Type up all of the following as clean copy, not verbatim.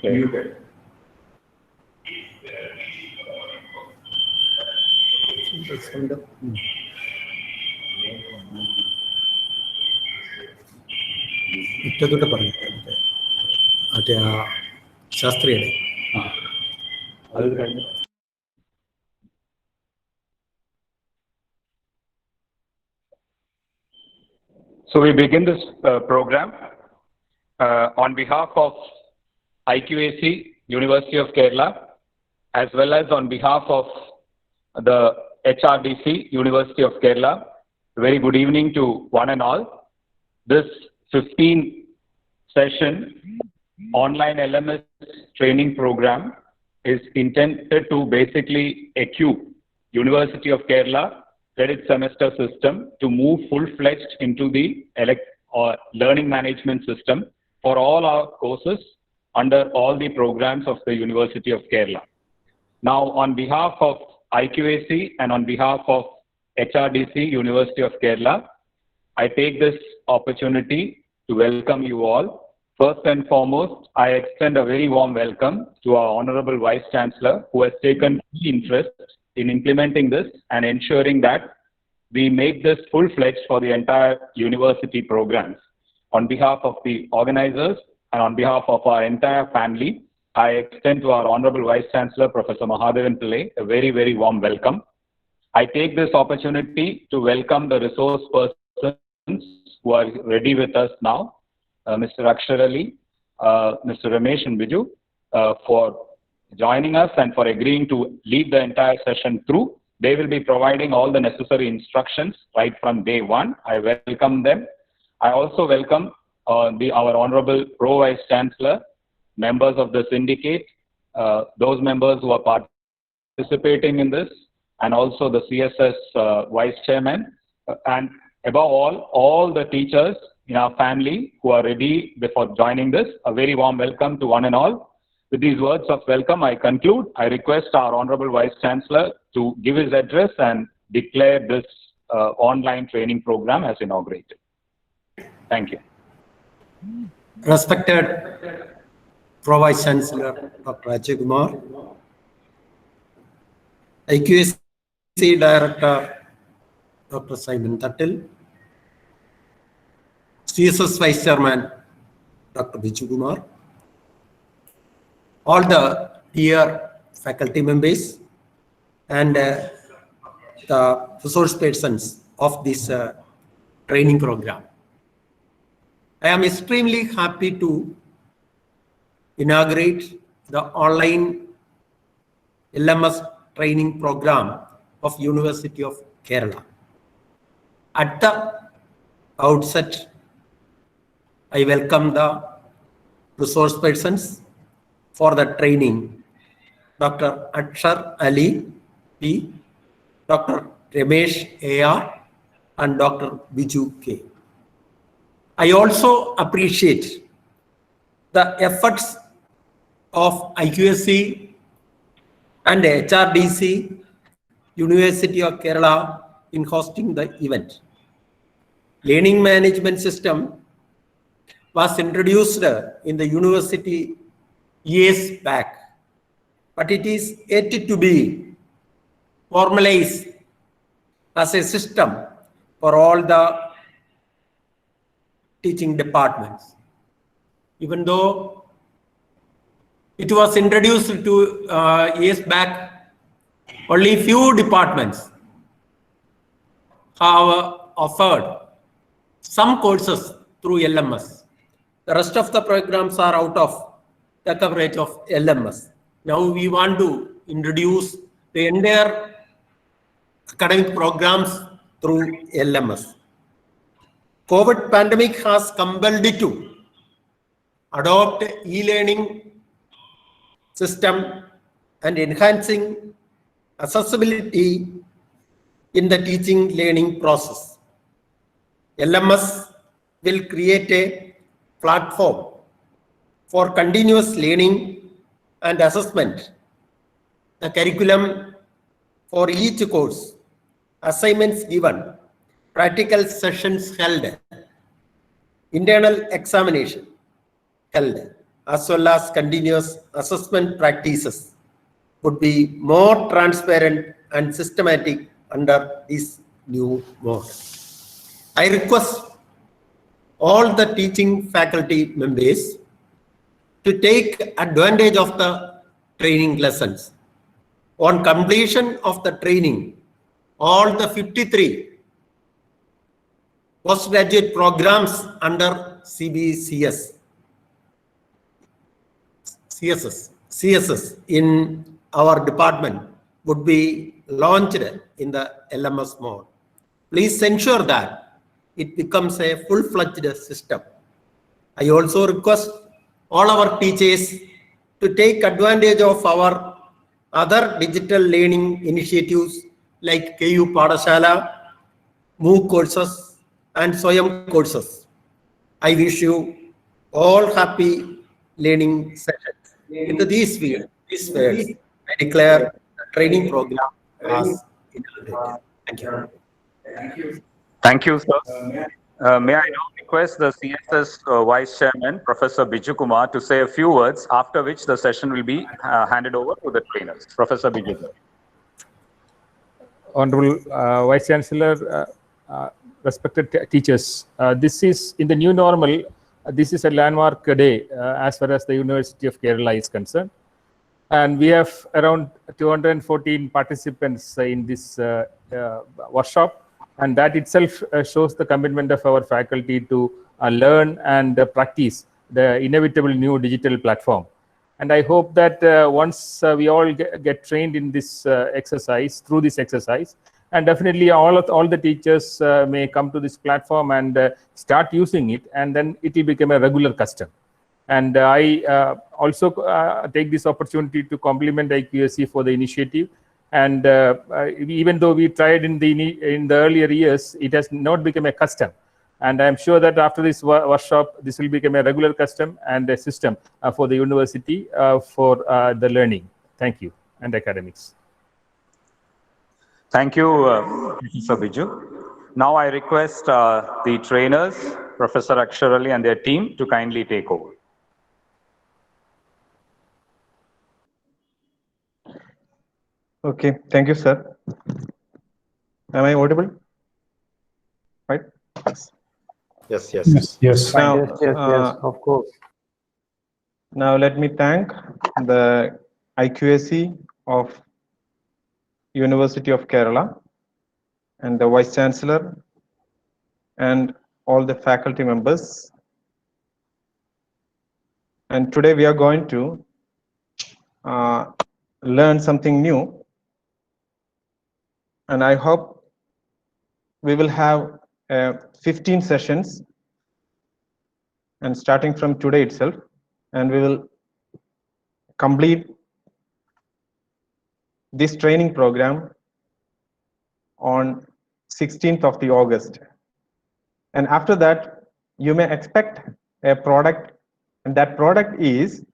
Muted. Ittathottu പറഞ്ഞു മറ്റേ ആ ശാസ്ത്രീയുടെ അത് കഴിഞ്ഞു. So we begin this program on behalf of IQAC, University of Kerala, as well as on behalf of the HRDC, University of Kerala. Very good evening to one and all. This 15th session online LMS training program is intended to basically equip University of Kerala credit semester system to move full-fledged into the learning management system for all our courses under all the programs of the University of Kerala. Now, on behalf of IQAC and on behalf of HRDC, University of Kerala, I take this opportunity to welcome you all. First and foremost, I extend a very warm welcome to our Honorable Vice Chancellor, who has taken key interest in implementing this and ensuring that we make this full-fledged for the entire university programs. On behalf of the organizers and on behalf of our entire family, I extend to our Honorable Vice Chancellor, Professor Mahadevan Pillai, a very, very warm welcome. I take this opportunity to welcome the resource persons who are ready with us now, Mr. Akshar Ali, Mr. Ramesh and Biju, for joining us and for agreeing to lead the entire session through. They will be providing all the necessary instructions right from day one. I welcome them. I also welcome our Honorable Pro Vice Chancellor, members of the syndicate, those members who are participating in this, and also the CSS Vice Chairman, and above all the teachers in our family who are ready before joining this. A very warm welcome to one and all. With these words of welcome, I conclude. I request our Honorable Vice Chancellor to give his address and declare this online training program as inaugurated. Thank you. Respected Pro Vice Chancellor Dr. Ajay Kumar, IQAC Director Dr. Simon Tattil, CSS Vice Chairman Dr. Biju Kumar, all the dear faculty members and the resource persons of this training program. I am extremely happy to inaugurate the online LMS training program of University of Kerala. At the outset, I welcome the resource persons for the training, Dr. Akshar Ali P, Dr. Ramesh A.R. and Dr. Biju K. I also appreciate the efforts of IQAC and HRDC, University of Kerala, in hosting the event. Learning management system was introduced in the university years back, but it is yet to be formalized as a system for all the teaching departments. Even though it was introduced to years back, only few departments have offered some courses through LMS. The rest of the programs are out of the coverage of LMS. Now we want to introduce the entire academic programs through LMS. COVID pandemic has compelled it to adopt e-learning system and enhancing accessibility in the teaching learning process. LMS will create a platform for continuous learning and assessment. The curriculum for each course, assignments given, practical sessions held, internal examination held, as well as continuous assessment practices would be more transparent and systematic under this new model. I request all the teaching faculty members to take advantage of the training lessons. On completion of the training, all the 53 postgraduate programs under CSS in our department would be launched in the LMS mode. Please ensure that it becomes a full-fledged system. I also request all our teachers to take advantage of our other digital learning initiatives like KU Padashala, MOOC courses, and Swayam courses. I wish you all happy learning sessions. Into these words, I declare the training program as inaugurated. Thank you. Thank you, sir. May I now request the CSS Vice Chairman, Professor Biju Kumar, to say a few words, after which the session will be handed over to the trainers. Professor Biju. Honorable Vice Chancellor, respected teachers, this is in the new normal. This is a landmark day as far as the University of Kerala is concerned. And we have around 214 participants in this workshop. And that itself shows the commitment of our faculty to learn and practice the inevitable new digital platform. And I hope that once we all get trained in this exercise, through this exercise, and definitely all the teachers may come to this platform and start using it, and then it will become a regular custom. And I also take this opportunity to compliment IQAC for the initiative. And even though we tried in the earlier years, it has not become a custom. And I'm sure that after this workshop, this will become a regular custom and a system for the university for the learning. Thank you, and academics. Thank you, Professor Biju. Now I request the trainers, Professor Akshar Ali and their team, to kindly take over. Okay, thank you, sir. Am I audible? Right? Yes. Now, Yes, of course. Now let me thank the IQAC of University of Kerala and the Vice Chancellor and all the faculty members. And today we are going to learn something new. And I hope we will have 15 sessions, and starting from today itself, and we will complete this training program on 16th of the August. And after that, you may expect a product, and that product is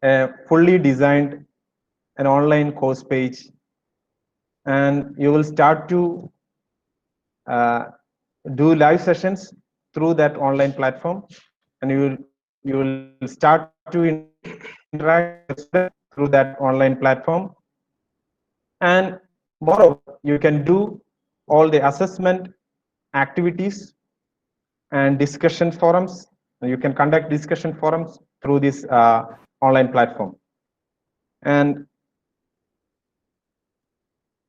a fully designed an online course page, and you will start to do live sessions through that online platform, and you will start to interact through that online platform. And moreover, you can do all the assessment activities and discussion forums. You can conduct discussion forums through this online platform. And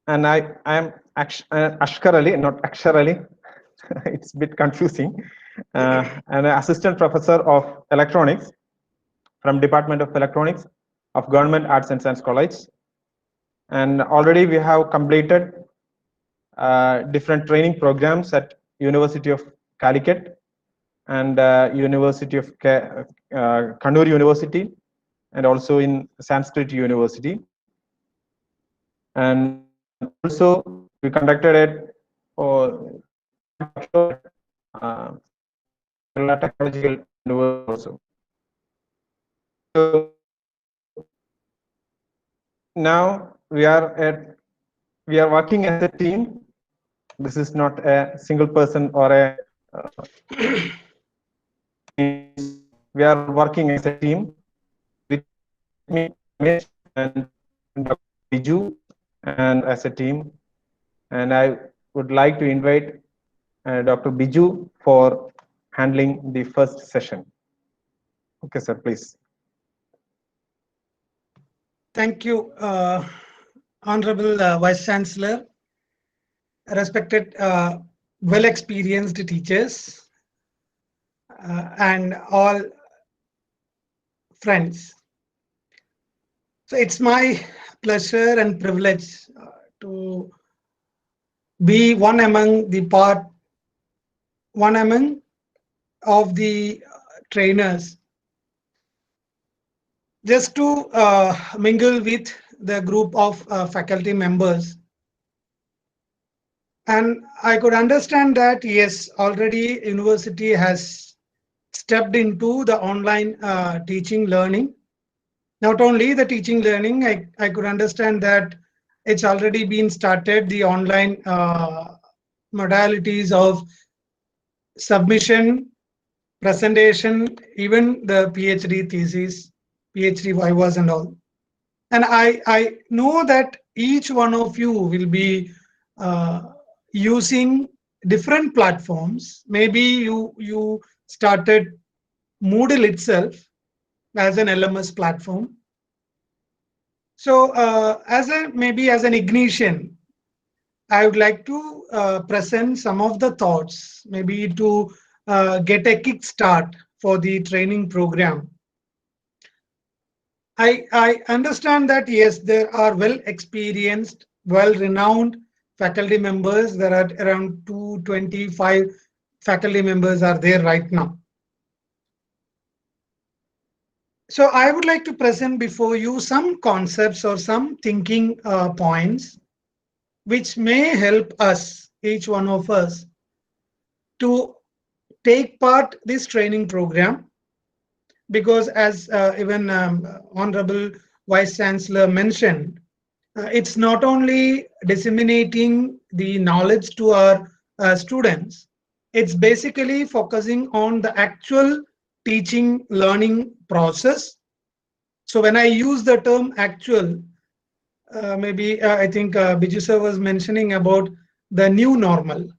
I am Ashkar Ali, not Akshar Ali. It's a bit confusing. An assistant professor of electronics from Department of Electronics of Government Arts and Science College. And already we have completed different training programs at University of Calicut and University of Kannur University, and also in Sanskrit University. And also we conducted it Technological University also. So now we are working as a team. This is not a single person or a we are working as a team with me and Dr. Biju and as a team. And I would like to invite Dr. Biju for handling the first session. Okay, sir, please. Thank you, Honorable Vice Chancellor, respected, well-experienced teachers, and all friends. So it's my pleasure and privilege to be one among of the trainers, just to mingle with the group of faculty members. And I could understand that, yes, already university has stepped into the online teaching learning. Not only the teaching learning, I could understand that it's already been started, the online modalities of submission, presentation, even the PhD thesis, PhD vivas and all. And I know that each one of you will be using different platforms. Maybe you started Moodle itself as an LMS platform. So as an ignition, I would like to present some of the thoughts, maybe to get a kickstart for the training program. I understand that, yes, there are well-experienced, well-renowned faculty members. There are around 225 faculty members are there right now. So I would like to present before you some concepts or some thinking points which may help us, each one of us, to take part this training program. Because as even Honorable Vice Chancellor mentioned, it's not only disseminating the knowledge to our students, it's basically focusing on the actual teaching learning process. So when I use the term actual, maybe I think Biju sir was mentioning about the new normal.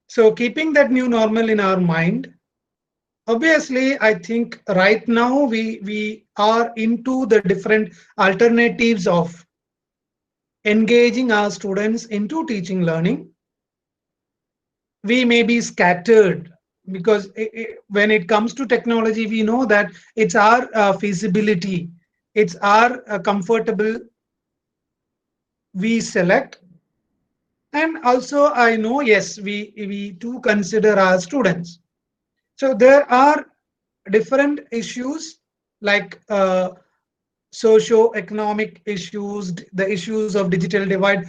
So keeping that new normal in our mind, obviously, I think right now we are into the different alternatives of engaging our students into teaching learning. We may be scattered because when it comes to technology, we know that it's our feasibility, it's our comfortable we select. And also I know, yes, we do consider our students. So there are different issues like socio-economic issues, the issues of digital divide.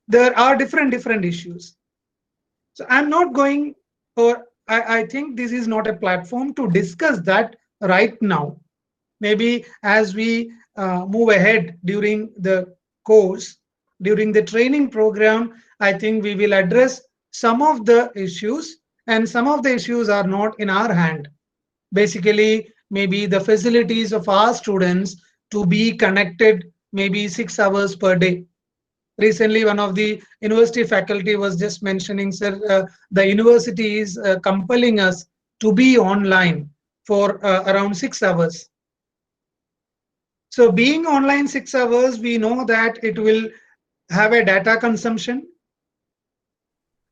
There are different issues. So I'm not going, or I think this is not a platform to discuss that right now. Maybe as we move ahead during the course, during the training program, I think we will address some of the issues, and some of the issues are not in our hand. Basically, maybe the facilities of our students to be connected maybe 6 hours per day. Recently, one of the university faculty was just mentioning, sir, the university is compelling us to be online for around 6 hours. So being online 6 hours, we know that it will have a data consumption.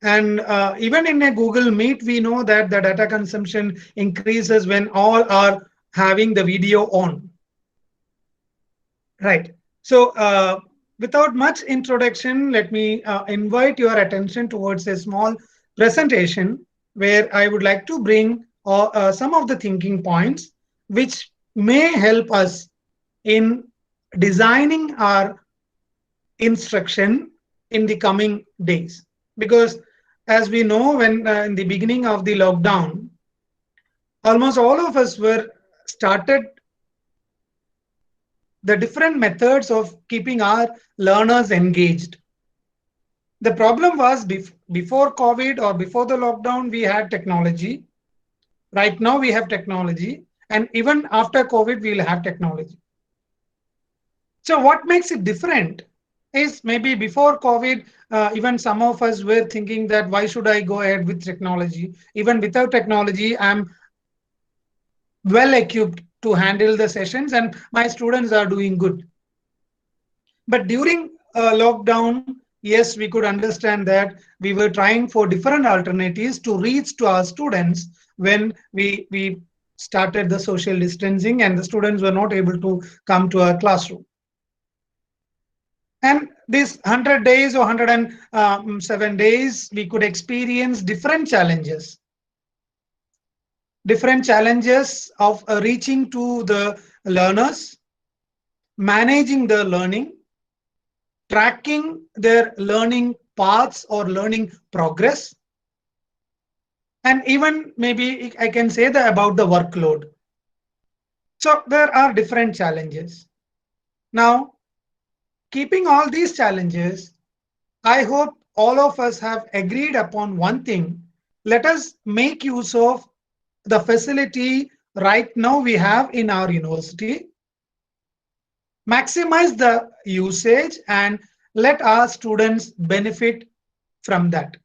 And even in a Google Meet, we know that the data consumption increases when all are having the video on. Right. So without much introduction, let me invite your attention towards a small presentation where I would like to bring some of the thinking points which may help us in designing our instruction in the coming days. Because as we know, when in the beginning of the lockdown, almost all of us were started the different methods of keeping our learners engaged. The problem was before COVID or before the lockdown, we had technology. Right now we have technology, And even after COVID, we'll have technology. So what makes it different is maybe before COVID, even some of us were thinking that why should I go ahead with technology? Even without technology, I'm well equipped to handle the sessions and my students are doing good. But during lockdown, yes, we could understand that we were trying for different alternatives to reach to our students when we started the social distancing and the students were not able to come to our classroom. And this 100 days or 107 days, we could experience different challenges of reaching to the learners, managing the learning, tracking their learning paths or learning progress, and even maybe I can say that about the workload. So there are different challenges. Now, keeping all these challenges, I hope all of us have agreed upon one thing. Let us make use of the facility right now we have in our university, maximize the usage, and let our students benefit from that.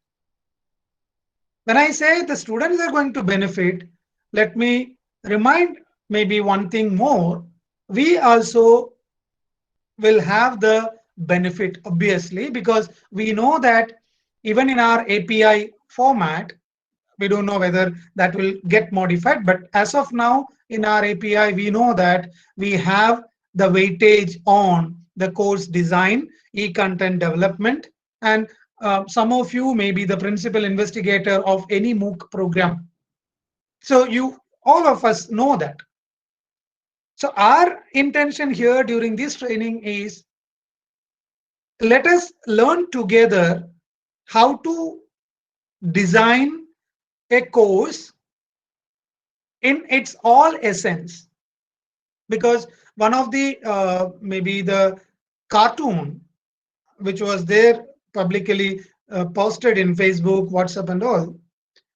When I say the students are going to benefit, let me remind maybe one thing more. We also will have the benefit, obviously, because we know that even in our API format, we don't know whether that will get modified, but as of now in our API, we know that we have the weightage on the course design, e-content development, and some of you may be the principal investigator of any MOOC program. So all of us know that. So our intention here during this training is, let us learn together how to design a course in its all essence. Because one of the maybe the cartoon which was there publicly posted in Facebook, WhatsApp and all,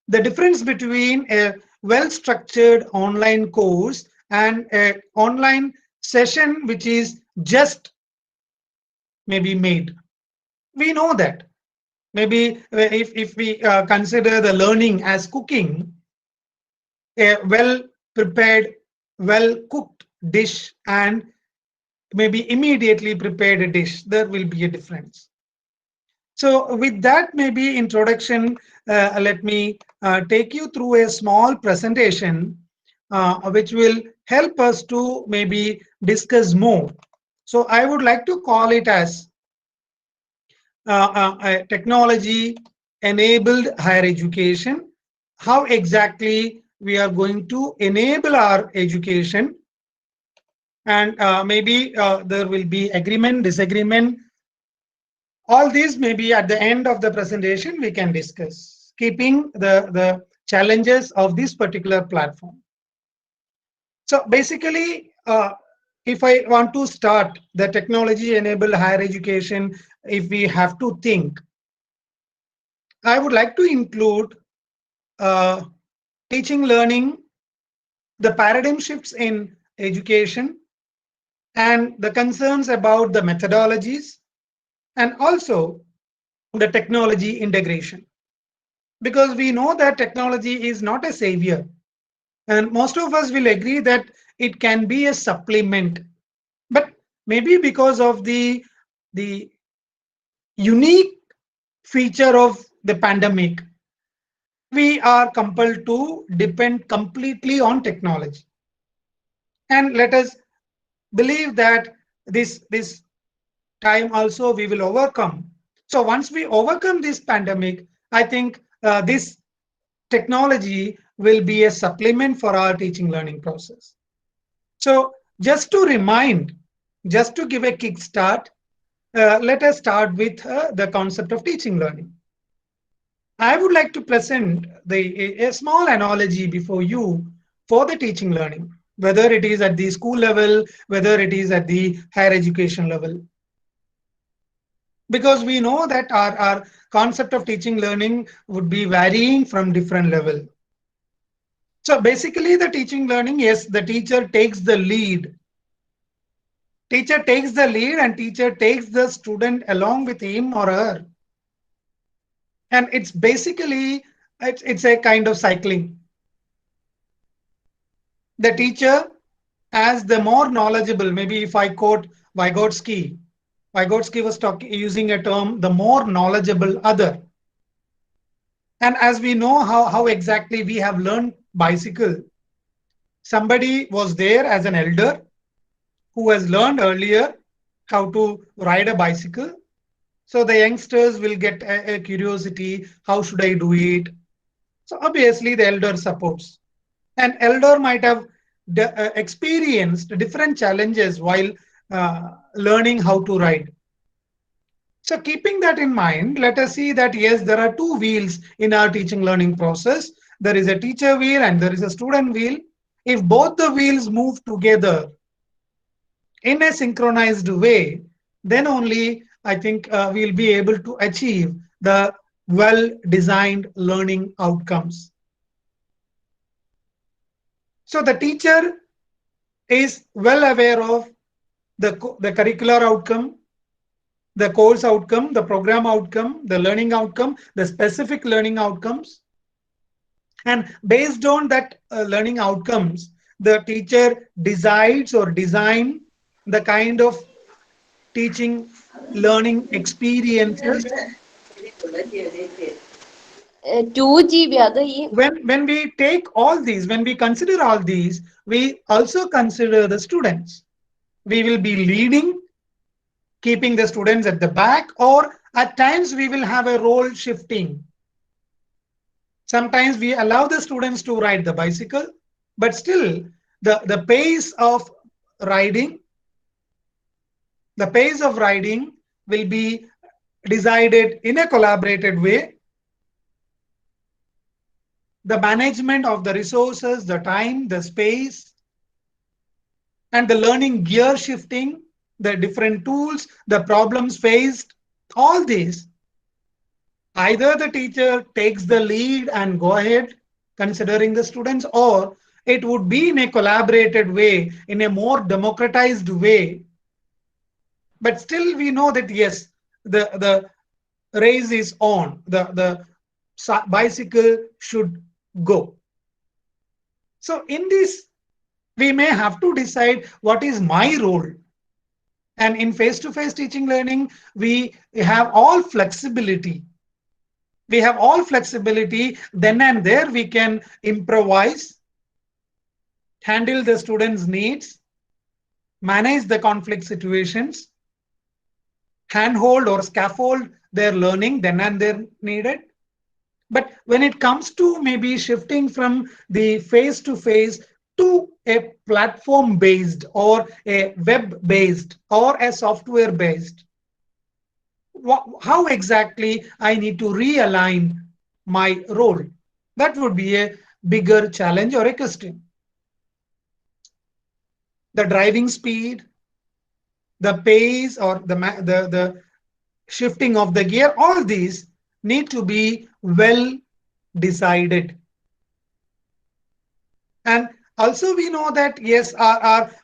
the difference between a well-structured online course and an online session which is just maybe made. We know that. Maybe if we consider the learning as cooking, a well-prepared, well-cooked dish and maybe immediately prepared dish, there will be a difference. So with that maybe introduction, let me take you through a small presentation which will help us to maybe discuss more. So I would like to call it as technology enabled higher education. How exactly we are going to enable our education, and maybe there will be agreement, disagreement. All these maybe at the end of the presentation we can discuss, keeping the challenges of this particular platform. So basically, if I want to start the technology enabled higher education, if we have to think, I would like to include teaching, learning, the paradigm shifts in education, and the concerns about the methodologies, and also the technology integration. Because we know that technology is not a savior, and most of us will agree that it can be a supplement. But maybe because of the unique feature of the pandemic, we are compelled to depend completely on technology. And let us believe that this time also we will overcome. So once we overcome this pandemic, I think this technology will be a supplement for our teaching learning process. So just to remind, just to give a kickstart, let us start with the concept of teaching learning. I would like to present a small analogy before you for the teaching learning, whether it is at the school level, whether it is at the higher education level. Because we know that our concept of teaching learning would be varying from different level. So basically the teaching learning, yes, the teacher takes the lead. Teacher takes the lead and teacher takes the student along with him or her. And it's basically, it's a kind of cycling. The teacher, as the more knowledgeable, maybe if I quote Vygotsky, Vygotsky was using a term, the more knowledgeable other. And as we know how exactly we have learned bicycle, somebody was there as an elder who has learned earlier how to ride a bicycle. So the youngsters will get a curiosity, how should I do it? So obviously the elder supports. An elder might have experienced different challenges while learning how to ride. So keeping that in mind, let us see that yes, there are two wheels in our teaching learning process. There is a teacher wheel and there is a student wheel. If both the wheels move together in a synchronized way, then only I think we'll be able to achieve the well-designed learning outcomes. So the teacher is well aware of the curricular outcome, the course outcome, the program outcome, the learning outcome, the specific learning outcomes. And based on that learning outcomes, the teacher decides or design the kind of teaching learning experiences. 2GB അത് ഈ When we take all these, when we consider all these, we also consider the students. We will be leading, keeping the students at the back, or at times we will have a role shifting. Sometimes we allow the students to ride the bicycle, but still the pace of riding, will be decided in a collaborated way. The management of the resources, the time, the space, and the learning gear shifting, the different tools, the problems faced, all these, either the teacher takes the lead and go ahead considering the students, or it would be in a collaborated way, in a more democratized way. But still we know that yes, the race is on, the bicycle should go. So in this, we may have to decide what is my role. And in face-to-face teaching learning, we have all flexibility. We have all flexibility. Then and there we can improvise, handle the students' needs, manage the conflict situations, handhold or scaffold their learning then and there needed. But when it comes to maybe shifting from the face-to-face to a platform-based or a web-based or a software-based, how exactly I need to realign my role? That would be a bigger challenge or a question. The driving speed, the pace, or the shifting of the gear, all these need to be well decided. And also we know that yes,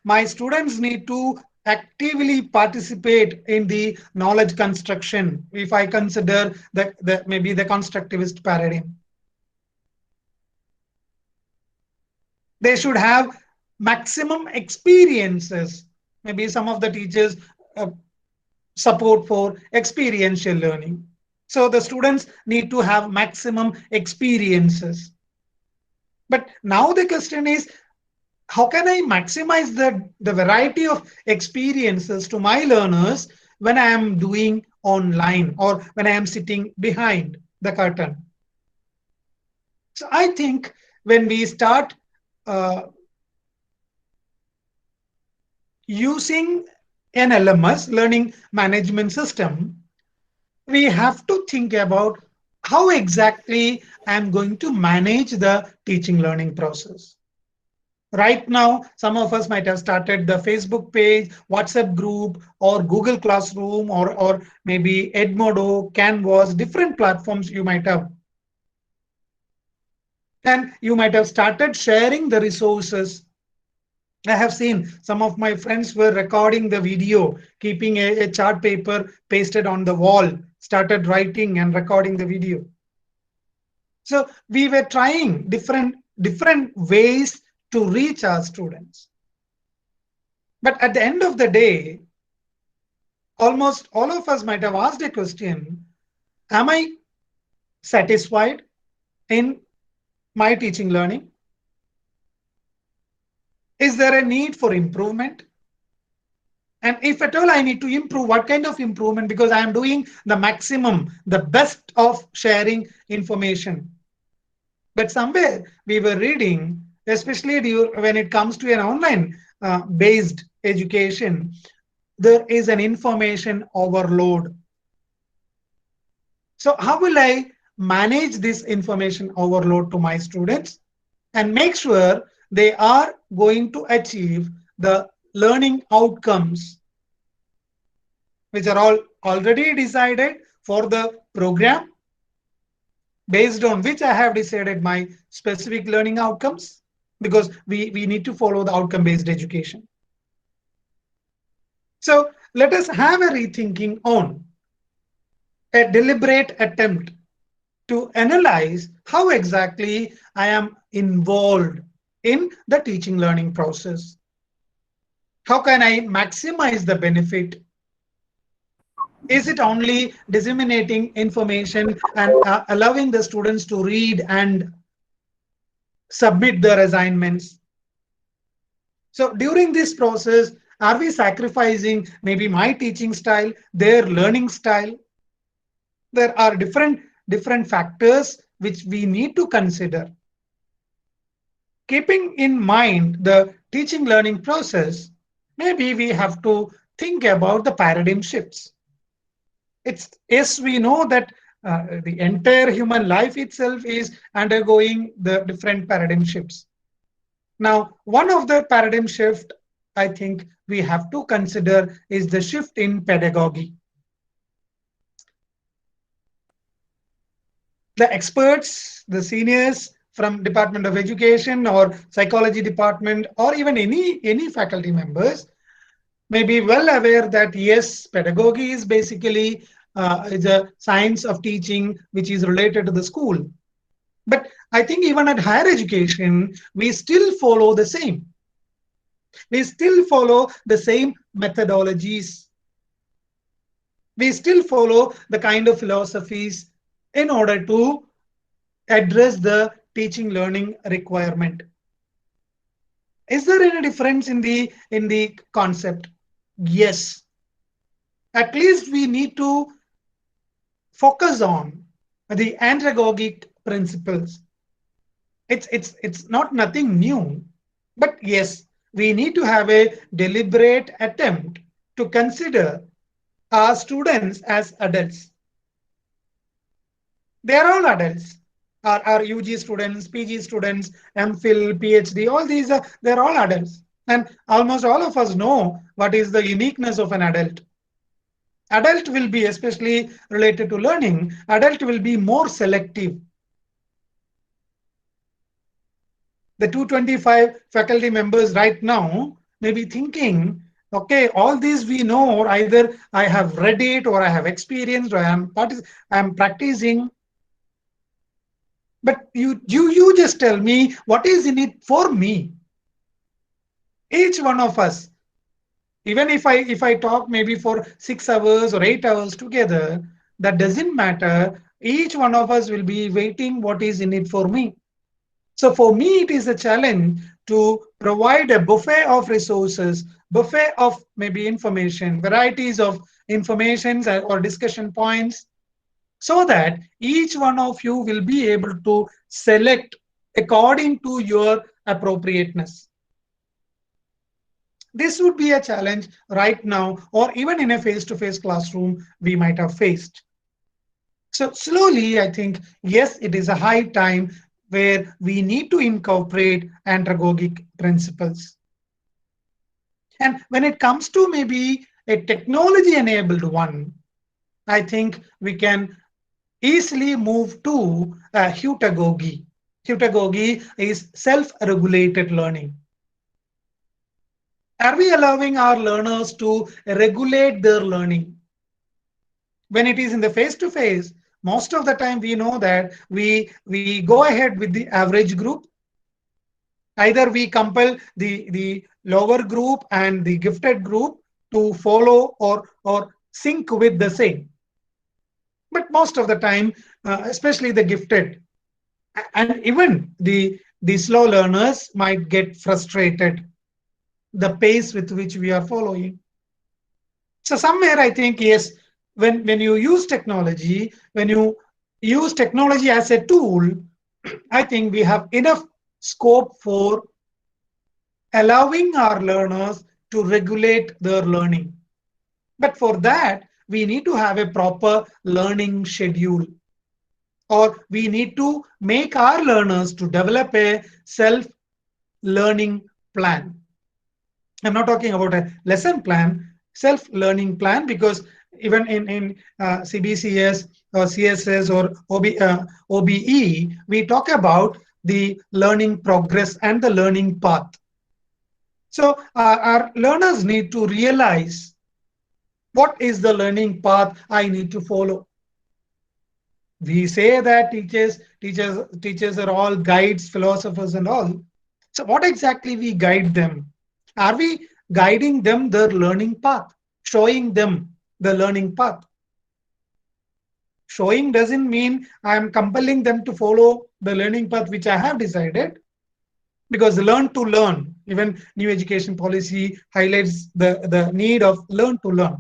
my students need to actively participate in the knowledge construction, if I consider maybe the constructivist paradigm. They should have maximum experiences. Maybe some of the teachers support for experiential learning. So the students need to have maximum experiences. But now the question is, how can I maximize the variety of experiences to my learners when I am doing online or when I am sitting behind the curtain? So I think when we start using an LMS, learning management system, we have to think about how exactly I'm going to manage the teaching learning process. Right now, some of us might have started the Facebook page, WhatsApp group, or Google Classroom, or maybe Edmodo, Canvas, different platforms you might have. And you might have started sharing the resources. I have seen some of my friends were recording the video, keeping a chart paper pasted on the wall, started writing and recording the video. So we were trying different ways to reach our students. But at the end of the day, almost all of us might have asked a question, am I satisfied in my teaching learning? Is there a need for improvement? And if at all I need to improve, what kind of improvement? Because I am doing the maximum, the best of sharing information. But somewhere we were reading, especially when it comes to an online based education, there is an information overload. So how will I manage this information overload to my students and make sure they are going to achieve the learning outcomes which are all already decided for the program, based on which I have decided my specific learning outcomes, because we need to follow the outcome-based education. So let us have a rethinking on a deliberate attempt to analyze how exactly I am involved in the teaching learning process. How can I maximize the benefit? Is it only disseminating information and allowing the students to read and submit their assignments? So during this process, are we sacrificing maybe my teaching style, their learning style? There are different factors which we need to consider. Keeping in mind the teaching learning process, maybe we have to think about the paradigm shifts. Yes, we know that the entire human life itself is undergoing the different paradigm shifts. Now, one of the paradigm shift I think we have to consider is the shift in pedagogy. The experts, the seniors from Department of Education or Psychology Department, or even any faculty members may be well aware that yes, pedagogy is basically is a science of teaching which is related to the school. But I think even at higher education, we still follow the same. We still follow the same methodologies. We still follow the kind of philosophies in order to address the teaching learning requirement. Is there any difference in the concept? Yes. At least we need to focus on the andragogic principles. It's not nothing new, but yes, we need to have a deliberate attempt to consider our students as adults. They are all adults. Our UG students, PG students, MPhil, PhD, all these they're all adults. And almost all of us know what is the uniqueness of an adult. Adult will be, especially related to learning, adult will be more selective. The 225 faculty members right now may be thinking, okay, all these we know, or either I have read it, or I have experienced, or I am practicing. But you just tell me what is in it for me. Each one of us, even if I talk maybe for 6 hours or 8 hours together, that doesn't matter. Each one of us will be waiting what is in it for me. So for me, it is a challenge to provide a buffet of resources, buffet of maybe information, varieties of informations or discussion points, so that each one of you will be able to select according to your appropriateness. This would be a challenge right now, or even in a face-to-face classroom we might have faced. So slowly, I think, yes, it is a high time where we need to incorporate andragogic principles. And when it comes to maybe a technology-enabled one, I think we can easily move to heutagogy. Heutagogy is self-regulated learning. Are we allowing our learners to regulate their learning? When it is in the face-to-face, most of the time we know that we go ahead with the average group. Either we compel the lower group and the gifted group to follow or sync with the same. But most of the time, especially the gifted, and even the slow learners might get frustrated, the pace with which we are following. So somewhere I think, yes, when you use technology, when you use technology as a tool, I think we have enough scope for allowing our learners to regulate their learning. But for that, we need to have a proper learning schedule, or we need to make our learners to develop a self-learning plan. I'm not talking about a lesson plan, self-learning plan, because even in CBCS or CSS or OBE, we talk about the learning progress and the learning path. So our learners need to realize what is the learning path I need to follow. We say that teachers are all guides, philosophers and all. So what exactly we guide them? Are we guiding them their learning path, showing them the learning path? Showing doesn't mean I'm compelling them to follow the learning path which I have decided, because learn to learn, even new education policy highlights the need of learn to learn.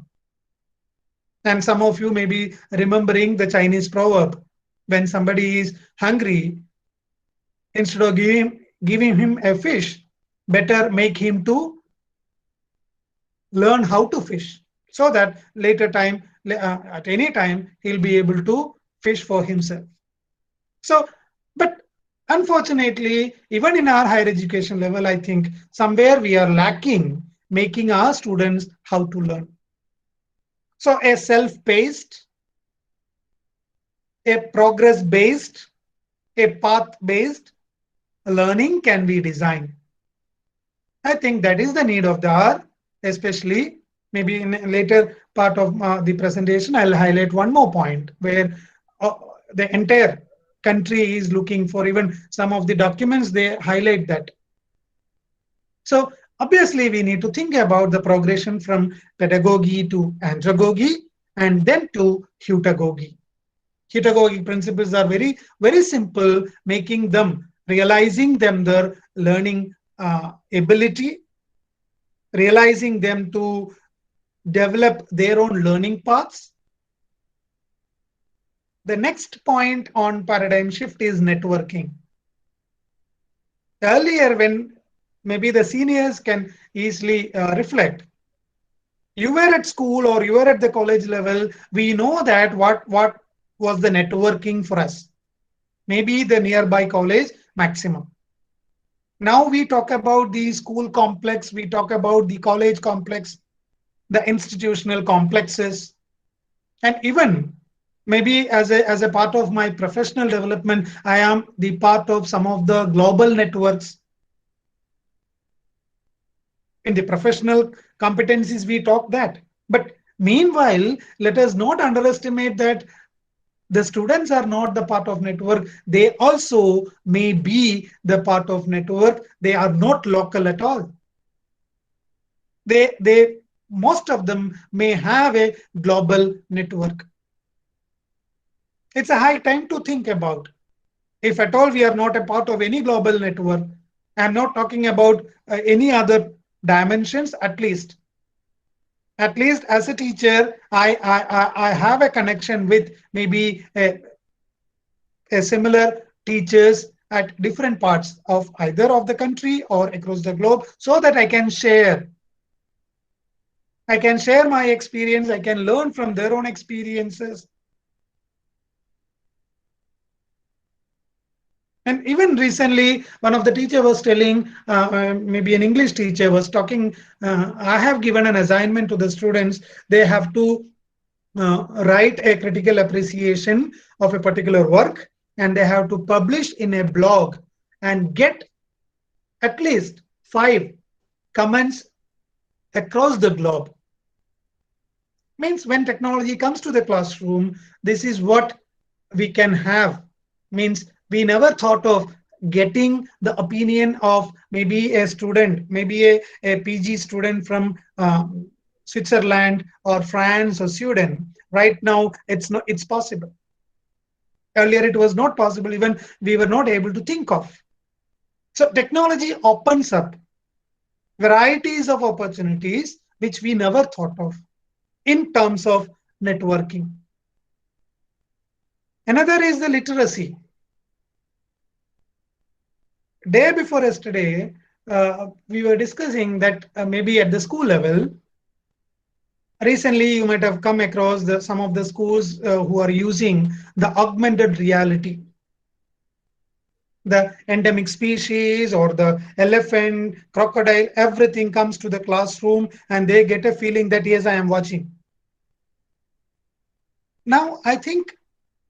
And some of you may be remembering the Chinese proverb, when somebody is hungry, instead of giving him a fish, better make him to learn how to fish, so that later time, at any time, he'll be able to fish for himself. So, but unfortunately, even in our higher education level, I think somewhere we are lacking making our students how to learn. So a self-paced, a progress-based, a path-based learning can be designed. I think that is the need of the hour, especially maybe in a later part of the presentation, I'll highlight one more point where the entire country is looking for. Even some of the documents, they highlight that. So obviously we need to think about the progression from pedagogy to andragogy and then to heutagogy. Heutagogic principles are very, very simple, making them, realizing them their learning ability, realizing them to develop their own learning paths. The next point on paradigm shift is networking. Earlier, when maybe the seniors can easily reflect, you were at school or you were at the college level, we know that what was the networking for us. Maybe the nearby college maximum. Now we talk about the school complex, we talk about the college complex, the institutional complexes, and even maybe as a part of my professional development, I am the part of some of the global networks. In the professional competencies, we talk that. But meanwhile, let us not underestimate that the students are not the part of network. They also may be the part of network. They are not local at all. They most of them may have a global network. It's a high time to think about. If at all we are not a part of any global network, I'm not talking about any other dimensions, at least as a teacher, I have a connection with maybe a similar teachers at different parts of either of the country or across the globe, so that I can share my experience, I can learn from their own experiences. And even recently, one of the teacher was telling, maybe an English teacher was talking, I have given an assignment to the students. They have to write a critical appreciation of a particular work. and they have to publish in a blog and get at least 5 comments across the globe. Means when technology comes to the classroom, this is what we can have. Means we never thought of getting the opinion of maybe a student, maybe a PG student from Switzerland or France or Sweden. Right now, it's possible. Earlier, it was not possible, even we were not able to think of. So technology opens up varieties of opportunities which we never thought of in terms of networking. Another is the literacy. Day before yesterday, we were discussing that maybe at the school level, recently you might have come across some of the schools who are using the augmented reality. The endemic species or the elephant, crocodile, everything comes to the classroom and they get a feeling that yes, I am watching. Now, I think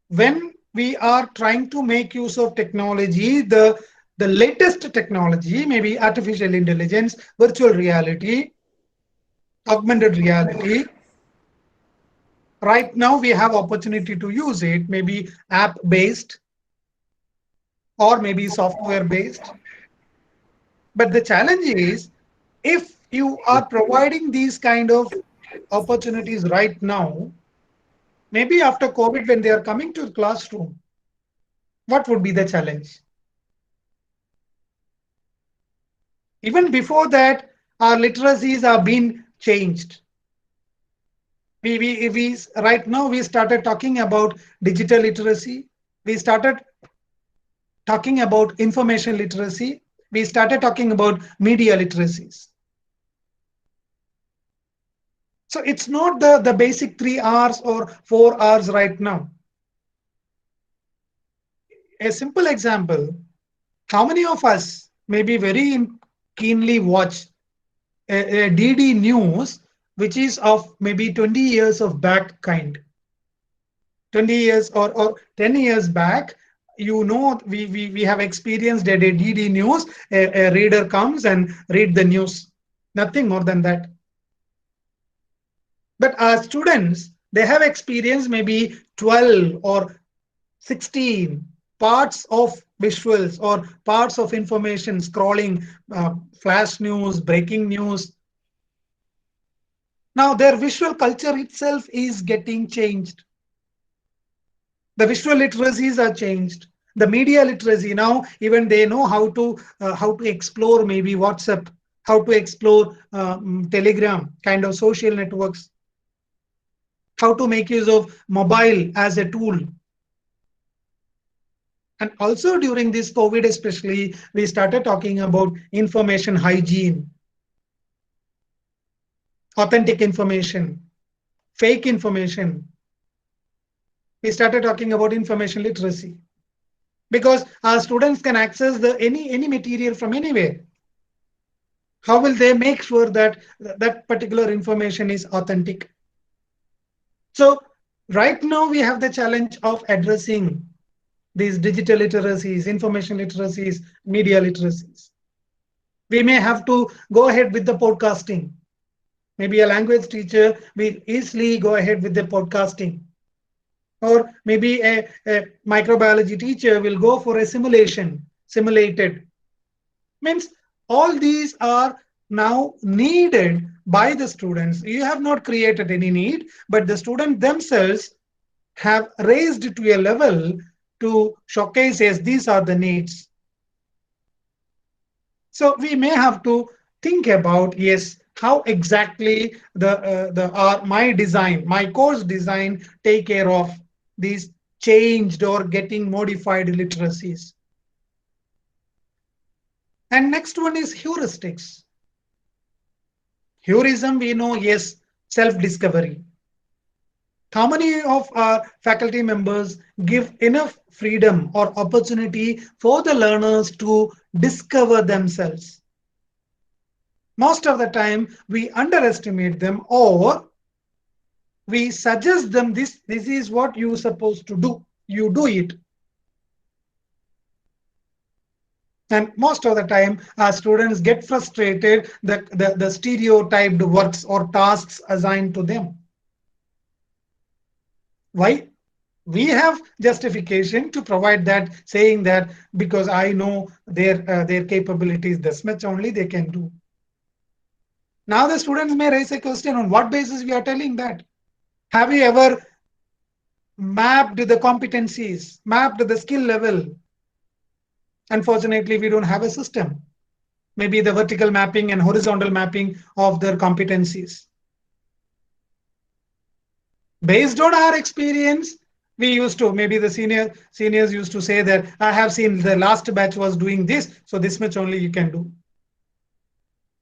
when we are trying to make use of technology, the latest technology, maybe artificial intelligence, virtual reality, augmented reality, right now we have opportunity to use it, maybe app-based or maybe software-based. But the challenge is, if you are providing these kind of opportunities right now, maybe after COVID, when they are coming to the classroom, what would be the challenge? Even before that, our literacies are being changed. Right now, we started talking about digital literacy. We started talking about information literacy. We started talking about media literacies. So it's not the basic 3 hours or 4 hours right now. A simple example, how many of us maybe very keenly watch a DD News, which is of maybe 20 years of back kind? 20 years or 10 years back, you know, we have experienced a DD News, a reader comes and read the news, nothing more than that. But our students, they have experienced maybe 12 or 16 parts of visuals or parts of information, scrolling, flash news, breaking news. Now their visual culture itself is getting changed. The visual literacies are changed. The media literacy, now even they know how to explore maybe WhatsApp, how to explore Telegram, kind of social networks, how to make use of mobile as a tool. And also during this COVID especially, we started talking about information hygiene, authentic information, fake information. We started talking about information literacy because our students can access any material from anywhere. How will they make sure that that particular information is authentic? So right now we have the challenge of addressing these digital literacies, information literacies, media literacies. We may have to go ahead with the podcasting. Maybe a language teacher will easily go ahead with the podcasting. Or maybe a microbiology teacher will go for a simulated. Means all these are now needed by the students. You have not created any need, but the students themselves have raised to a level to showcase as these are the needs. So we may have to think about, yes, how exactly my course design take care of these changed or getting modified literacies. And next one is heuristics. Heurism, we know, yes, self-discovery. How many of our faculty members give enough freedom or opportunity for the learners to discover themselves? Most of the time, we underestimate them or we suggest them this is what you're supposed to do. You do it. And most of the time, our students get frustrated the stereotyped works or tasks assigned to them. Why? We have justification to provide that, saying that because I know their capabilities, this much only they can do. Now the students may raise a question, on what basis we are telling that? Have you ever mapped the competencies, mapped the skill level? Unfortunately, we don't have a system. Maybe the vertical mapping and horizontal mapping of their competencies. Based on our experience, we used to, maybe the seniors used to say that I have seen the last batch was doing this, so this much only you can do.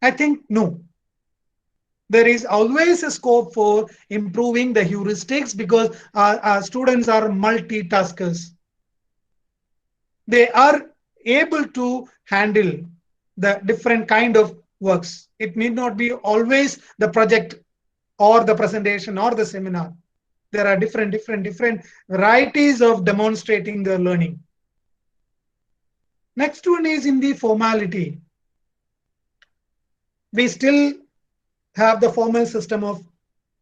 I think no. There is always a scope for improving the heuristics because our students are multitaskers. They are able to handle the different kind of works. It need not be always the project or the presentation or the seminar. There are different varieties of demonstrating the learning. Next one is in the formality. We still have the formal system of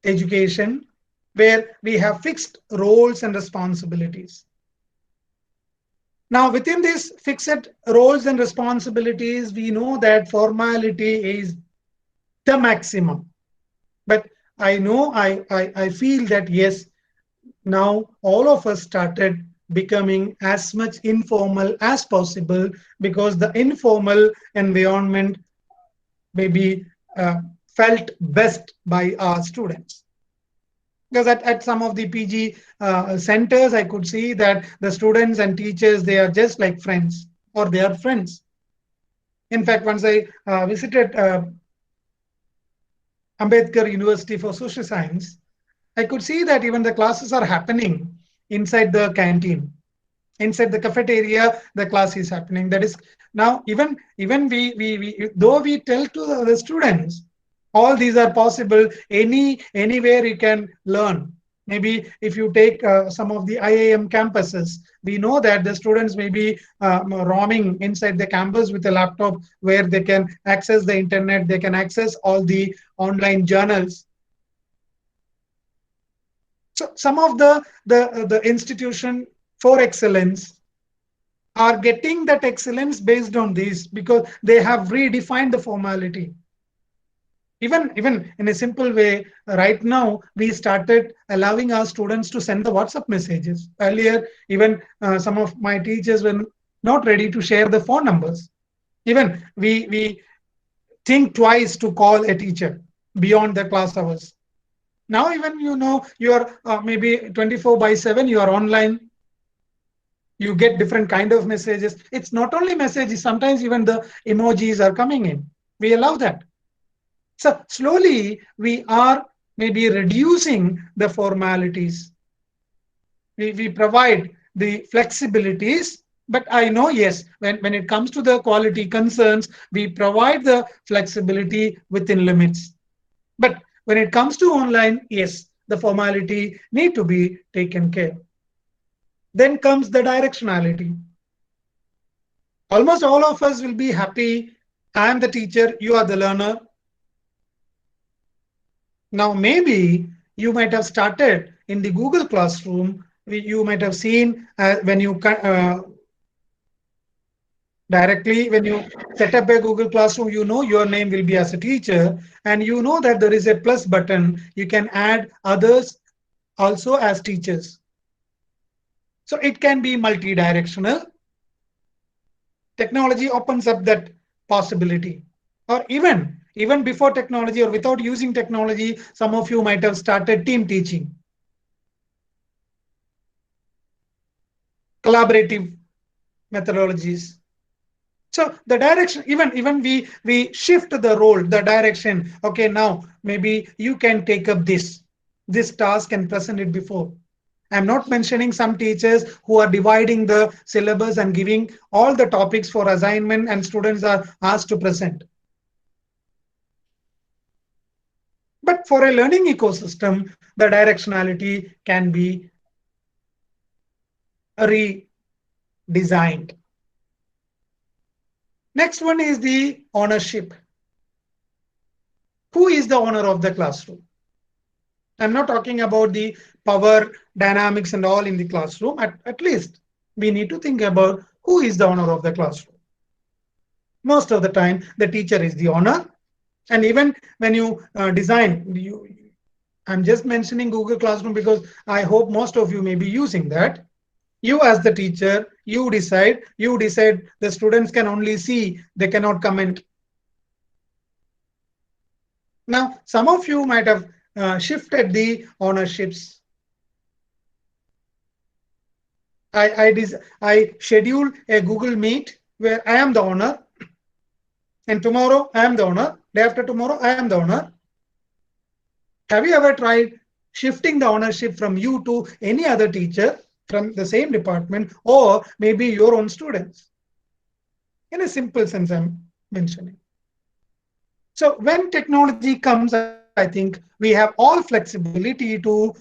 education where we have fixed roles and responsibilities. Now, within these fixed roles and responsibilities, we know that formality is the maximum. But I know, I feel that yes, now all of us started becoming as much informal as possible because the informal environment may be felt best by our students. Because at some of the PG centers, I could see that the students and teachers, they are just like friends, or they are friends. In fact, once I visited Ambedkar University for Social Science, I could see that even the classes are happening inside the canteen. Inside the cafeteria, the class is happening. That is now even we though we tell to the students, all these are possible. Anywhere you can learn. Maybe if you take some of the IIM campuses, we know that the students may be roaming inside the campus with a laptop where they can access the internet, they can access all the online journals. So some of the institution for excellence are getting that excellence based on this because they have redefined the formality. Even in a simple way, right now, we started allowing our students to send the WhatsApp messages. Earlier, even some of my teachers were not ready to share the phone numbers. Even we think twice to call a teacher beyond the class hours. Now, even you are maybe 24/7, you are online. You get different kind of messages. It's not only messages, sometimes even the emojis are coming in. We allow that. So slowly we are maybe reducing the formalities. We provide the flexibilities, but I know, yes, when it comes to the quality concerns, we provide the flexibility within limits. But when it comes to online, yes, the formality need to be taken care. Then comes the directionality. Almost all of us will be happy. I am the teacher, you are the learner. Now, maybe you might have started in the Google Classroom. You might have seen when you directly, when you set up a Google Classroom, your name will be as a teacher, and you know that there is a plus button. You can add others also as teachers. So it can be multi-directional. Technology opens up that possibility. Or even before technology or without using technology, some of you might have started team teaching, collaborative methodologies. So the direction, even we shift the role, the direction. Okay, now maybe you can take up this task and present it before. I'm not mentioning some teachers who are dividing the syllabus and giving all the topics for assignment and students are asked to present. But for a learning ecosystem, the directionality can be redesigned. Next one is the ownership. Who is the owner of the classroom? I'm not talking about the power dynamics and all in the classroom. At least we need to think about who is the owner of the classroom. Most of the time, the teacher is the owner. And even when you design, I'm just mentioning Google Classroom because I hope most of you may be using that. You as the teacher, you decide the students can only see, they cannot comment. Now, some of you might have shifted the ownerships. I schedule a Google Meet where I am the owner, and tomorrow I am the owner, day after tomorrow I am the owner. Have you ever tried shifting the ownership from you to any other teacher from the same department, or maybe your own students? In a simple sense, I'm mentioning. So when technology comes, I think we have all flexibility to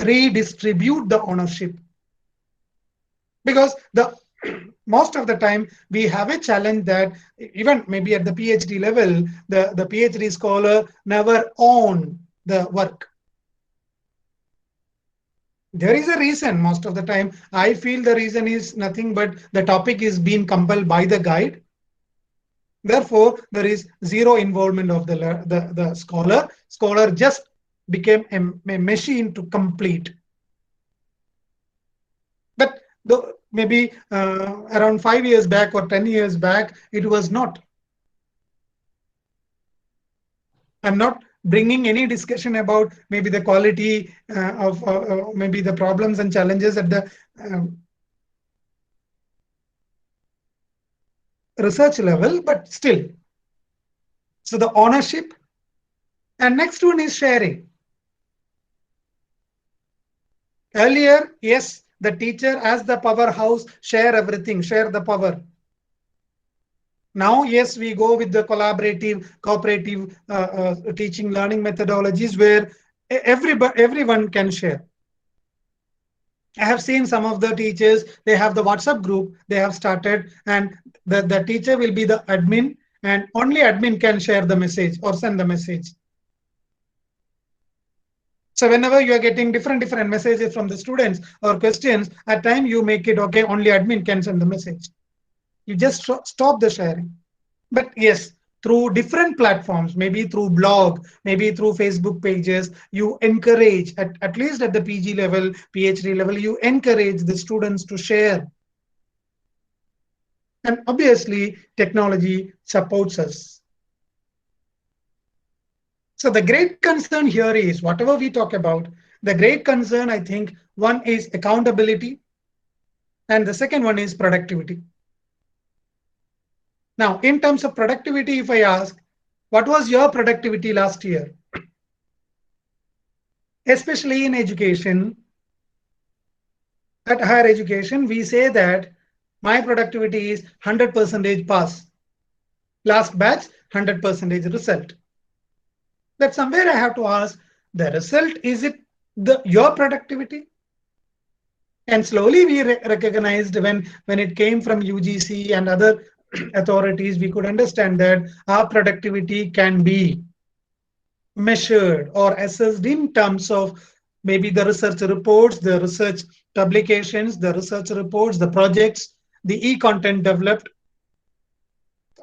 redistribute the ownership, because most of the time we have a challenge that even maybe at the PhD level, the PhD scholar never own the work. There is a reason. Most of the time I feel the reason is nothing but the topic is being compiled by the guide. Therefore, there is zero involvement of the scholar. Scholar just became a machine to complete. But maybe around 5 years back or 10 years back, it was not. I'm not bringing any discussion about maybe the quality of maybe the problems and challenges at the research level, but still. So the ownership, and next one is sharing. Earlier, yes, the teacher as the powerhouse, share everything, share the power. Now, yes, we go with the collaborative, cooperative teaching learning methodologies where everyone can share. I have seen some of the teachers, they have the WhatsApp group they have started, and the teacher will be the admin, and only admin can share the message or send the message. So whenever you are getting different messages from the students or questions, at time you make it okay, only admin can send the message. You just stop the sharing. But yes, through different platforms, maybe through blog, maybe through Facebook pages, you encourage, at least at the PG level, PhD level, you encourage the students to share. And obviously, technology supports us. So the great concern here is, whatever we talk about, the great concern, I think, one is accountability, and the second one is productivity. Now, in terms of productivity, if I ask, what was your productivity last year? Especially in education, at higher education, we say that my productivity is 100% pass. Last batch, 100% result. But somewhere I have to ask, the result, is it your productivity? And slowly we recognized when it came from UGC and other authorities, we could understand that our productivity can be measured or assessed in terms of maybe the research reports, the research publications, the research reports, the projects, the e-content developed.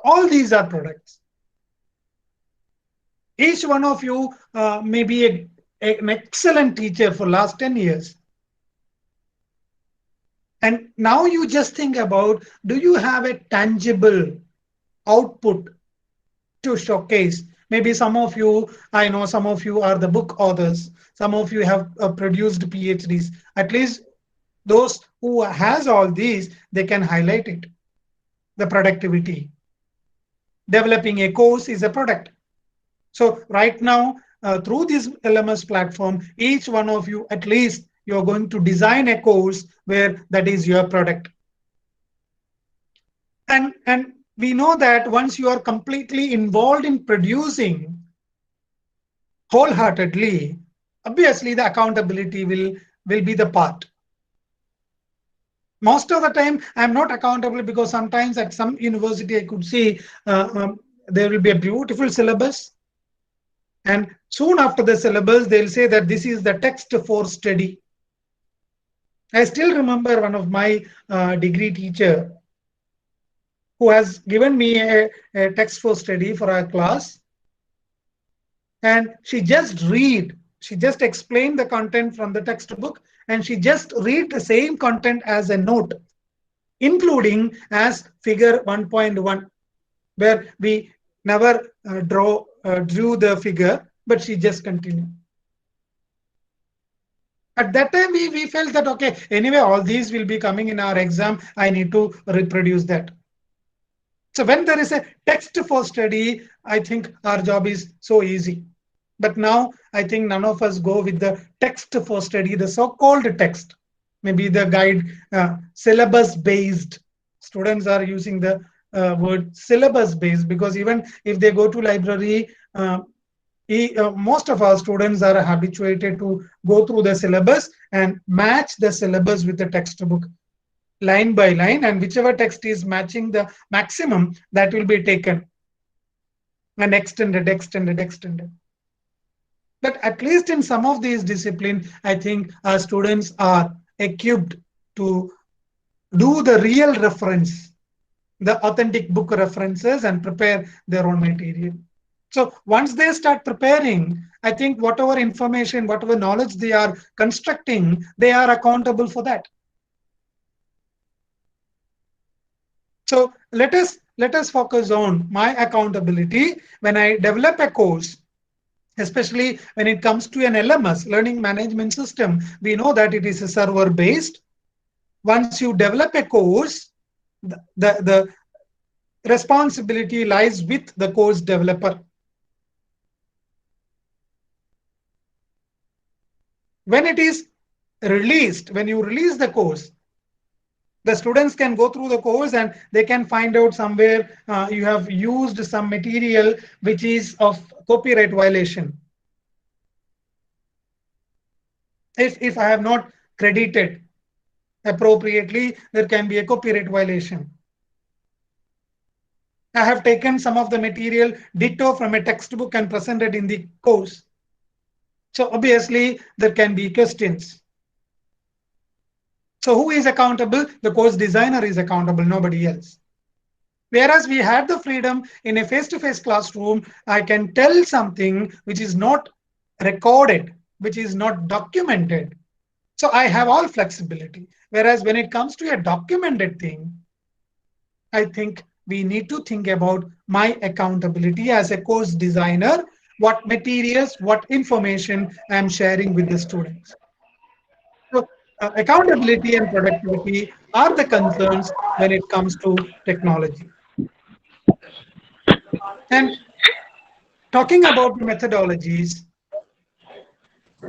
All these are products. Each one of you may be an excellent teacher for last 10 years. And now you just think about, do you have a tangible output to showcase? Maybe some of you, I know some of you are the book authors. Some of you have produced PhDs. At least those who has all these, they can highlight it. The productivity. Developing a course is a product. So right now, through this LMS platform, each one of you, at least you're going to design a course where that is your product. And we know that once you are completely involved in producing wholeheartedly, obviously the accountability will be the part. Most of the time, I'm not accountable because sometimes at some university I could see there will be a beautiful syllabus, and soon after the syllabus they'll say that this is the text for study. I still remember one of my degree teacher who has given me a text for study for our class, and she just explained the content from the textbook, and she just read the same content as a note, including as figure 1.1, where we never drew the figure, but she just continued. At that time, we felt that, okay, anyway, all these will be coming in our exam. I need to reproduce that. So when there is a text for study, I think our job is so easy. But now I think none of us go with the text for study, the so-called text, maybe the guide, syllabus based. Students are using the word syllabus based because even if they go to library, most of our students are habituated to go through the syllabus and match the syllabus with the textbook line by line, and whichever text is matching the maximum, that will be taken and extended. But at least in some of these disciplines, I think our students are equipped to do the real reference, the authentic book references, and prepare their own material. So once they start preparing, I think whatever information, whatever knowledge they are constructing, they are accountable for that. So let us focus on my accountability when I develop a course, especially when it comes to an LMS, learning management system. We know that it is a server based. Once you develop a course, the responsibility lies with the course developer. When it is released, when you release the course, the students can go through the course and they can find out somewhere you have used some material which is of copyright violation. If I have not credited appropriately, there can be a copyright violation. I have taken some of the material ditto from a textbook and presented in the course. So obviously there can be questions. So who is accountable? The course designer is accountable, nobody else. Whereas we had the freedom in a face-to-face classroom, I can tell something which is not recorded, which is not documented. So I have all flexibility. Whereas when it comes to a documented thing, I think we need to think about my accountability as a course designer, what materials, what information I am sharing with the students. So accountability and productivity are the concerns when it comes to technology. And talking about the methodologies,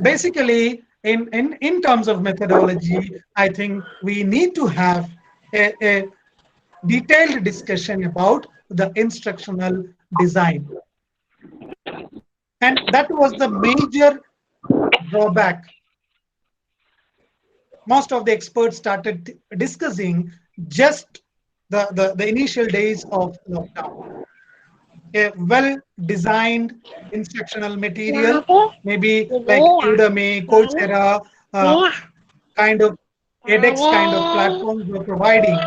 basically in terms of methodology, I think we need to have a detailed discussion about the instructional design. And that was the major drawback. Most of the experts started discussing just the initial days of lockdown. A well-designed instructional material, maybe like Udemy, Coursera, kind of edX kind of platforms were providing.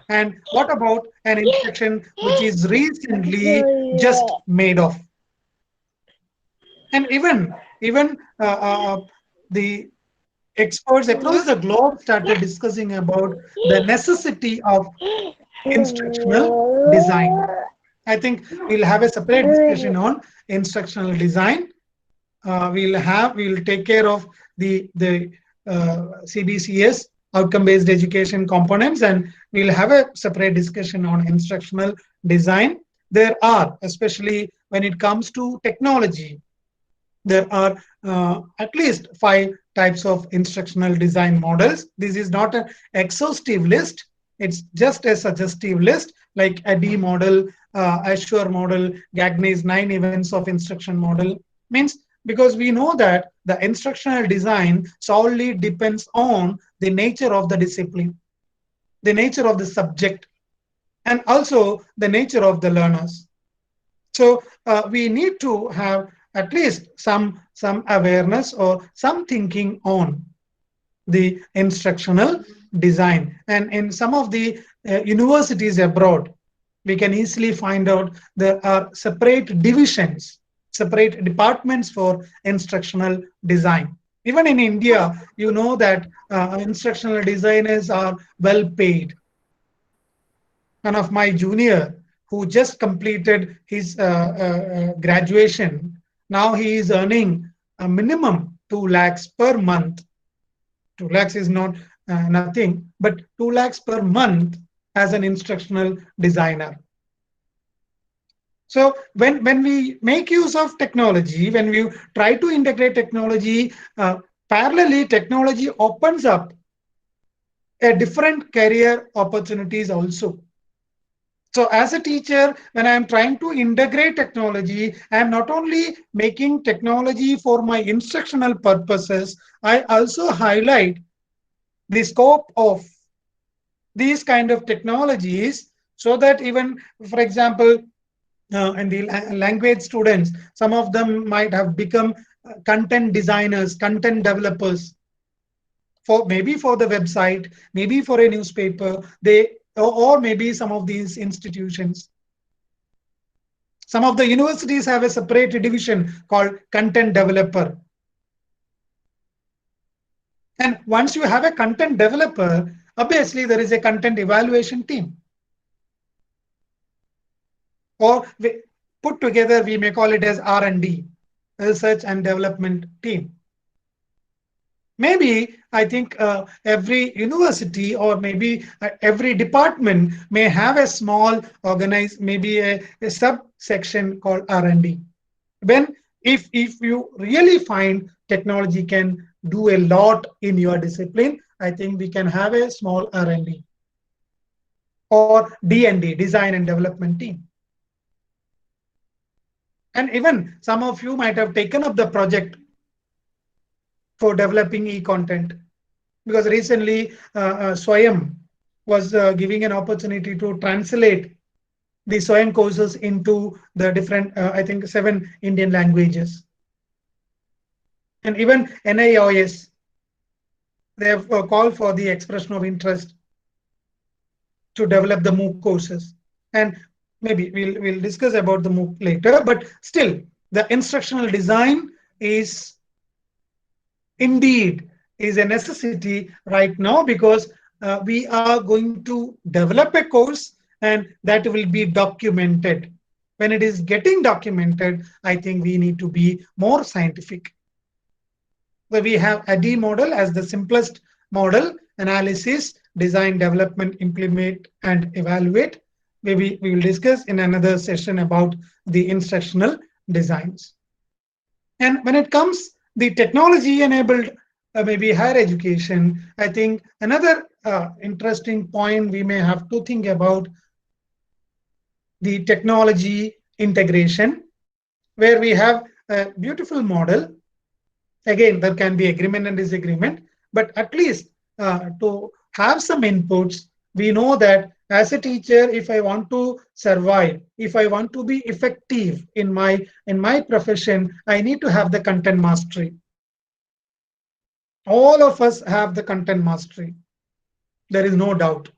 And what about an instruction which is recently just made of? And even the experts across the globe started discussing about the necessity of instructional design. I think we'll have a separate discussion on instructional design. We'll take care of the CBCS, outcome-based education components, and we'll have a separate discussion on instructional design. There are, especially when it comes to technology, there are at least 5 types of instructional design models. This is not an exhaustive list. It's just a suggestive list, like a D model, Azure model, Gagne's 9 events of instruction model. Means because we know that the instructional design solely depends on the nature of the discipline. the nature of the subject, and also the nature of the learners. So we need to have at least some awareness or some thinking on the instructional design. And in some of the universities abroad, we can easily find out there are separate divisions, separate departments for instructional design. Even in India, you know that instructional designers are well paid. One of my junior who just completed his graduation, now he is earning a minimum 2 lakhs per month. 2 lakhs is not nothing, but 2 lakhs per month as an instructional designer. So when we make use of technology, when we try to integrate technology, parallelly technology opens up a different career opportunities also. So as a teacher, when I am trying to integrate technology, I am not only making technology for my instructional purposes, I also highlight the scope of these kind of technologies, so that even, for example, and the language students, some of them might have become content designers, content developers, for maybe for the website, maybe for a newspaper, or maybe some of these institutions. Some of the universities have a separate division called content developer. And once you have a content developer, obviously there is a content evaluation team. Or put together, we may call it as R&D, research and development team. Maybe I think every university or maybe every department may have a small organized, maybe a subsection called R&D. When if you really find technology can do a lot in your discipline, I think we can have a small R&D or D&D, design and development team. And even some of you might have taken up the project for developing e-content, because recently SWAYAM was giving an opportunity to translate the SWAYAM courses into the different, I think 7 Indian languages. And even NIOS, they have called for the expression of interest to develop the MOOC courses. And maybe we'll discuss about the MOOC later, but still the instructional design is indeed is a necessity right now, because we are going to develop a course and that will be documented. When it is getting documented, I think we need to be more scientific. So we have ADDIE model as the simplest model: analysis, design, development, implement, and evaluate. Maybe we will discuss in another session about the instructional designs. And when it comes the technology enabled maybe higher education, I think another interesting point we may have to think about the technology integration, where we have a beautiful model. Again, there can be agreement and disagreement, but at least to have some inputs, we know that as a teacher, if I want to survive, if I want to be effective in my profession, I need to have the content mastery. All of us have the content mastery. There is no doubt.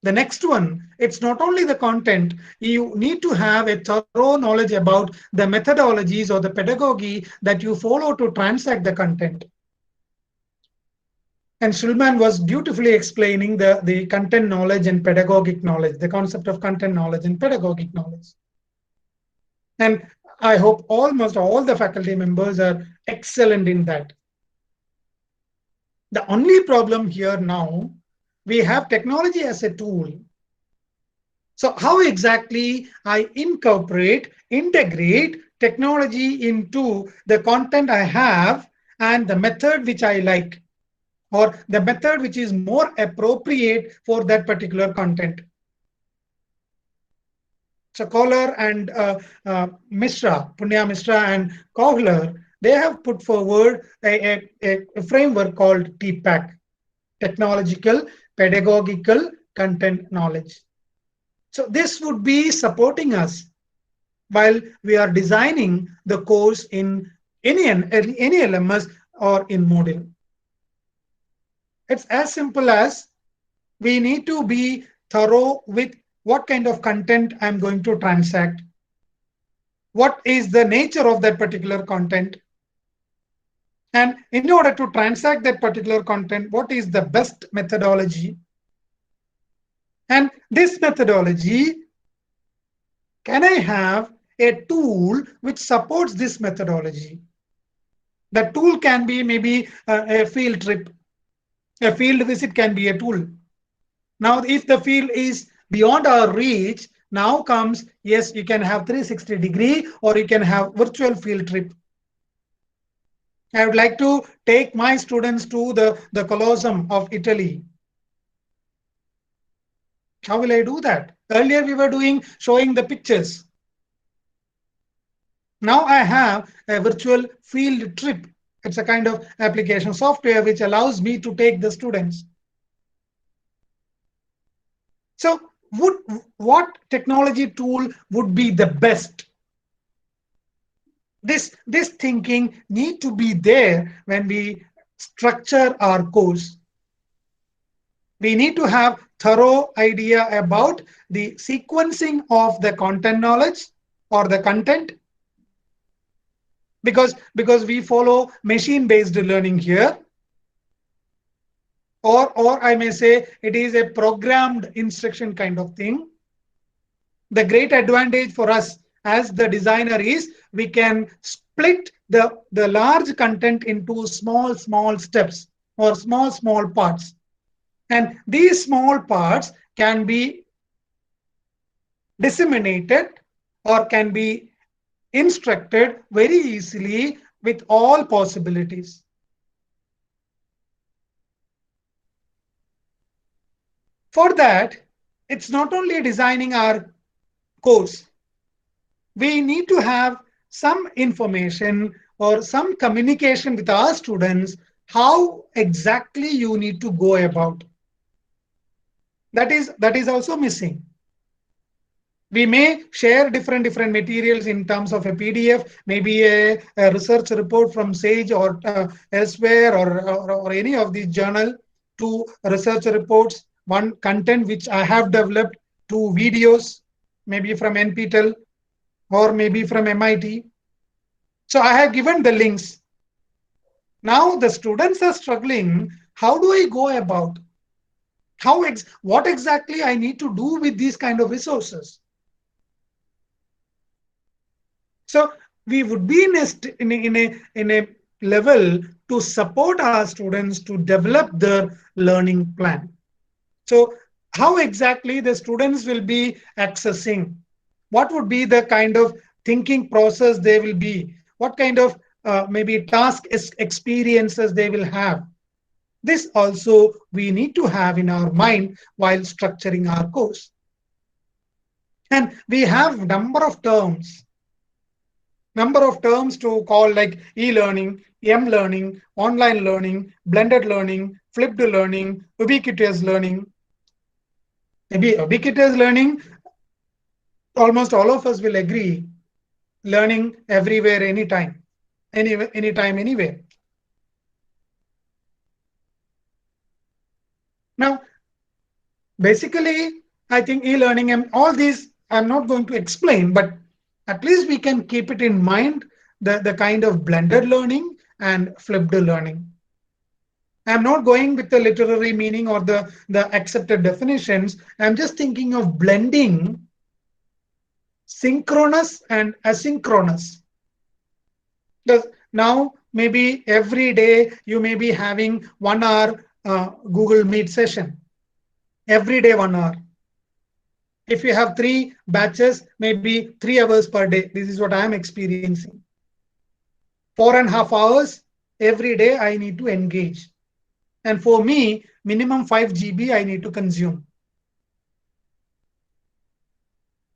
The next one, it's not only the content, you need to have a thorough knowledge about the methodologies or the pedagogy that you follow to transact the content. And Shulman was beautifully explaining the content knowledge and pedagogic knowledge, the concept of content knowledge and pedagogic knowledge. And I hope almost all the faculty members are excellent in that. The only problem here now, we have technology as a tool. So how exactly I integrate technology into the content I have and the method which I like, or the method which is more appropriate for that particular content. So Kohler and Mishra, Punya Mishra and Kohler, they have put forward a framework called TPACK, Technological pedagogical content knowledge. So this would be supporting us while we are designing the course in any LMS or in Moodle. It's as simple as we need to be thorough with what kind of content I'm going to transact. What is the nature of that particular content? And in order to transact that particular content, what is the best methodology? And this methodology, can I have a tool which supports this methodology? The tool can be maybe a field trip. A field visit can be a tool. Now, if the field is beyond our reach, now comes, yes, you can have 360-degree or you can have virtual field trip. I would like to take my students to the Colosseum of Italy. How will I do that? Earlier we were showing the pictures. Now I have a virtual field trip. It's a kind of application software which allows me to take the students. So what technology tool would be the best? This thinking need to be there when we structure our course. We need to have thorough idea about the sequencing of the content knowledge or the content, because we follow machine-based learning here, or I may say it is a programmed instruction kind of thing. The great advantage for us as the designer is we can split the large content into small steps or small parts, and these small parts can be disseminated or can be instructed very easily with all possibilities. For that, it's not only designing our course. We need to have some information or some communication with our students, how exactly you need to go about. That is also missing. We may share different materials in terms of a PDF, maybe a research report from SAGE or elsewhere or any of these journal, to research reports, one content which I have developed, two videos, maybe from NPTEL or maybe from MIT. So I have given the links. Now the students are struggling. How do I go about? What exactly I need to do with these kind of resources? So we would be in a level to support our students to develop their learning plan. So how exactly the students will be accessing? What would be the kind of thinking process they will be? What kind of maybe task experiences they will have? This also we need to have in our mind while structuring our course. And we have number of terms to call, like e-learning, m-learning, online learning, blended learning, flipped learning, ubiquitous learning. Maybe ubiquitous learning, almost all of us will agree, learning everywhere, anytime, anywhere. Now, basically, I think e-learning and all these I'm not going to explain, but at least we can keep it in mind, the kind of blended learning and flipped learning. I'm not going with the literary meaning or the accepted definitions. I'm just thinking of blending synchronous and asynchronous. Because now maybe every day you may be having 1 hour Google Meet session. Every day 1 hour. If you have 3 batches, maybe 3 hours per day. This is what I am experiencing. 4.5 hours every day I need to engage. And for me, minimum 5 GB I need to consume.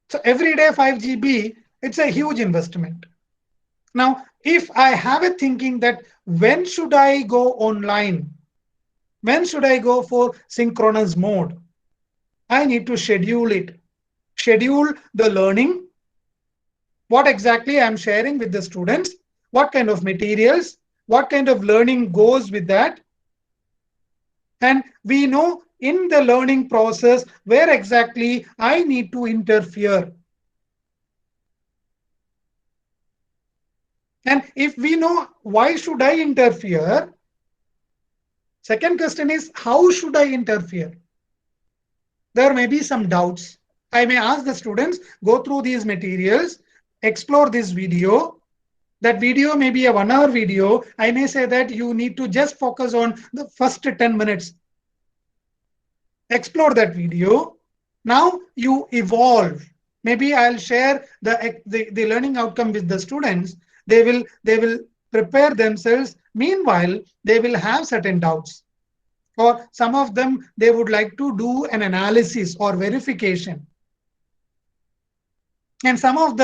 So every day 5 GB, it's a huge investment. Now, if I have a thinking that when should I go online? When should I go for synchronous mode? I need to schedule it. Schedule the learning. What exactly I'm sharing with the students, what kind of materials, what kind of learning goes with that. And we know in the learning process where exactly I need to interfere. And if we know why should I interfere, second question is how should I interfere? There may be some doubts. I may ask the students, go through these materials, explore this video. That video may be a 1 hour video. I may say that you need to just focus on the first 10 minutes. Explore that video. Now you evolve. Maybe I'll share the learning outcome with the students. They will prepare themselves. Meanwhile, they will have certain doubts. Or some of them, they would like to do an analysis or verification. And some of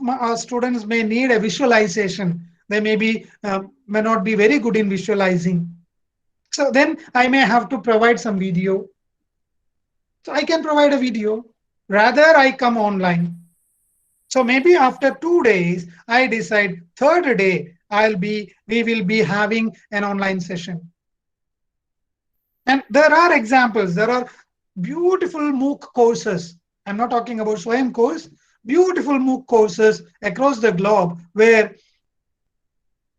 our students may need a visualization. They may not be very good in visualizing. So then I may have to provide some video. So I can provide a video. Rather, I come online. So maybe after 2 days, I decide third day we will be having an online session. And there are examples. There are beautiful MOOC courses. I'm not talking about SWAYAM course. Beautiful MOOC courses across the globe where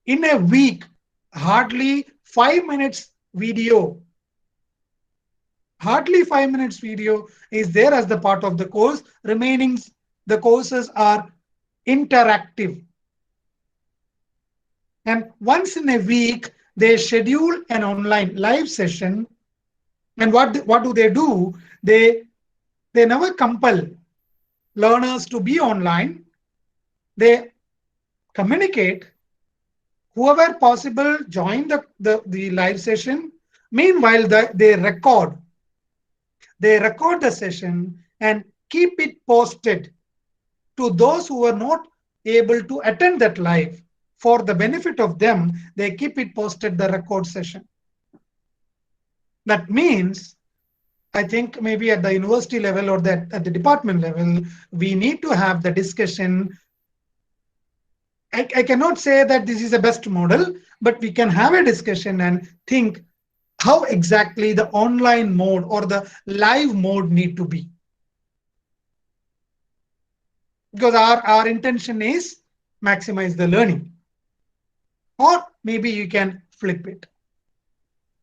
in a week, hardly 5 minutes video. Hardly 5 minutes video is there as the part of the course. Remaining the courses are interactive. And once in a week, they schedule an online live session. And what do? They never compel learners to be online. They communicate. Whoever possible join the live session. Meanwhile, they record the session and keep it posted to those who are not able to attend that live. For the benefit of them, they keep it posted, the record session. That means, I think maybe at the university level or at the department level, we need to have the discussion. I cannot say that this is the best model, but we can have a discussion and think how exactly the online mode or the live mode need to be. Because our intention is maximize the learning. Or maybe you can flip it.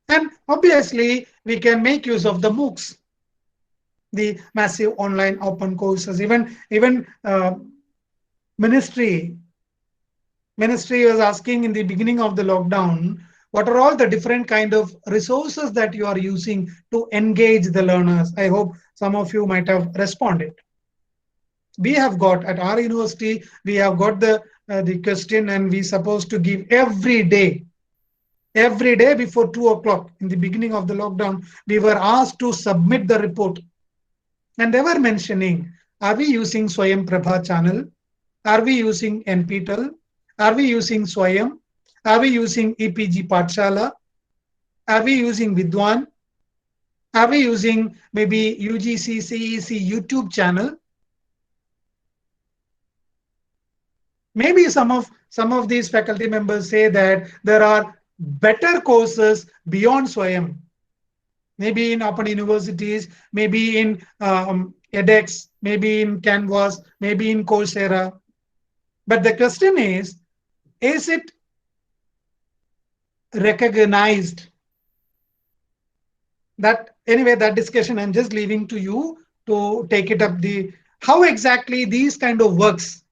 And obviously, we can make use of the MOOCs, the massive online open courses. Even ministry was asking in the beginning of the lockdown, what are all the different kind of resources that you are using to engage the learners? I hope some of you might have responded. We have got at our university, we have got the question, and we supposed to give every day before 2 o'clock in the beginning of the lockdown, we were asked to submit the report. And they were mentioning, are we using SWAYAM Prabha channel? Are we using NPTEL? Are we using SWAYAM? Are we using EPG Pathshala? Are we using Vidwan? Are we using maybe UGC CEC YouTube channel? Maybe some of these faculty members say that there are better courses beyond SWAYAM. Maybe in open universities, maybe in edX, maybe in Canvas, maybe in Coursera. But the question is it recognized? That anyway, that discussion I'm just leaving to you to take it up. How exactly these kind of works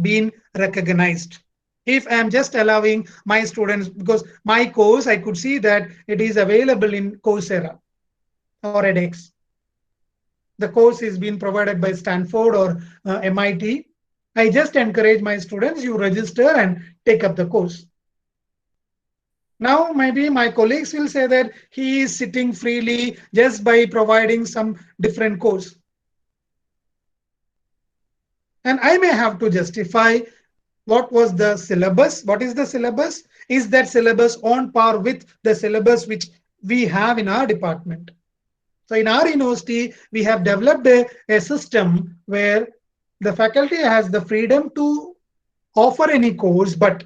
been recognized? If I'm just allowing my students, because my course, I could see that it is available in Coursera or edX. The course is being provided by Stanford or MIT. I just encourage my students, you register and take up the course. Now, maybe my colleagues will say that he is sitting freely just by providing some different course. And I may have to justify what was the syllabus. What is the syllabus? Is that syllabus on par with the syllabus which we have in our department. So in our university, we have developed a system where the faculty has the freedom to offer any course, but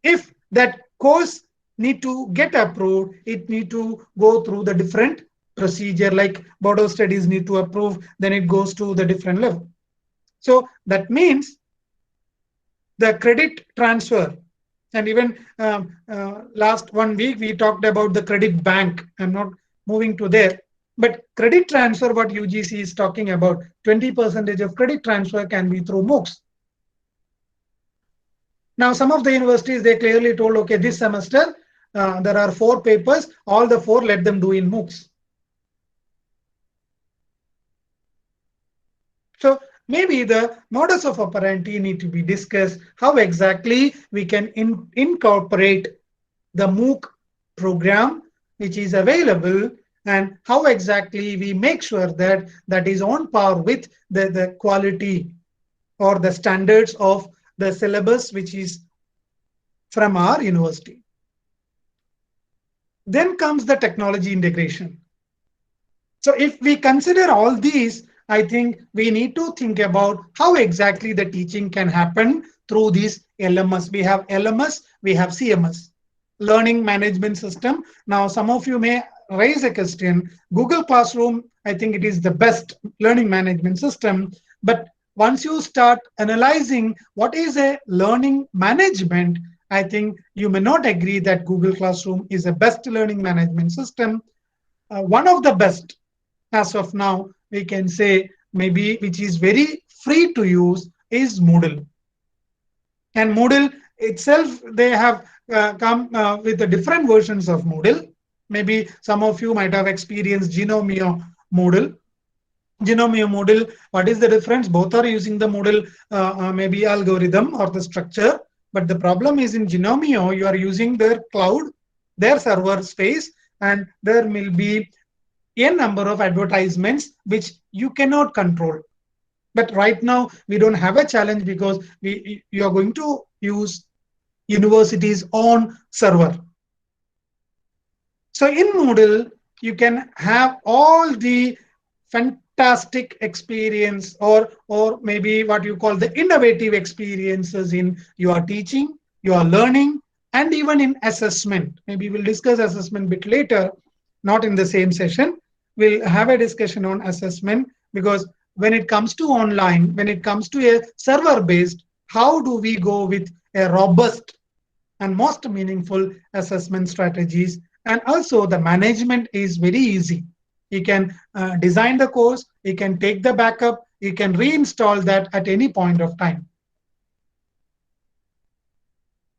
if that course need to get approved, it need to go through the different procedure, like board of studies need to approve, then it goes to the different level. So that means the credit transfer, and even last 1 week we talked about the credit bank. I'm not moving to there, but credit transfer, what UGC is talking about, 20% of credit transfer can be through MOOCs. Now, some of the universities, they clearly told, okay, this semester there are 4 papers, all the 4 let them do in MOOCs. So maybe the modus of operandi need to be discussed, how exactly we can incorporate the MOOC program which is available, and how exactly we make sure that that is on par with the quality or the standards of the syllabus which is from our university. Then comes the technology integration. So if we consider all these, I think we need to think about how exactly the teaching can happen through these LMS. We have LMS, we have CMS, Learning Management System. Now, some of you may raise a question. Google Classroom, I think it is the best learning management system. But once you start analyzing what is a learning management, I think you may not agree that Google Classroom is the best learning management system. One of the best, as of now, we can say maybe which is very free to use is Moodle. And Moodle itself, they have come with the different versions of Moodle. Maybe some of you might have experienced Gnomio Moodle. Gnomio Moodle, what is the difference? Both are using the Moodle maybe algorithm or the structure. But the problem is in Gnomio, you are using their cloud, their server space, and there will be a number of advertisements which you cannot control. But right now, we don't have a challenge because you are going to use university's own server. So in Moodle, you can have all the fantastic experience or maybe what you call the innovative experiences in your teaching, your learning, and even in assessment. Maybe we'll discuss assessment a bit later, not in the same session. We'll have a discussion on assessment, because when it comes to online, when it comes to a server-based, how do we go with a robust and most meaningful assessment strategies? And also the management is very easy. You can design the course, you can take the backup, you can reinstall that at any point of time.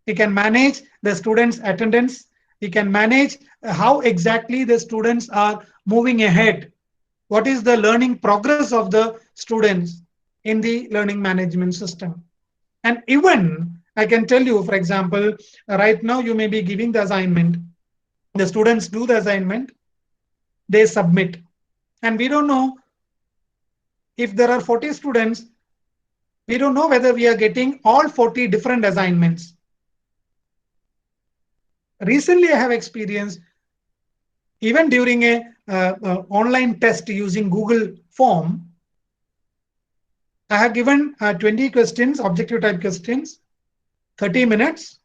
You can manage the students' attendance. You can manage how exactly the students are moving ahead. What is the learning progress of the students in the learning management system? And even I can tell you, for example, right now you may be giving the assignment. The students do the assignment, they submit. And we don't know if there are 40 students, we don't know whether we are getting all 40 different assignments. Recently, I have experienced, even during a online test using Google form, I have given 20 questions, objective type questions, 30 minutes.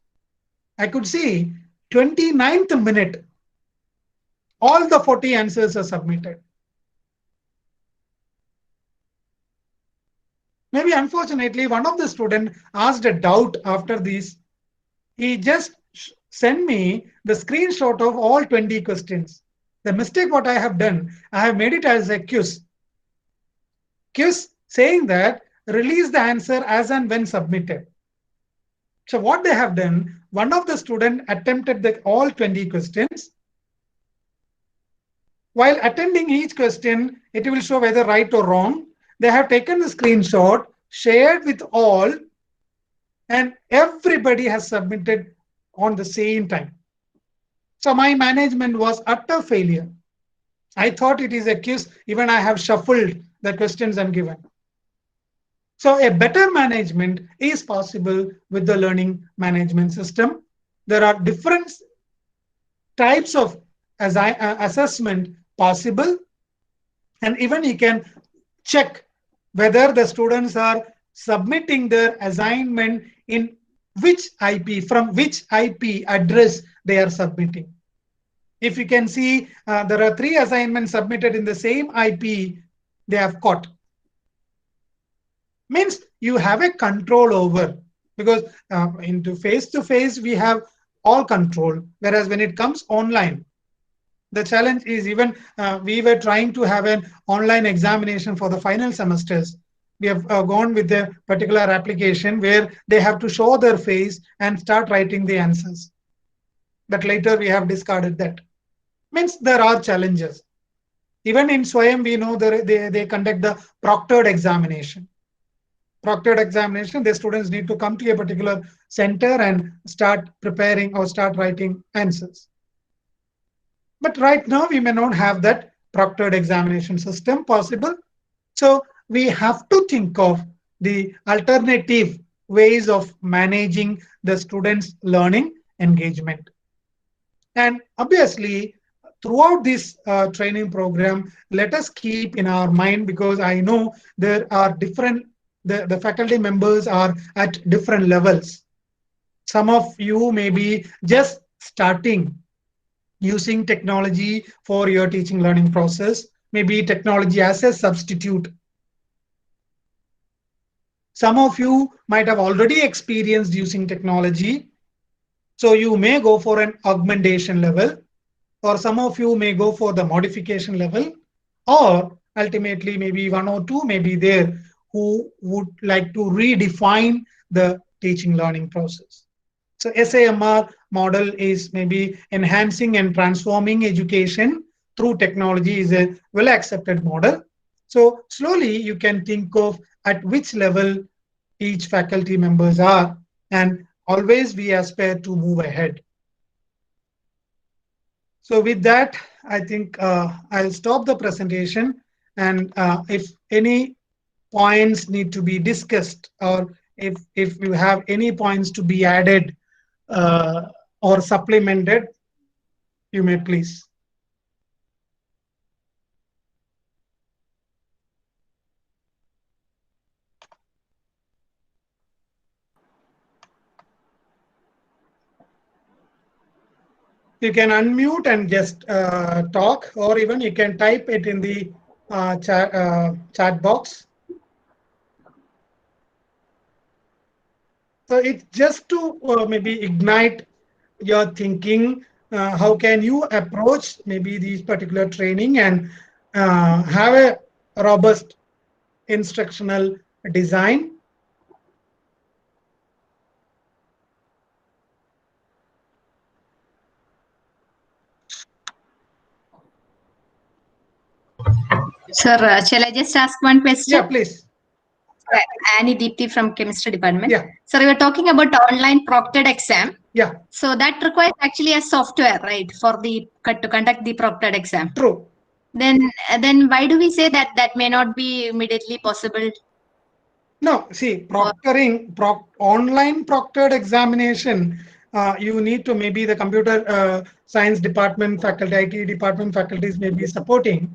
I could see 29th minute, all the 40 answers are submitted. Maybe unfortunately, one of the students asked a doubt after this. He just sent me the screenshot of all 20 questions. The mistake what I have done, I have made it as a quiz. Quiz saying that release the answer as and when submitted. So what they have done, one of the students attempted all 20 questions. While attending each question, it will show whether right or wrong. They have taken the screenshot, shared with all, and everybody has submitted on the same time. So my management was utter failure. I thought it is a quiz. Even I have shuffled the questions and given. So a better management is possible with the learning management system. There are different types of assessment possible, and even you can check whether the students are submitting their assignment in which IP, from which IP address they are submitting. If you can see there are 3 assignments submitted in the same IP, they have caught. Means you have a control over, because into face-to-face we have all control, whereas when it comes online, the challenge is even we were trying to have an online examination for the final semesters. We have gone with a particular application where they have to show their face and start writing the answers. But later we have discarded that. Means there are challenges. Even in SWAYAM, we know they conduct the proctored examination. Proctored examination, the students need to come to a particular center and start preparing or start writing answers. But right now, we may not have that proctored examination system possible. So we have to think of the alternative ways of managing the students' learning engagement. And obviously, throughout this training program, let us keep in our mind, because I know there are different, the faculty members are at different levels. Some of you may be just starting using technology for your teaching learning process, maybe technology as a substitute. Some of you might have already experienced using technology, so you may go for an augmentation level, or some of you may go for the modification level, or ultimately maybe 1 or 2 may be there who would like to redefine the teaching learning process. So SAMR model is maybe enhancing and transforming education through technology is a well accepted model. So slowly you can think of at which level each faculty members are, and always we aspire to move ahead. So with that, I think I'll stop the presentation, and if any points need to be discussed, or if you have any points to be added or supplemented, you may please. You can unmute and just talk, or even you can type it in the chat box. So it's just to maybe ignite your thinking. How can you approach maybe these particular training and have a robust instructional design? Sir, shall I just ask one question? Yeah, please. Annie Deepthi from Chemistry Department. Yeah. Sir, we were talking about online proctored exam. Yeah. So that requires actually a software, right, for the to conduct the proctored exam. True. Then why do we say that that may not be immediately possible? No, see, proctoring, online proctored examination, you need to maybe the computer science department faculty, IT department faculties may be supporting.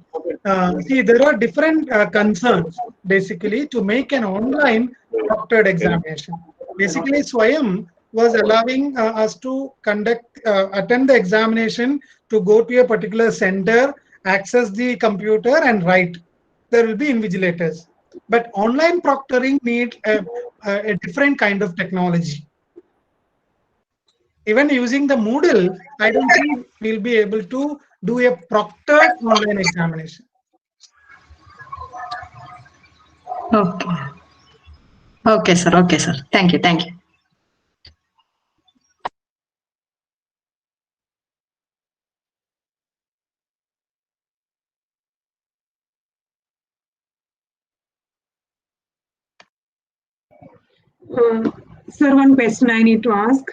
See, there are different concerns basically to make an online proctored examination. Basically, SWAYAM was allowing us to attend the examination, to go to a particular center, access the computer and write. There will be invigilators. But online proctoring needs a different kind of technology. Even using the Moodle, I don't think we'll be able to do a proctored online examination. Okay. Okay, sir. Okay, sir. Thank you. Thank you. Sir, one question I need to ask.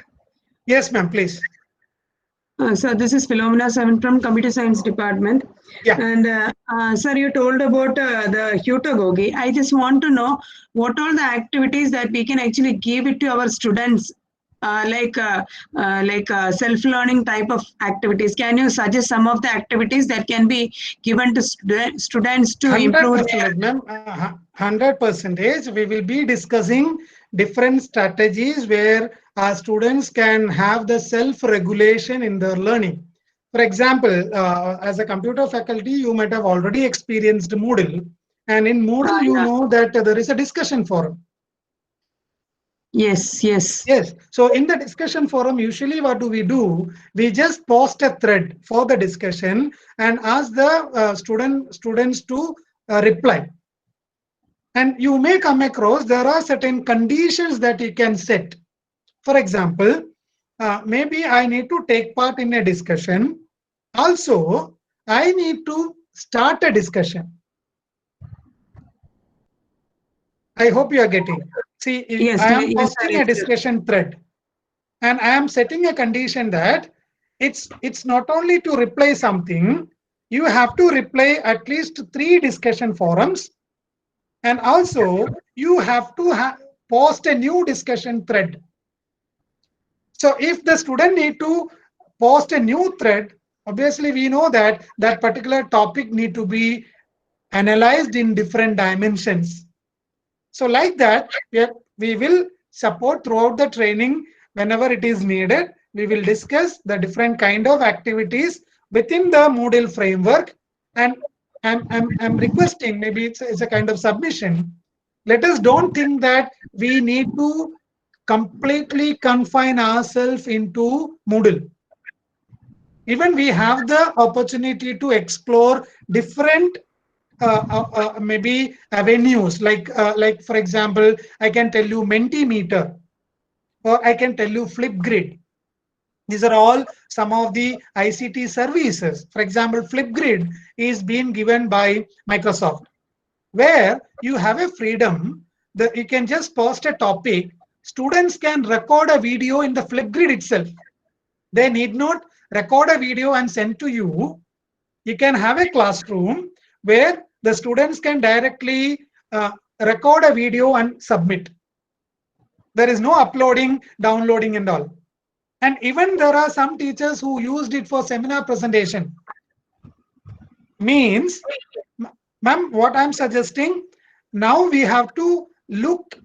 Yes, ma'am, please. So this is Philomena Seven from Computer Science Department. Yeah. And sir, you told about the Hutagogi. I just want to know what are the activities that we can actually give it to our students self-learning type of activities. Can you suggest some of the activities that can be given to students to improve their 100%, ma'am. 100%. We will be discussing different strategies where our students can have the self-regulation in their learning. For example, as a computer faculty, you might have already experienced Moodle. And in Moodle, you know that there is a discussion forum. Yes. Yes. So in the discussion forum, usually what do? We just post a thread for the discussion and ask the students to reply. And you may come across there are certain conditions that you can set. For example, maybe I need to take part in a discussion. Also, I need to start a discussion. I hope you are getting. See, Yes, I am yes, posting sir, a discussion thread, and I am setting a condition that it's not only to reply something, you have to reply at least 3 discussion forums, and also you have to post a new discussion thread. So if the student need to post a new thread, obviously we know that that particular topic need to be analyzed in different dimensions. So like that, we will support throughout the training whenever it is needed. We will discuss the different kind of activities within the Moodle framework. And I'm requesting, maybe it's a kind of submission. Let us don't think that we need to completely confine ourselves into Moodle. Even we have the opportunity to explore different maybe avenues, like for example, I can tell you Mentimeter, or I can tell you Flipgrid. These are all some of the ICT services. For example, Flipgrid is being given by Microsoft, where you have a freedom that you can just post a topic. Students can record a video in the Flipgrid itself. They need not record a video and send to you. You can have a classroom where the students can directly record a video and submit. There is no uploading, downloading and all. And even there are some teachers who used it for seminar presentation. Means, ma'am, what I'm suggesting, now we have to look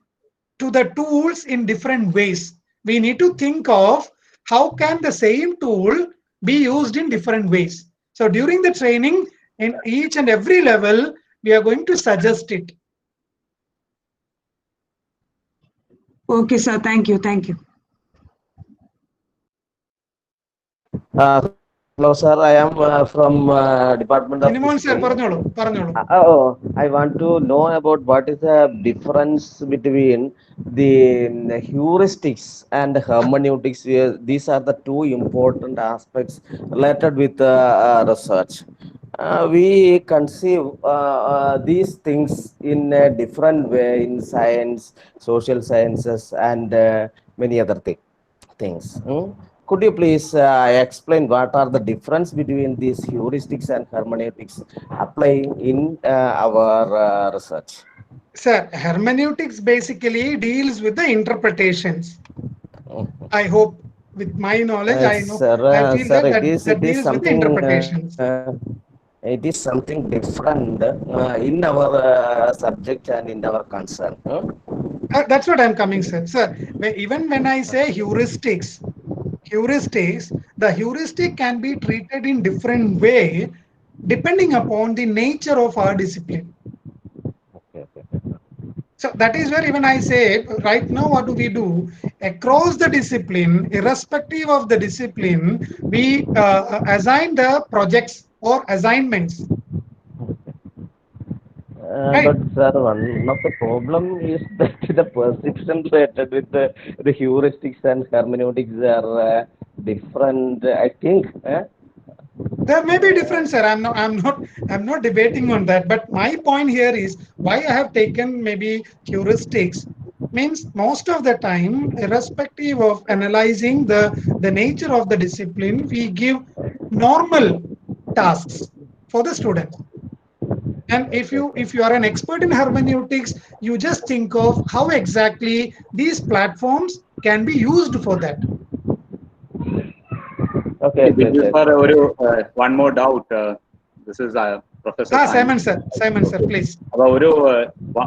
to the tools in different ways. We need to think of how can the same tool be used in different ways. So during the training, in each and every level, we are going to suggest it. Okay, sir. Thank you. Hello, sir. I am from Department of Minimum, sir, Oh, I want to know about what is the difference between the heuristics and hermeneutics. These are the two important aspects related with research. We conceive these things in a different way in science, social sciences, and many other things. Could you please explain what are the difference between these heuristics and hermeneutics applying in our research? Sir, hermeneutics basically deals with the interpretations. I hope with my knowledge, I know, I feel sir, that deals with the interpretations. It is something different in our subject and in our concern. That's what I'm coming, sir. Sir, even when I say heuristics, the heuristic can be treated in different way depending upon the nature of our discipline. So that is where even I say, right now, what do we do? Across the discipline, irrespective of the discipline, we assign the projects or assignments. Right. But sir, one of the problem is that the perception related with the heuristics and hermeneutics are different. I think. There may be difference, sir. I'm not debating on that. But my point here is why I have taken maybe heuristics means most of the time, irrespective of analyzing the nature of the discipline, we give normal tasks for the students. And if you are an expert in hermeneutics, you just think of how exactly these platforms can be used for that. Okay. One more doubt. This is Professor Simon sir, please. അപ്പോൾ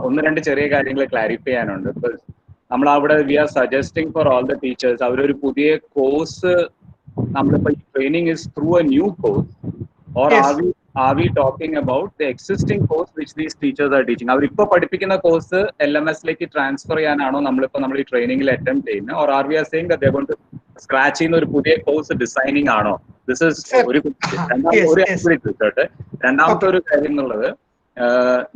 ഒന്ന് രണ്ട് ചെറിയ കാര്യങ്ങൾ clarify ചെയ്യാനുണ്ട്. നമ്മൾ അവിടെ we are suggesting for all the teachers അവരൊരു പുതിയ കോഴ്സ് നമ്മളിപ്പോൾ training is through a new course or are we talking about the existing course which these teachers are teaching? അവരിപ്പോൾ പഠിപ്പിക്കുന്ന കോഴ്സ് LMS ലേക്ക് ട്രാൻസ്ഫർ ചെയ്യാനാണോ നമ്മൾ ഈ ട്രെയിനിങ്ങിൽ അറ്റംപ്റ്റ് ചെയ്യുന്നത്, or are we are saying that they are going to scratch ചെയ്യുന്ന ഒരു പുതിയ course designing ആണോ? ദിസ് ഇസ് ഒരു ചോദിച്ചോട്ടെ. രണ്ടാമത്തെ ഒരു കാര്യം എന്നുള്ളത്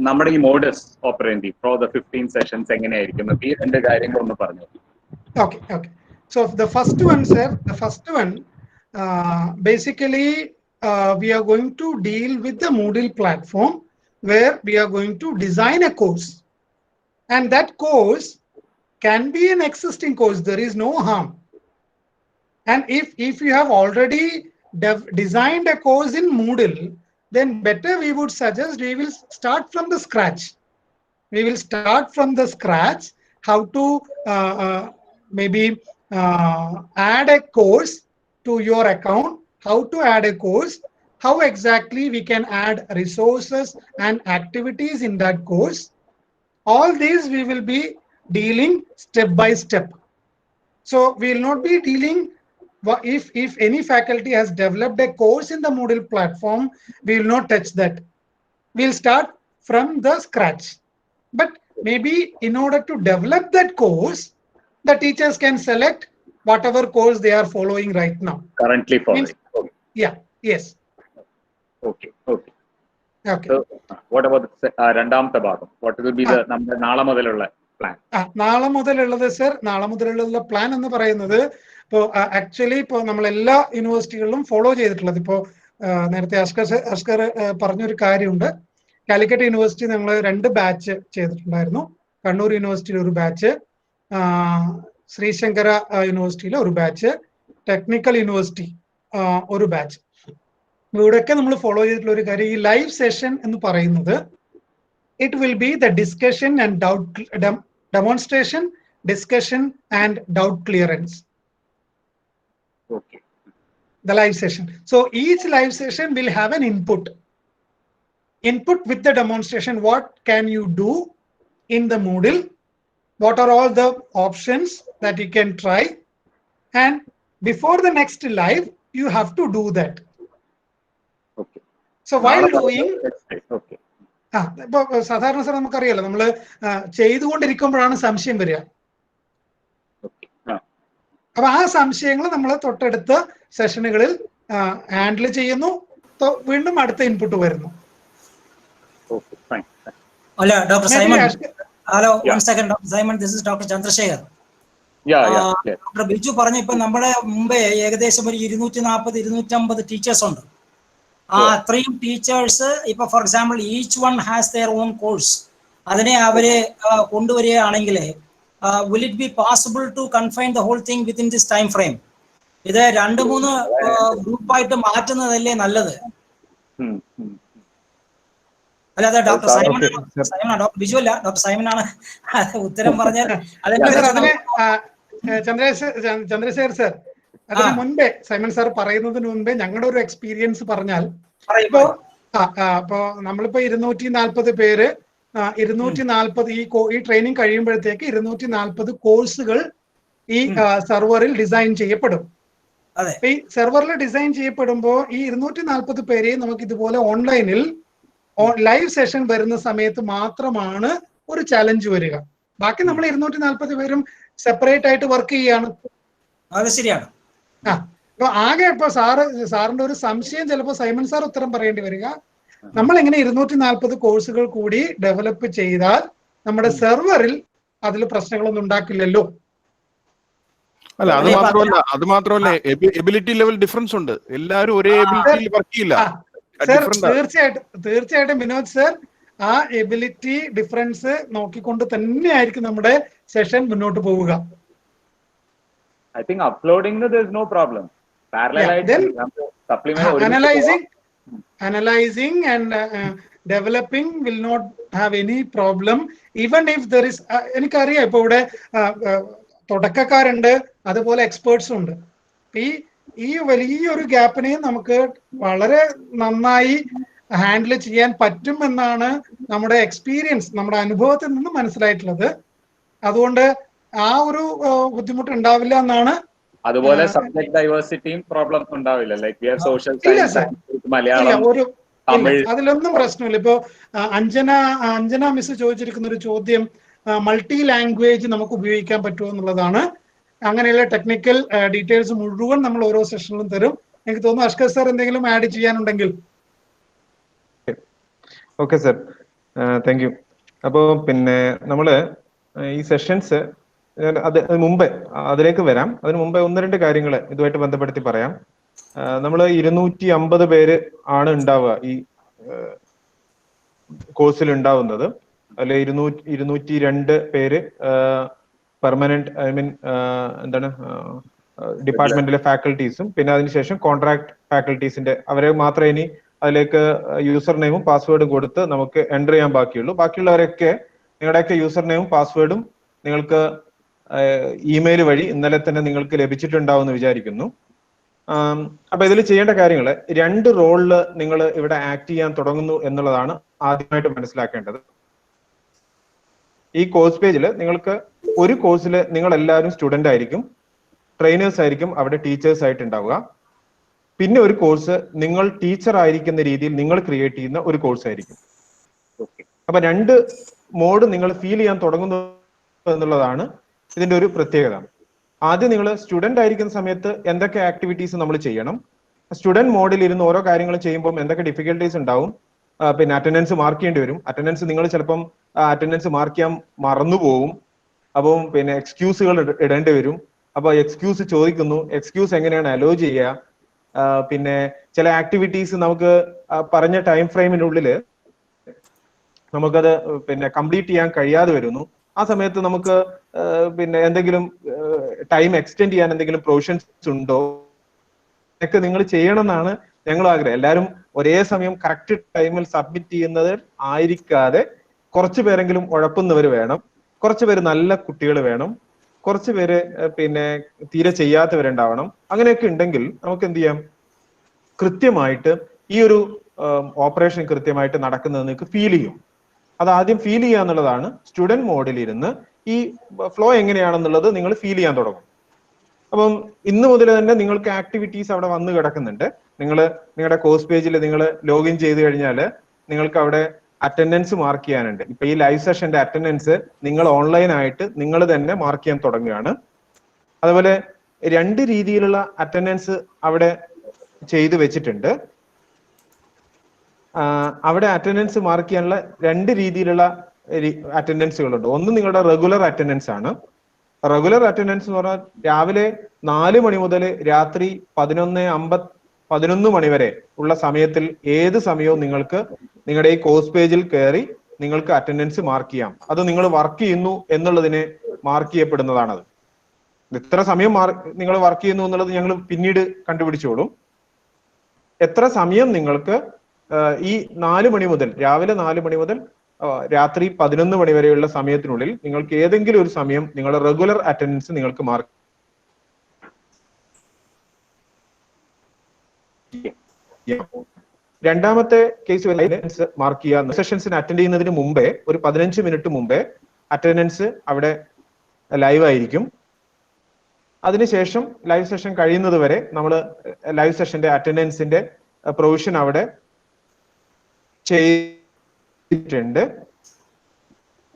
നമ്മുടെ ഈ മോഡസ് ഓപ്പറേണ്ടി ഫോർ ദ 15 സെഷൻസ് എങ്ങനെയായിരിക്കും? ഈ രണ്ട് കാര്യങ്ങൾ ഒന്ന് പറഞ്ഞു. Okay. So the first one, sir, basically we are going to deal with the Moodle platform where we are going to design a course, and that course can be an existing course. There is no harm. And if you have already designed a course in Moodle, then better we would suggest we will start from the scratch. We will start from the scratch how to maybe add a course to your account, how to add a course, how exactly we can add resources and activities in that course. All these we will be dealing step by step. So we will not be dealing if any faculty has developed a course in the Moodle platform, we will not touch that. We'll start from the scratch. But maybe in order to develop that course, the teachers can select whatever course they are following right now. Currently following. Yeah. Yes. Okay. So, what about രണ്ടാമത്തെ ഭാഗം? What will be the നമ്മുടെ നാളെ മുതലുള്ള plan? നാളെ മുതലുള്ളത് sir, നാളെ മുതലുള്ള plan എന്ന് പറയുന്നത് ഇപ്പോൾ ആക്ച്വലി ഇപ്പോൾ നമ്മൾ എല്ലാ യൂണിവേഴ്സിറ്റികളിലും ഫോളോ ചെയ്തിട്ടുള്ളത്, ഇപ്പോൾ നേരത്തെ അസ്കർ പറഞ്ഞൊരു കാര്യമുണ്ട്. കാലിക്കറ്റ് യൂണിവേഴ്സിറ്റി നമ്മൾ 2 ബാച്ച് ചെയ്തിട്ടുണ്ടായിരുന്നു. കണ്ണൂർ യൂണിവേഴ്സിറ്റിയിൽ ഒരു ബാച്ച്, ശ്രീശങ്കര യൂണിവേഴ്സിറ്റിയിലെ ഒരു ബാച്ച്, ടെക്നിക്കൽ യൂണിവേഴ്സിറ്റി ഒരു ബാച്ച്. ഇവിടെയൊക്കെ നമ്മൾ ഫോളോ ചെയ്തിട്ടുള്ള ഒരു കാര്യം, ഈ ലൈവ് സെഷൻ എന്ന് പറയുന്നത് it will be the discussion and doubt demonstration, discussion and doubt clearance. Okay. The live session. So each live session will have an input with the demonstration. What can you do in the Moodle? What are all the options that you can try? And before the next live, you have to do that. Okay. So while doing, സാധാരണ sir നമുക്കറിയാലോ, നമ്മൾ ചെയ്തുകൊണ്ടിരിക്കുമ്പോഴാണ് സംശയം വരിക. അപ്പൊ ആ സംശയങ്ങൾ നമ്മൾ തൊട്ടടുത്ത സെഷനുകളിൽ ഹാൻഡിൽ ചെയ്യുന്നു, വീണ്ടും അടുത്ത ഇൻപുട്ട് വരുന്നു. Hello, Dr. Simon. Hello, one second, Dr. Simon. This is Dr. Chandrasekhar. Dr. Biju പറഞ്ഞു, ഇപ്പൊ നമ്മുടെ മുമ്പേ ഏകദേശം ഒരു 240-250 ടീച്ചേഴ്സ് ഉണ്ട്. ആ അത്രയും ടീച്ചേഴ്സ് ഇപ്പൊ for example each one has their own course, അതിനെ അവര് കൊണ്ടുവരികയാണെങ്കിൽ will it be possible to confine the whole thing within this time frame? ഇത് 2-3 ഗ്രൂപ്പായിട്ട് മാറ്റുന്നതല്ലേ നല്ലത്? അല്ലാതെ ഡോക്ടർ സൈമൺ, ഡോക്ടർ ബിജു അല്ല, ഡോക്ടർ സൈമൺ ആണ് ഉത്തരം പറഞ്ഞാൽ. ചന്ദ്രശേഖർ സർ, അതിന് മുൻപേ സൈമൺ സാർ പറയുന്നതിന് മുൻപേ ഞങ്ങളുടെ ഒരു എക്സ്പീരിയൻസ് പറഞ്ഞാൽ, ഇപ്പോ നമ്മളിപ്പോ 240 പേര് 240 ഈ ട്രെയിനിങ് കഴിയുമ്പോഴത്തേക്ക് 240 കോഴ്സുകൾ ഈ സെർവറിൽ ഡിസൈൻ ചെയ്യപ്പെടും. ഈ സെർവറിൽ ഡിസൈൻ ചെയ്യപ്പെടുമ്പോൾ ഈ 240 പേരെ നമുക്ക് ഇതുപോലെ ഓൺലൈനിൽ ലൈവ് സെഷൻ വരുന്ന സമയത്ത് മാത്രമാണ് ഒരു ചലഞ്ച് വരിക. ബാക്കി നമ്മൾ 240 പേരും സെപ്പറേറ്റ് ആയിട്ട് വർക്ക് ചെയ്യാണ്. അത് ശരിയാണ്. അപ്പൊ ആകെ ഇപ്പൊ സാറിന്റെ ഒരു സംശയം ചിലപ്പോ സൈമൺ സാർ ഉത്തരം പറയേണ്ടി വരിക, നമ്മൾ എങ്ങനെ 240 കോഴ്സുകൾ കൂടി ഡെവലപ്പ് ചെയ്താൽ നമ്മുടെ സെർവറിൽ അതിൽ പ്രശ്നങ്ങളൊന്നും ഉണ്ടാക്കില്ലല്ലോ. അല്ല, അത് മാത്രമല്ല എബിലിറ്റി ലെവൽ ഡിഫറൻസ് ഉണ്ട്. എല്ലാവരും ഒരേ എബിലിറ്റിയിൽ വർക്ക് ചെയ്യില്ല. തീർച്ചയായിട്ടും വിനോദ് സർ, ആ എബിലിറ്റി ഡിഫറൻസ് നോക്കിക്കൊണ്ട് തന്നെയായിരിക്കും നമ്മുടെ സെഷൻ മുന്നോട്ട് പോവുക. I think uploading there is no problem. Analyzing and developing will not have any problem. Even if there is, എനിക്കറിയാം ഇപ്പൊ ഇവിടെ തുടക്കക്കാരുണ്ട്, അതുപോലെ എക്സ്പേർട്സും ഉണ്ട്. ഈ വലിയൊരു ഗ്യാപ്പിനെയും നമുക്ക് വളരെ നന്നായി ഹാൻഡിൽ ചെയ്യാൻ പറ്റും എന്നാണ് നമ്മുടെ എക്സ്പീരിയൻസ്, നമ്മുടെ അനുഭവത്തിൽ നിന്ന് മനസ്സിലായിട്ടുള്ളത്. അതുകൊണ്ട് ആ ഒരു ബുദ്ധിമുട്ട് ഉണ്ടാവില്ല എന്നാണ്. അതുപോലെ സബ്ജക്ട് ഡൈവേഴ്സിറ്റിയും പ്രോബ്ലം ഉണ്ടാവില്ല. Like we have social science, Malayalam, Tamil, അതിലൊന്നും പ്രശ്നമില്ല. ഇപ്പോ അഞ്ജന മിസ് ചോദിച്ചിരിക്കുന്ന ഒരു ചോദ്യം മൾട്ടി ലാംഗ്വേജ് നമുക്ക് ഉപയോഗിക്കാൻ പറ്റുമോ എന്നുള്ളതാണ്. അങ്ങനെയുള്ള ടെക്നിക്കൽ ഡീറ്റെയിൽസ് മുഴുവൻ നമ്മൾ ഓരോ സെഷനിലും തരും. എനിക്ക് തോന്നുന്നു അഷ്കർ സാർ എന്തെങ്കിലും ആഡ് ചെയ്യാനുണ്ടെങ്കിൽ. Okay sir, thank you. അപ്പോൾ പിന്നെ നമ്മള് ഈ സെഷൻസ് അത് മുമ്പേ അതിലേക്ക് വരാം. അതിന് മുമ്പേ 1-2 കാര്യങ്ങൾ ഇതുമായിട്ട് ബന്ധപ്പെടുത്തി പറയാം. നമ്മൾ 250 പേര് ആണ് ഉണ്ടാവുക ഈ കോഴ്സിൽ ഉണ്ടാവുന്നത്. അതിൽ 202 പേര് പെർമനന്റ്, ഐ മീൻ എന്താണ്, ഡിപ്പാർട്ട്മെന്റിലെ ഫാക്കൽറ്റീസും പിന്നെ അതിനുശേഷം കോൺട്രാക്ട് ഫാക്കൽറ്റീസിന്റെ അവരെ മാത്രമേ ഇനി അതിലേക്ക് യൂസർ നെയിമും പാസ്വേഡും കൊടുത്ത് നമുക്ക് എൻ്റർ ചെയ്യാൻ ബാക്കിയുള്ളൂ. ബാക്കിയുള്ളവരൊക്കെ നിങ്ങളുടെയൊക്കെ യൂസർ നെയിമും പാസ്വേഡും നിങ്ങൾക്ക് ഇമെയിൽ വഴി ഇന്നലെ തന്നെ നിങ്ങൾക്ക് ലഭിച്ചിട്ടുണ്ടാവും എന്ന് വിചാരിക്കുന്നു. അപ്പൊ ഇതിൽ ചെയ്യേണ്ട കാര്യങ്ങൾ, 2 റോളിൽ നിങ്ങൾ ഇവിടെ ആക്ട് ചെയ്യാൻ തുടങ്ങുന്നു എന്നുള്ളതാണ് ആദ്യമായിട്ട് മനസ്സിലാക്കേണ്ടത്. ഈ കോഴ്സ് പേജിൽ നിങ്ങൾക്ക് ഒരു കോഴ്സിൽ നിങ്ങൾ എല്ലാവരും സ്റ്റുഡന്റ് ആയിരിക്കും, ട്രെയിനേഴ്സ് ആയിരിക്കും അവിടെ ടീച്ചേഴ്സ് ആയിട്ട് ഉണ്ടാവുക. പിന്നെ ഒരു കോഴ്സ് നിങ്ങൾ ടീച്ചർ ആയിരിക്കുന്ന രീതിയിൽ നിങ്ങൾ ക്രിയേറ്റ് ചെയ്യുന്ന ഒരു കോഴ്സ് ആയിരിക്കും. അപ്പൊ 2 മോഡ് നിങ്ങൾ ഫീൽ ചെയ്യാൻ തുടങ്ങുന്നു എന്നുള്ളതാണ് ഇതിന്റെ ഒരു പ്രത്യേകത. ആദ്യം നിങ്ങൾ സ്റ്റുഡന്റ് ആയിരിക്കുന്ന സമയത്ത് എന്തൊക്കെ ആക്ടിവിറ്റീസ് നമ്മൾ ചെയ്യണം, സ്റ്റുഡന്റ് മോഡിൽ ഇരുന്ന് ഓരോ കാര്യങ്ങൾ ചെയ്യുമ്പോൾ എന്തൊക്കെ ഡിഫിക്കൽട്ടീസ് ഉണ്ടാവും, പിന്നെ അറ്റൻഡൻസ് മാർക്ക് ചെയ്യേണ്ടി വരും. അറ്റൻഡൻസ് നിങ്ങൾ ചിലപ്പം അറ്റൻഡൻസ് മാർക്ക് ചെയ്യാൻ മറന്നുപോകും. അപ്പം പിന്നെ എക്സ്ക്യൂസുകൾ ഇടേണ്ടി വരും. അപ്പൊ എക്സ്ക്യൂസ് ചോദിക്കുന്നു, എക്സ്ക്യൂസ് എങ്ങനെയാണ് അലോ ചെയ്യുക, പിന്നെ ചില ആക്ടിവിറ്റീസ് നമുക്ക് പറഞ്ഞ ടൈം ഫ്രെയിമിനുള്ളിൽ നമുക്കത് പിന്നെ കംപ്ലീറ്റ് ചെയ്യാൻ കഴിയാതെ വരുന്നു. ആ സമയത്ത് നമുക്ക് പിന്നെ എന്തെങ്കിലും ടൈം എക്സ്റ്റെൻഡ് ചെയ്യാൻ എന്തെങ്കിലും പ്രൊവിഷൻസ് ഉണ്ടോ ഒക്കെ നിങ്ങൾ ചെയ്യണം എന്നാണ് ഞങ്ങൾ ആഗ്രഹം. എല്ലാവരും ഒരേ സമയം കറക്റ്റ് ടൈമിൽ സബ്മിറ്റ് ചെയ്യുന്നത് ആയിരിക്കാതെ കുറച്ചു പേരെങ്കിലും ഉഴപ്പുന്നവർ വേണം, കുറച്ചു പേര് നല്ല കുട്ടികൾ വേണം, കുറച്ചു പേര് പിന്നെ തീരെ ചെയ്യാത്തവരുണ്ടാവണം. അങ്ങനെയൊക്കെ ഉണ്ടെങ്കിൽ നമുക്ക് എന്ത് ചെയ്യാം, കൃത്യമായിട്ട് ഈ ഒരു ഓപ്പറേഷൻ കൃത്യമായിട്ട് നടക്കുന്നത് നിങ്ങൾക്ക് ഫീൽ ചെയ്യും. അത് ആദ്യം ഫീൽ ചെയ്യുക എന്നുള്ളതാണ്. സ്റ്റുഡന്റ് മോഡിൽ ഇരുന്ന് ഈ ഫ്ലോ എങ്ങനെയാണെന്നുള്ളത് നിങ്ങൾ ഫീൽ ചെയ്യാൻ തുടങ്ങും. അപ്പം ഇന്ന് മുതൽ തന്നെ നിങ്ങൾക്ക് ആക്ടിവിറ്റീസ് അവിടെ വന്ന് കിടക്കുന്നുണ്ട്. നിങ്ങൾ നിങ്ങളുടെ കോഴ്സ് പേജിൽ നിങ്ങൾ ലോഗിൻ ചെയ്ത് കഴിഞ്ഞാൽ നിങ്ങൾക്ക് അവിടെ അറ്റൻഡൻസ് മാർക്ക് ചെയ്യാനുണ്ട്. ഇപ്പൊ ഈ ലൈവ് സെഷന്റെ അറ്റൻഡൻസ് നിങ്ങൾ ഓൺലൈൻ ആയിട്ട് നിങ്ങൾ തന്നെ മാർക്ക് ചെയ്യാൻ തുടങ്ങുകയാണ്. അതുപോലെ 2 രീതിയിലുള്ള അറ്റൻഡൻസ് അവിടെ ചെയ്തു വെച്ചിട്ടുണ്ട്. അവിടെ അറ്റൻഡൻസ് മാർക്ക് ചെയ്യാനുള്ള 2 രീതിയിലുള്ള അറ്റൻഡൻസുകളുണ്ട്. ഒന്ന് നിങ്ങളുടെ റെഗുലർ അറ്റൻഡൻസ് ആണ്. റെഗുലർ അറ്റൻഡൻസ് എന്ന് പറഞ്ഞാൽ രാവിലെ 4 മണി മുതൽ രാത്രി 11 മണി വരെ ഉള്ള സമയത്തിൽ ഏത് സമയവും നിങ്ങൾക്ക് നിങ്ങളുടെ ഈ കോഴ്സ് പേജിൽ കയറി നിങ്ങൾക്ക് അറ്റൻഡൻസ് മാർക്ക് ചെയ്യാം. അത് നിങ്ങൾ വർക്ക് ചെയ്യുന്നു എന്നുള്ളതിനെ മാർക്ക് ചെയ്യപ്പെടുന്നതാണത്. എത്ര സമയം നിങ്ങൾ വർക്ക് ചെയ്യുന്നു എന്നുള്ളത് ഞങ്ങൾ പിന്നീട് കണ്ടുപിടിച്ചോളും. എത്ര സമയം നിങ്ങൾക്ക് ഈ 4 മണി മുതൽ രാവിലെ 4 മണി മുതൽ രാത്രി 11 മണി വരെയുള്ള സമയത്തിനുള്ളിൽ നിങ്ങൾക്ക് ഏതെങ്കിലും ഒരു സമയം നിങ്ങളുടെ റെഗുലർ അറ്റൻഡൻസ് നിങ്ങൾക്ക് മാർക്ക് രണ്ടാമത്തെ കേസ് മാർക്ക് ചെയ്യുക. സെഷൻസിന് അറ്റൻഡ് ചെയ്യുന്നതിന് മുമ്പേ ഒരു 15 മിനിറ്റ് മുമ്പേ അറ്റൻഡൻസ് അവിടെ ലൈവ് ആയിരിക്കും. അതിനുശേഷം ലൈവ് സെഷൻ കഴിയുന്നത് വരെ നമ്മൾ ലൈവ് സെഷന്റെ അറ്റൻഡൻസിന്റെ പ്രൊവിഷൻ അവിടെ ചെയ്തിട്ടുണ്ട്.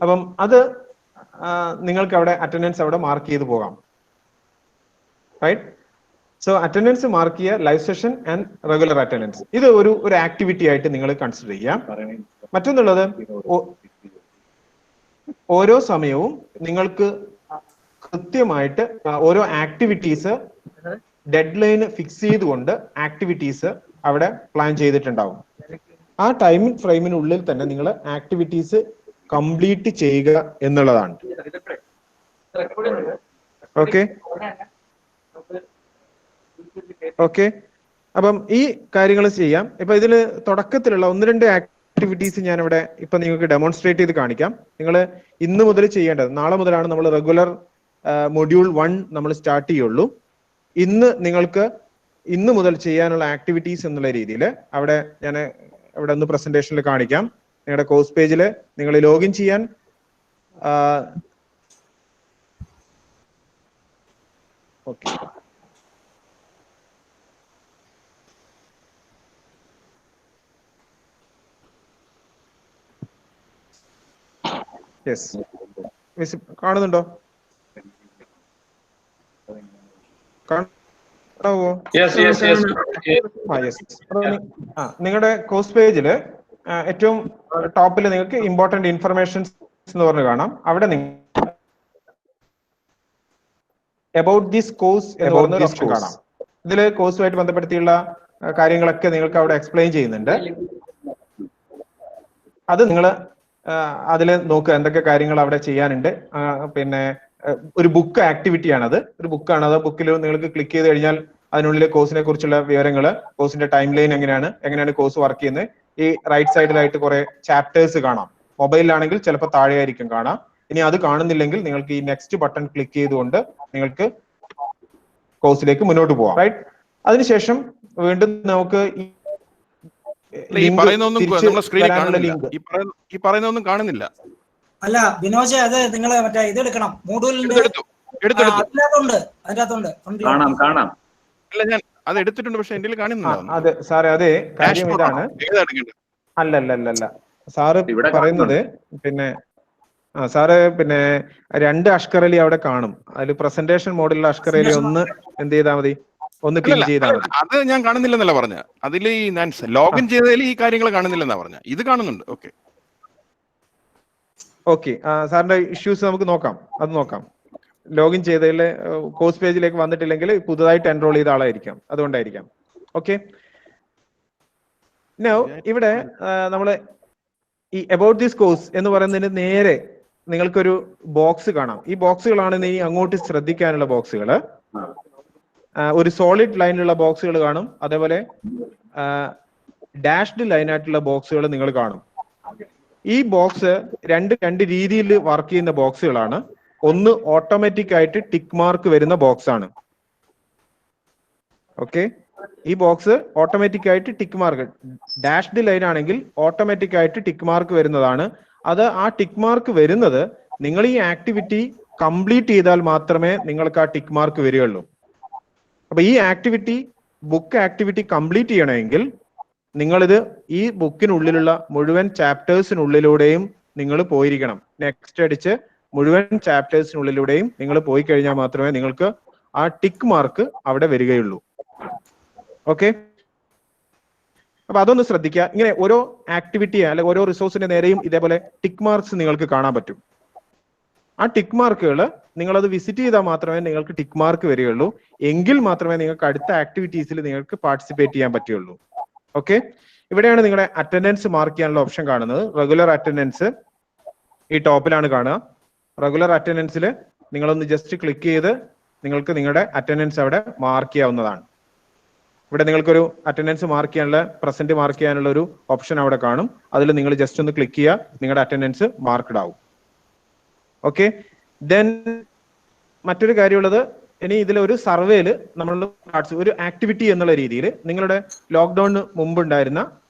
അപ്പം അത് നിങ്ങൾക്ക് അവിടെ അറ്റൻഡൻസ് അവിടെ മാർക്ക് ചെയ്ത് പോകാം. റൈറ്റ്. സോ അറ്റൻഡൻസ് മാർക്ക് ചെയ്യുക, live session and regular attendance. ഇത് ഒരു ആക്ടിവിറ്റി ആയിട്ട് നിങ്ങൾ കൺസിഡർ ചെയ്യാം. മറ്റൊന്നുള്ളത്, ഓരോ സമയവും നിങ്ങൾക്ക് കൃത്യമായിട്ട് ഓരോ ആക്ടിവിറ്റീസ് ഡെഡ് ലൈൻ ഫിക്സ് ചെയ്തുകൊണ്ട് ആക്ടിവിറ്റീസ് അവിടെ പ്ലാൻ ചെയ്തിട്ടുണ്ടാവും. ആ ടൈം ഫ്രെയിമിനുള്ളിൽ തന്നെ നിങ്ങൾ ആക്ടിവിറ്റീസ് കംപ്ലീറ്റ് ചെയ്യുക എന്നുള്ളതാണ്. ഓക്കെ ഓക്കെ അപ്പം ഈ കാര്യങ്ങൾ ചെയ്യാം. ഇപ്പൊ ഇതിൽ തുടക്കത്തിലുള്ള 1-2 ആക്ടിവിറ്റീസ് ഞാൻ ഇവിടെ ഇപ്പൊ നിങ്ങൾക്ക് ഡെമോൺസ്ട്രേറ്റ് ചെയ്ത് കാണിക്കാം. നിങ്ങൾ ഇന്ന് മുതൽ ചെയ്യേണ്ടത്, നാളെ മുതലാണ് നമ്മൾ റെഗുലർ മൊഡ്യൂൾ 1 നമ്മൾ സ്റ്റാർട്ട് ചെയ്യുള്ളൂ. ഇന്ന് മുതൽ ചെയ്യാനുള്ള ആക്ടിവിറ്റീസ് എന്നുള്ള രീതിയിൽ അവിടെ ഞാൻ ഇവിടെ ഒന്ന് പ്രസന്റേഷനിൽ കാണിക്കാം. നിങ്ങളുടെ കോഴ്സ് പേജിൽ നിങ്ങൾ ലോഗിൻ ചെയ്യാൻ ഓക്കെ. യെസ്, കാണുന്നുണ്ടോ? നിങ്ങളുടെ കോഴ്സ് പേജില് ഏറ്റവും ടോപ്പിൽ നിങ്ങൾക്ക് ഇമ്പോർട്ടന്റ് ഇൻഫർമേഷൻസ് എന്ന് പറഞ്ഞ് കാണാം. അവിടെ അബൌട്ട് ദിസ് കോഴ്സ് എന്ന് പറഞ്ഞ ഓപ്ഷൻ കാണാം. ഇതിൽ കോഴ്സുമായിട്ട് ബന്ധപ്പെടുത്തിയുള്ള കാര്യങ്ങളൊക്കെ നിങ്ങൾക്ക് അവിടെ എക്സ്പ്ലെയിൻ ചെയ്യുന്നുണ്ട്. അത് നിങ്ങൾ അതിൽ നോക്കുക എന്തൊക്കെ കാര്യങ്ങൾ അവിടെ ചെയ്യാനുണ്ട്. പിന്നെ ഒരു ബുക്ക് ആക്ടിവിറ്റിയാണത്, ഒരു ബുക്കാണ്. അത് ബുക്കിൽ നിങ്ങൾക്ക് ക്ലിക്ക് ചെയ്ത് കഴിഞ്ഞാൽ അതിനുള്ളിൽ കോഴ്സിനെ കുറിച്ചുള്ള വിവരങ്ങൾ, കോഴ്സിന്റെ ടൈം ലൈൻ എങ്ങനെയാണ് കോഴ്സ് വർക്ക് ചെയ്യുന്നത്. ഈ റൈറ്റ് സൈഡിലായിട്ട് കുറെ ചാപ്റ്റേഴ്സ് കാണാം. മൊബൈലിലാണെങ്കിൽ ചിലപ്പോൾ താഴെയായിരിക്കും കാണാം. ഇനി അത് കാണുന്നില്ലെങ്കിൽ നിങ്ങൾക്ക് ഈ നെക്സ്റ്റ് ബട്ടൺ ക്ലിക്ക് ചെയ്തുകൊണ്ട് നിങ്ങൾക്ക് കോഴ്സിലേക്ക് മുന്നോട്ട് പോവാം. റൈറ്റ്, അതിനുശേഷം വീണ്ടും നമുക്ക് പറയുന്നൊന്നും കാണുന്നില്ല. അല്ല ബിനോജ്, അത് നിങ്ങൾ മറ്റേ ഇത് എടുക്കണം, മോഡ്യൂളിന്റെ അതിനകത്തുണ്ട്. അല്ല, ഞാൻ അത് എടുത്തിട്ടുണ്ട്, പക്ഷെ എന്റെ കാണുന്നില്ല. അതെ സാറേ, അതെ കാര്യം ഇതാണ്. അല്ല സാറ് പറയുന്നത് പിന്നെ സാറ് പിന്നെ 2 അഷ്കർ അലി അവിടെ കാണും. അതിൽ പ്രസന്റേഷൻ മോഡിലുള്ള അഷ്കർ അലി ഒന്ന് എന്ത് ചെയ്താൽ മതി, ഒന്ന് ക്ലിക്ക് ചെയ്താൽ മതി. അത് ഞാൻ കാണുന്നില്ലെന്നല്ല പറഞ്ഞ, അതിൽ ഞാൻ ലോഗിൻ ചെയ്തതിൽ ഈ കാര്യങ്ങൾ കാണുന്നില്ലെന്നാ പറഞ്ഞ. ഇത് കാണുന്നുണ്ട്. ഓക്കെ, സാറിന്റെ ഇഷ്യൂസ് നമുക്ക് നോക്കാം. അത് നോക്കാം. ലോഗിൻ ചെയ്തതിൽ കോഴ്സ് പേജിലേക്ക് വന്നിട്ടില്ലെങ്കിൽ പുതുതായിട്ട് എൻറോൾ ചെയ്ത ആളായിരിക്കാം, അതുകൊണ്ടായിരിക്കാം. ഓക്കെ, ഇവിടെ നമ്മള് ഈ അബൌട്ട് ദിസ് കോഴ്സ് എന്ന് പറയുന്നതിന് നേരെ നിങ്ങൾക്കൊരു ബോക്സ് കാണാം. ഈ ബോക്സുകളാണ് നീ അങ്ങോട്ട് ശ്രദ്ധിക്കാനുള്ള ബോക്സുകൾ. ഒരു സോളിഡ് ലൈനിലുള്ള ബോക്സുകൾ കാണും, അതേപോലെ ഡാഷ്ഡ് ലൈനായിട്ടുള്ള ബോക്സുകൾ നിങ്ങൾ കാണും. ഈ ബോക്സ് രണ്ട് രീതിയിൽ വർക്ക് ചെയ്യുന്ന ബോക്സുകളാണ്. ഒന്ന് ഓട്ടോമാറ്റിക് ആയിട്ട് ടിക്ക് മാർക്ക് വരുന്ന ബോക്സ് ആണ്. ഓക്കെ, ഈ ബോക്സ് ഓട്ടോമാറ്റിക് ആയിട്ട് ടിക്ക് മാർക്ക്, ഡാഷ്ഡ് ലൈൻ ആണെങ്കിൽ ഓട്ടോമാറ്റിക് ആയിട്ട് ടിക്ക് മാർക്ക് വരുന്നതാണ്. അത് ആ ടിക്ക് മാർക്ക് വരുന്നത് നിങ്ങൾ ഈ ആക്ടിവിറ്റി കംപ്ലീറ്റ് ചെയ്താൽ മാത്രമേ നിങ്ങൾക്ക് ആ ടിക്ക് മാർക്ക് വരികയുള്ളൂ. അപ്പൊ ഈ ആക്ടിവിറ്റി, ബുക്ക് ആക്ടിവിറ്റി കംപ്ലീറ്റ് ചെയ്യണമെങ്കിൽ നിങ്ങളിത് ഈ ബുക്കിനുള്ളിലുള്ള മുഴുവൻ ചാപ്റ്റേഴ്സിനുള്ളിലൂടെയും നിങ്ങൾ പോയിരിക്കണം. നെക്സ്റ്റ് അടിച്ച് മുഴുവൻ ചാപ്റ്റേഴ്സിനുള്ളിലൂടെയും നിങ്ങൾ പോയി കഴിഞ്ഞാൽ മാത്രമേ നിങ്ങൾക്ക് ആ ടിക്ക് മാർക്ക് അവിടെ വരികയുള്ളൂ. ഓക്കെ, അപ്പൊ അതൊന്ന് ശ്രദ്ധിക്കുക. ഇങ്ങനെ ഓരോ ആക്ടിവിറ്റി അല്ലെ ഓരോ റിസോഴ്സിന്റെ നേരെയും ഇതേപോലെ ടിക്ക് മാർക്സ് നിങ്ങൾക്ക് കാണാൻ പറ്റും. ആ ടിക്ക് മാർക്കുകൾ നിങ്ങളത് വിസിറ്റ് ചെയ്താൽ മാത്രമേ നിങ്ങൾക്ക് ടിക്ക് മാർക്ക് വരികയുള്ളൂ. എങ്കിൽ മാത്രമേ നിങ്ങൾക്ക് അടുത്ത ആക്ടിവിറ്റീസിൽ നിങ്ങൾക്ക് പാർട്ടിസിപ്പേറ്റ് ചെയ്യാൻ പറ്റുകയുള്ളൂ. ഓക്കെ, ഇവിടെയാണ് നിങ്ങളുടെ അറ്റൻഡൻസ് മാർക്ക് ചെയ്യാനുള്ള ഓപ്ഷൻ കാണുന്നത്. റെഗുലർ അറ്റൻഡൻസ് ഈ ടോപ്പിലാണ് കാണുക. റെഗുലർ അറ്റൻഡൻസിൽ നിങ്ങളൊന്ന് ജസ്റ്റ് ക്ലിക്ക് ചെയ്ത് നിങ്ങൾക്ക് നിങ്ങളുടെ അറ്റൻഡൻസ് അവിടെ മാർക്ക് ചെയ്യാവുന്നതാണ്. ഇവിടെ നിങ്ങൾക്കൊരു അറ്റൻഡൻസ് മാർക്ക് ചെയ്യാനുള്ള, പ്രസന്റ് മാർക്ക് ചെയ്യാനുള്ള ഒരു ഓപ്ഷൻ അവിടെ കാണും. അതിൽ നിങ്ങൾ ജസ്റ്റ് ഒന്ന് ക്ലിക്ക് ചെയ്യുക, നിങ്ങളുടെ അറ്റൻഡൻസ് മാർക്ക്ഡ് ആവും. ഓക്കെ, ദെൻ മറ്റൊരു കാര്യമുള്ളത്, ഇനി ഇതിലൊരു സർവേയില് നമ്മൾ ഒരു ആക്ടിവിറ്റി എന്നുള്ള രീതിയിൽ നിങ്ങളുടെ ലോക്ക്ഡൌണിന് മുമ്പ് ഉണ്ടായിരുന്ന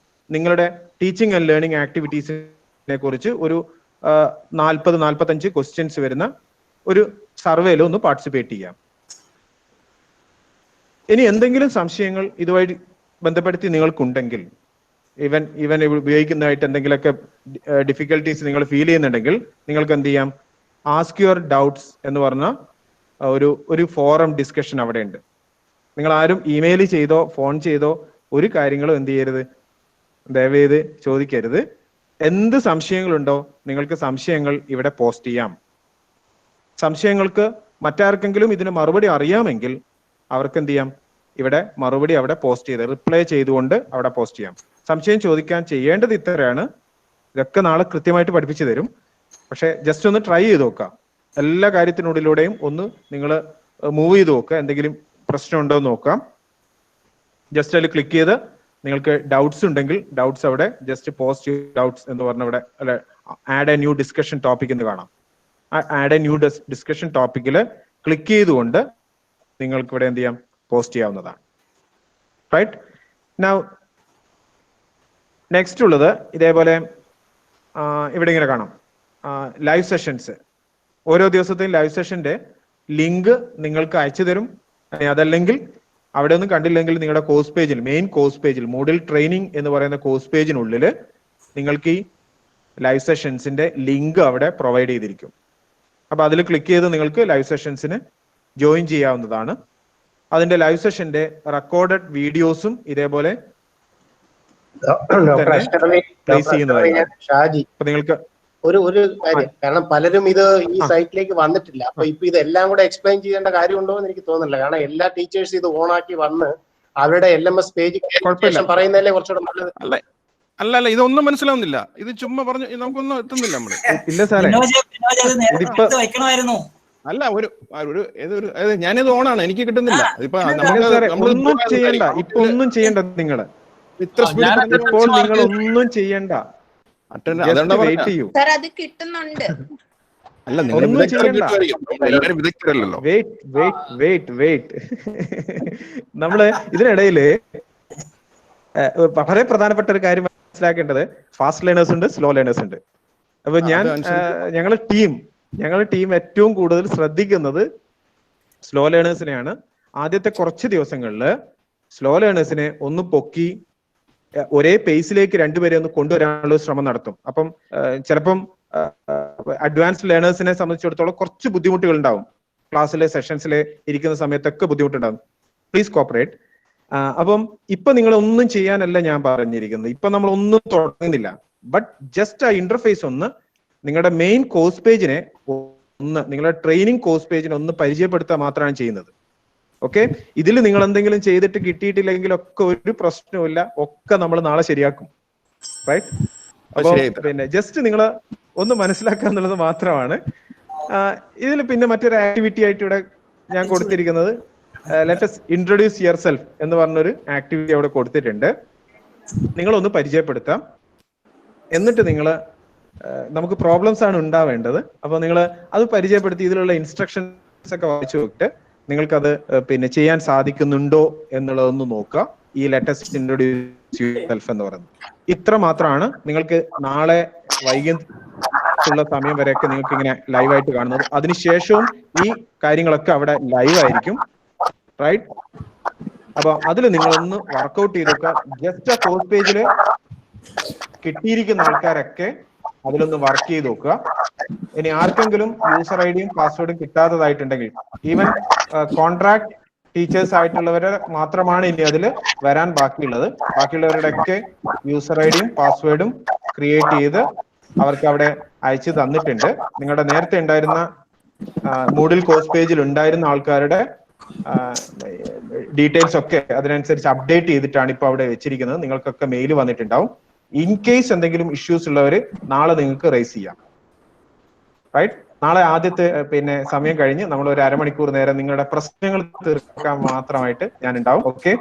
നിങ്ങളുടെ ടീച്ചിങ് ആൻഡ് ലേണിംഗ് ആക്ടിവിറ്റീസിനെ കുറിച്ച് ഒരു 40-45 ക്വസ്റ്റ്യൻസ് വരുന്ന ഒരു സർവേയിൽ ഒന്ന് പാർട്ടിസിപ്പേറ്റ് ചെയ്യാം. ഇനി എന്തെങ്കിലും സംശയങ്ങൾ ഇതുമായി ബന്ധപ്പെടുത്തി നിങ്ങൾക്കുണ്ടെങ്കിൽ, ഇവൻ ഉപയോഗിക്കുന്നതായിട്ട് എന്തെങ്കിലുമൊക്കെ ഡിഫിക്കൽട്ടീസ് നിങ്ങൾ ഫീൽ ചെയ്യുന്നുണ്ടെങ്കിൽ നിങ്ങൾക്ക് എന്ത് ചെയ്യാം, ആസ്ക് യുവർ ഡൗട്ട്സ് എന്ന് പറഞ്ഞ ഒരു ഫോറം ഡിസ്കഷൻ അവിടെ ഉണ്ട്. നിങ്ങൾ ആരും ഇമെയിൽ ചെയ്തോ ഫോൺ ചെയ്തോ ഒരു കാര്യങ്ങളും എന്ത് ചെയ്യരുത്, ദയവേത് ചോദിക്കരുത്. എന്ത് സംശയങ്ങളുണ്ടോ നിങ്ങൾക്ക് സംശയങ്ങൾ ഇവിടെ പോസ്റ്റ് ചെയ്യാം. സംശയങ്ങൾക്ക് മറ്റാർക്കെങ്കിലും ഇതിന് മറുപടി അറിയാമെങ്കിൽ അവർക്ക് എന്ത് ചെയ്യാം, ഇവിടെ മറുപടി അവിടെ പോസ്റ്റ് ചെയ്ത് റിപ്ലൈ ചെയ്തുകൊണ്ട് അവിടെ പോസ്റ്റ് ചെയ്യാം. സംശയം ചോദിക്കാൻ ചെയ്യേണ്ടത് ഇത്രയാണ്. ഇതൊക്കെ നാളെ കൃത്യമായിട്ട് പഠിപ്പിച്ചു തരും. പക്ഷെ ജസ്റ്റ് ഒന്ന് ട്രൈ ചെയ്ത് നോക്കാം. എല്ലാ കാര്യത്തിനുള്ളിലൂടെയും ഒന്ന് നിങ്ങൾ മൂവ് ചെയ്ത് നോക്കുക. എന്തെങ്കിലും പ്രശ്നം ഉണ്ടോ എന്ന് നോക്കാം. ജസ്റ്റ് അതിൽ ക്ലിക്ക് ചെയ്ത് നിങ്ങൾക്ക് ഡൗട്ട്സ് ഉണ്ടെങ്കിൽ ഡൗട്ട്സ് അവിടെ ജസ്റ്റ് പോസ്റ്റ് ഡൗട്ട്സ് എന്ന് പറഞ്ഞ ഇവിടെ അല്ലെ add a new discussion topic എന്ന് കാണാം. ആഡ് എ ന്യൂ ഡിസ്കഷൻ ടോപ്പിക്കിൽ ക്ലിക്ക് ചെയ്തുകൊണ്ട് നിങ്ങൾക്ക് ഇവിടെ എന്ത് ചെയ്യാം, പോസ്റ്റ് ചെയ്യാവുന്നതാണ്. റൈറ്റ് നൗ നെക്സ്റ്റ് ഉള്ളത് ഇതേപോലെ ഇവിടെ ഇങ്ങനെ കാണാം, ലൈവ് സെഷൻസ്. ഓരോ ദിവസത്തെയും ലൈവ് സെഷന്റെ ലിങ്ക് നിങ്ങൾക്ക് അയച്ചു തരും. അതല്ലെങ്കിൽ അവിടെ ഒന്നും കണ്ടില്ലെങ്കിൽ നിങ്ങളുടെ കോഴ്സ് പേജിൽ, മെയിൻ കോഴ്സ് പേജിൽ, മൂഡിൽ ട്രെയിനിങ് എന്ന് പറയുന്ന കോഴ്സ് പേജിനുള്ളിൽ നിങ്ങൾക്ക് ഈ ലൈവ് സെഷൻസിന്റെ ലിങ്ക് അവിടെ പ്രൊവൈഡ് ചെയ്തിരിക്കും. അപ്പൊ അതിൽ ക്ലിക്ക് ചെയ്ത് നിങ്ങൾക്ക് ലൈവ് സെഷൻസിന് ജോയിൻ ചെയ്യാവുന്നതാണ്. അതിന്റെ ലൈവ് സെഷന്റെ റെക്കോർഡഡ് വീഡിയോസും ഇതേപോലെ ഷാജി, അപ്പൊ നിങ്ങൾക്ക് ഒരു കാര്യം, കാരണം പലരും ഇത് ഈ സൈറ്റിലേക്ക് വന്നിട്ടില്ല. അപ്പൊ ഇപ്പൊ ഇതെല്ലാം കൂടെ എക്സ്പ്ലെയിൻ ചെയ്യേണ്ട കാര്യമുണ്ടോ എന്ന് എനിക്ക് തോന്നുന്നില്ല. കാരണം എല്ലാ ടീച്ചേഴ്സ് ഇത് ഓണാക്കി വന്ന് അവരുടെ LMS പേജ് പറയുന്നതല്ലേ കുറച്ചുകൂടെ നല്ലത്. അല്ല ഇതൊന്നും മനസ്സിലാവുന്നില്ല. ഇത് ചുമ്മാ പറഞ്ഞു നമുക്കൊന്നും എത്തുന്നില്ല. നമ്മള് ഇല്ല സാറേ, അല്ല ഞാനിത് ഓണാണ്, എനിക്ക് കിട്ടുന്നില്ല. ഒന്നും ചെയ്യണ്ട, ഇപ്പൊ ഒന്നും ചെയ്യണ്ട. നിങ്ങള് ഇപ്പോൾ നിങ്ങൾ ഒന്നും ചെയ്യണ്ട, വെയിറ്റ് ചെയ്യൂ. അത് കിട്ടുന്നുണ്ട്. അല്ല നിങ്ങൾ വിദഗ്ധരല്ലോ. വെയിറ്റ് നമ്മള് ഇതിനിടയില് വളരെ പ്രധാനപ്പെട്ട ഒരു കാര്യം മനസ്സിലാക്കേണ്ടത്, ഫാസ്റ്റ് ലേണേഴ്സ് ഉണ്ട്, സ്ലോ ലേണേഴ്സ് ഉണ്ട്. അപ്പൊ ഞങ്ങളുടെ ടീം ഏറ്റവും കൂടുതൽ ശ്രദ്ധിക്കുന്നത് സ്ലോ ലേണേഴ്സിനെയാണ്. ആദ്യത്തെ കുറച്ച് ദിവസങ്ങളിൽ സ്ലോ ലേണേഴ്സിനെ ഒന്ന് പൊക്കി ഒരേ പേസിലേക്ക് രണ്ടുപേരെ ഒന്ന് കൊണ്ടുവരാനുള്ള ശ്രമം നടത്തും. അപ്പം ചിലപ്പം അഡ്വാൻസ്ഡ് ലേണേഴ്സിനെ സംബന്ധിച്ചിടത്തോളം കുറച്ച് ബുദ്ധിമുട്ടുകൾ ഉണ്ടാവും. ക്ലാസ്സിലെ സെഷൻസിലെ ഇരിക്കുന്ന സമയത്തൊക്കെ ബുദ്ധിമുട്ടുണ്ടാകും. Please cooperate. അപ്പം ഇപ്പൊ നിങ്ങൾ ഒന്നും ചെയ്യാനല്ല ഞാൻ പറഞ്ഞിരിക്കുന്നത്. ഇപ്പൊ നമ്മൾ ഒന്നും തുടങ്ങുന്നില്ല. ബട്ട് ജസ്റ്റ് ആ ഇന്റർഫേസ് ഒന്ന് നിങ്ങളുടെ മെയിൻ കോഴ്സ് പേജിനെ ഒന്ന്, നിങ്ങളുടെ ട്രെയിനിങ് കോഴ്സ് പേജിനെ ഒന്ന് പരിചയപ്പെടുത്തുക മാത്രമാണ് ചെയ്യുന്നത്. ഓക്കെ, ഇതിൽ നിങ്ങൾ എന്തെങ്കിലും ചെയ്തിട്ട് കിട്ടിയിട്ടില്ലെങ്കിൽ ഒക്കെ ഒരു പ്രശ്നവുമില്ല, ഒക്കെ നമ്മൾ നാളെ ശരിയാക്കും. റൈറ്റ്? അപ്പൊ പിന്നെ ജസ്റ്റ് നിങ്ങൾ ഒന്ന് മനസ്സിലാക്കുക എന്നുള്ളത് മാത്രമാണ്. ഇതിൽ പിന്നെ മറ്റൊരു ആക്ടിവിറ്റി ആയിട്ട് ഇവിടെ ഞാൻ കൊടുത്തിരിക്കുന്നത് ലെറ്റ് us introduce yourself എന്ന് പറഞ്ഞൊരു ആക്ടിവിറ്റി അവിടെ കൊടുത്തിട്ടുണ്ട്. നിങ്ങളൊന്ന് പരിചയപ്പെടുത്താം. എന്നിട്ട് നിങ്ങൾ നമുക്ക് പ്രോബ്ലംസ് ആണ് ഉണ്ടാവേണ്ടത്. അപ്പൊ നിങ്ങൾ അത് പരിചയപ്പെടുത്തി ഇതിലുള്ള ഇൻസ്ട്രക്ഷൻസ് ഒക്കെ വായിച്ചു നോക്കിയിട്ട് നിങ്ങൾക്കത് പിന്നെ ചെയ്യാൻ സാധിക്കുന്നുണ്ടോ എന്നുള്ളതൊന്ന് നോക്കുക. ഈ ലെറ്റ് us introduce yourself എന്ന് പറയുന്നത് ഇത്ര മാത്രമാണ്. നിങ്ങൾക്ക് നാളെ വൈകിട്ടുള്ള സമയം വരെയൊക്കെ നിങ്ങൾക്ക് ഇങ്ങനെ ലൈവായിട്ട് കാണുന്നത്. അതിനുശേഷവും ഈ കാര്യങ്ങളൊക്കെ അവിടെ ലൈവ് ആയിരിക്കും. റൈറ്റ്? അപ്പൊ അതിൽ നിങ്ങളൊന്ന് വർക്ക്ഔട്ട് ചെയ്ത് നോക്കുക. ജസ്റ്റ് ആ കോഴ്സ് പേജില് കിട്ടിയിരിക്കുന്ന ആൾക്കാരൊക്കെ അതിലൊന്ന് വർക്ക് ചെയ്ത് നോക്കുക. ഇനി ആർക്കെങ്കിലും യൂസർ ഐഡിയും പാസ്വേഡും കിട്ടാത്തതായിട്ടുണ്ടെങ്കിൽ, ഈവൻ കോൺട്രാക്ട് ടീച്ചേഴ്സ് ആയിട്ടുള്ളവരെ മാത്രമാണ് ഇനി അതിൽ വരാൻ ബാക്കിയുള്ളത്. ബാക്കിയുള്ളവരുടെയൊക്കെ യൂസർ ഐഡിയും പാസ്വേഡും ക്രിയേറ്റ് ചെയ്ത് അവർക്ക് അവിടെ അയച്ചു തന്നിട്ടുണ്ട്. നിങ്ങളുടെ നേരത്തെ ഉണ്ടായിരുന്ന മൂഡിൽ കോഴ്സ് പേജിൽ ഉണ്ടായിരുന്ന ആൾക്കാരുടെ ഡീറ്റെയിൽസ് ഒക്കെ അതിനനുസരിച്ച് അപ്ഡേറ്റ് ചെയ്തിട്ടാണ് ഇപ്പൊ അവിടെ വെച്ചിരിക്കുന്നത്. നിങ്ങൾക്കൊക്കെ മെയിൽ വന്നിട്ടുണ്ടാവും. ഇൻ കേസ് എന്തെങ്കിലും ഇഷ്യൂസ് ഉള്ളവർ നാളെ നിങ്ങൾക്ക് റേസ് ചെയ്യാം. റൈറ്റ്? നാളെ ആദ്യത്തെ പിന്നെ സമയം കഴിഞ്ഞ് നമ്മൾ ഒരു അരമണിക്കൂർ നേരം നിങ്ങളുടെ പ്രശ്നങ്ങൾ തീർക്കാൻ മാത്രമായിട്ട് ഞാൻ ഉണ്ടാവും. ഓക്കെ,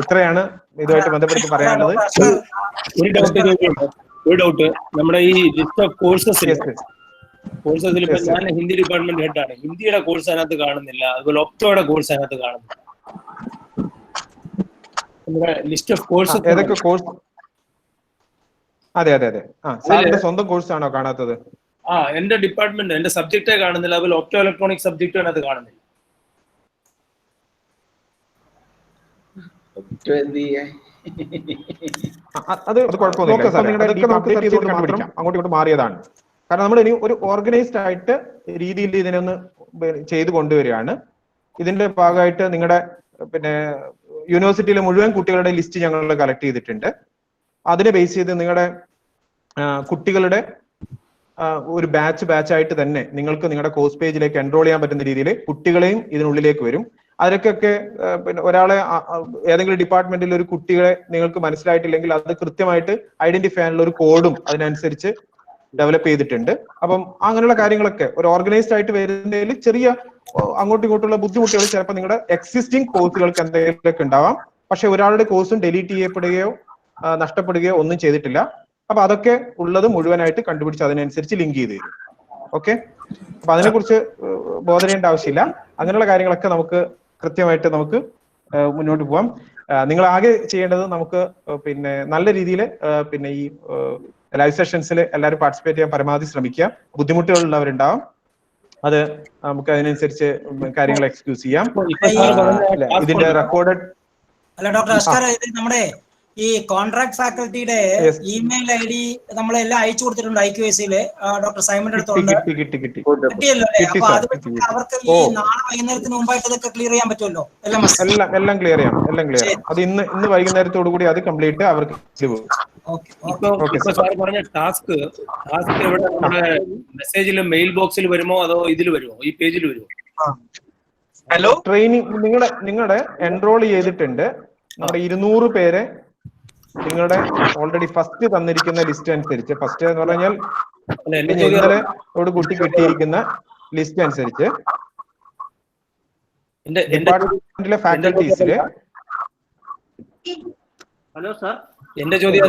ഇത്രയാണ് ഇതുമായിട്ട് ബന്ധപ്പെട്ട് പറയാനുള്ളത്. ഒരു ഡൗട്ട്, നമ്മുടെ ഈ ലിസ്റ്റ് ഓഫ് കോഴ്സസിൽ ഇപ്പൊ ഞാൻ ഹിന്ദി ഡിപ്പാർട്ട്മെന്റ് ഹെഡാണ്. ഹിന്ദിയുടെ കോഴ്സ് അതിനകത്ത് കാണുന്നില്ല, അതുപോലെ ഒക്ടോയുടെ കോഴ്സ് അതിനകത്ത് കാണുന്നില്ല. നമ്മുടെ ലിസ്റ്റ് ഓഫ് കോഴ്സ് ഏതൊക്കെ കോഴ്സ്? അതെ സാറിന്റെ സ്വന്തം കോഴ്സ് ആണോ കാണാത്തത്? എന്റെ ഡിപ്പാർട്ട്മെന്റ്, എന്റെ സബ്ജക്റ്റേ കാണുന്നില്ല, അതുപോലെ ഒക്ടോ ഇലക്ട്രോണിക് സബ്ജക്റ്റും അതിനകത്ത് കാണുന്നില്ല. അത് കുഴപ്പമൊന്നുമില്ല. അങ്ങോട്ട് ഇങ്ങോട്ട് മാറിയതാണ്. കാരണം നമ്മൾ ഇനി ഒരു ഓർഗനൈസ്ഡ് ആയിട്ട് രീതിയിൽ ഇതിനൊന്ന് ചെയ്തു കൊണ്ടുവരികയാണ്. ഇതിന്റെ ഭാഗമായിട്ട് നിങ്ങളുടെ പിന്നെ യൂണിവേഴ്സിറ്റിയിലെ മുഴുവൻ കുട്ടികളുടെ ലിസ്റ്റ് ഞങ്ങൾ കളക്ട് ചെയ്തിട്ടുണ്ട്. അതിനെ ബേസ് ചെയ്ത് നിങ്ങളുടെ കുട്ടികളുടെ ഒരു ബാച്ചായിട്ട് തന്നെ നിങ്ങൾക്ക് നിങ്ങളുടെ കോഴ്സ് പേജിലേക്ക് എൻറോൾ ചെയ്യാൻ പറ്റുന്ന രീതിയിൽ കുട്ടികളെയും ഇതിനുള്ളിലേക്ക് വരും. അതിലൊക്കെ പിന്നെ ഒരാളെ ഏതെങ്കിലും ഡിപ്പാർട്ട്മെന്റിൽ ഒരു കുട്ടികളെ നിങ്ങൾക്ക് മനസ്സിലായിട്ടില്ലെങ്കിൽ അത് കൃത്യമായിട്ട് ഐഡന്റിഫൈ ചെയ്യാനുള്ള ഒരു കോഡും അതിനനുസരിച്ച് ഡെവലപ്പ് ചെയ്തിട്ടുണ്ട്. അപ്പം അങ്ങനെയുള്ള കാര്യങ്ങളൊക്കെ ഒരു ഓർഗനൈസ്ഡ് ആയിട്ട് വരുന്നതിൽ ചെറിയ അങ്ങോട്ടും ഇങ്ങോട്ടുള്ള ബുദ്ധിമുട്ടുകൾ ചിലപ്പോൾ നിങ്ങളുടെ എക്സിസ്റ്റിംഗ് കോഴ്സുകൾക്ക് എന്തെങ്കിലുമൊക്കെ ഉണ്ടാവാം. പക്ഷെ ഒരാളുടെ കോഴ്സും ഡിലീറ്റ് ചെയ്യപ്പെടുകയോ നഷ്ടപ്പെടുകയോ ഒന്നും ചെയ്തിട്ടില്ല. അപ്പൊ അതൊക്കെ ഉള്ളത് മുഴുവനായിട്ട് കണ്ടുപിടിച്ച് അതിനനുസരിച്ച് ലിങ്ക് ചെയ്ത് തരും. ഓക്കെ. അപ്പൊ അതിനെക്കുറിച്ച് ബോധർ ചെയ്യേണ്ട ആവശ്യമില്ല. അങ്ങനെയുള്ള കാര്യങ്ങളൊക്കെ നമുക്ക് കൃത്യമായിട്ട് നമുക്ക് മുന്നോട്ട് പോവാം. നിങ്ങൾ ആകെ ചെയ്യേണ്ടത് നമുക്ക് പിന്നെ നല്ല രീതിയിൽ പിന്നെ ഈ ലൈവ് സെഷൻസിൽ എല്ലാവരും പാർട്ടിസിപ്പേറ്റ് ചെയ്യാൻ പരമാവധി ശ്രമിക്കുക. ബുദ്ധിമുട്ടുകളുള്ളവരുണ്ടാവും, അത് നമുക്ക് അതിനനുസരിച്ച് കാര്യങ്ങൾ എക്സ്ക്യൂസ് ചെയ്യാം. ഇതിന്റെ റെക്കോർഡഡ് അല്ല ഡോക്ടർ അസ്കർ, ഇത് നമ്മുടെ ഈ കോൺട്രാക്ട് ഫാക്കൽറ്റിയുടെ ഇമെയിൽ ID നമ്മളെല്ലാം അയച്ചു കൊടുത്തിട്ടുണ്ട് IQAC-ല്. ഡോക്ടർ സൈമന്റെ അടുത്തുണ്ട്. കിട്ടിയല്ലോ അല്ലേ? അപ്പൊ അത് അവർക്ക് ഈ നാളെ വൈകുന്നേരത്തിന് മുമ്പായിട്ട് ഇതൊക്കെ ക്ലിയർ ചെയ്യാൻ പറ്റുമല്ലോ? എല്ലാം ക്ലിയർ ചെയ്യണം, എല്ലാം ക്ലിയർ ചെയ്യണം. അത് ഇന്ന് വൈകുന്നേരത്തോടു കൂടി അത് കംപ്ലീറ്റ് അവർക്ക് സാർ പറഞ്ഞ ടാസ്ക് എവിടെ നമ്മുടെ മെസ്സേജിലും മെയിൽ ബോക്സിൽ വരുമോ അതോ ഇതിൽ വരുമോ, ഈ പേജിൽ വരുമോ? ഹലോ, ട്രെയിനിങ് നിങ്ങളുടെ എൻറോൾ ചെയ്തിട്ടുണ്ട്. നമ്മുടെ 200 പേരെ നിങ്ങളുടെ ഓൾറെഡി ഫസ്റ്റ് തന്നിരിക്കുന്ന ലിസ്റ്റ് അനുസരിച്ച്, ഫസ്റ്റ് എന്ന് പറഞ്ഞാൽ ഇന്നലെ കുട്ടി കിട്ടിയിരിക്കുന്ന ലിസ്റ്റ് അനുസരിച്ച് ഡിപ്പാർട്ട്മെന്റിലെ ഫാക്കൽറ്റീസില്. ഹലോ സാർ, എന്റെ ചോദ്യം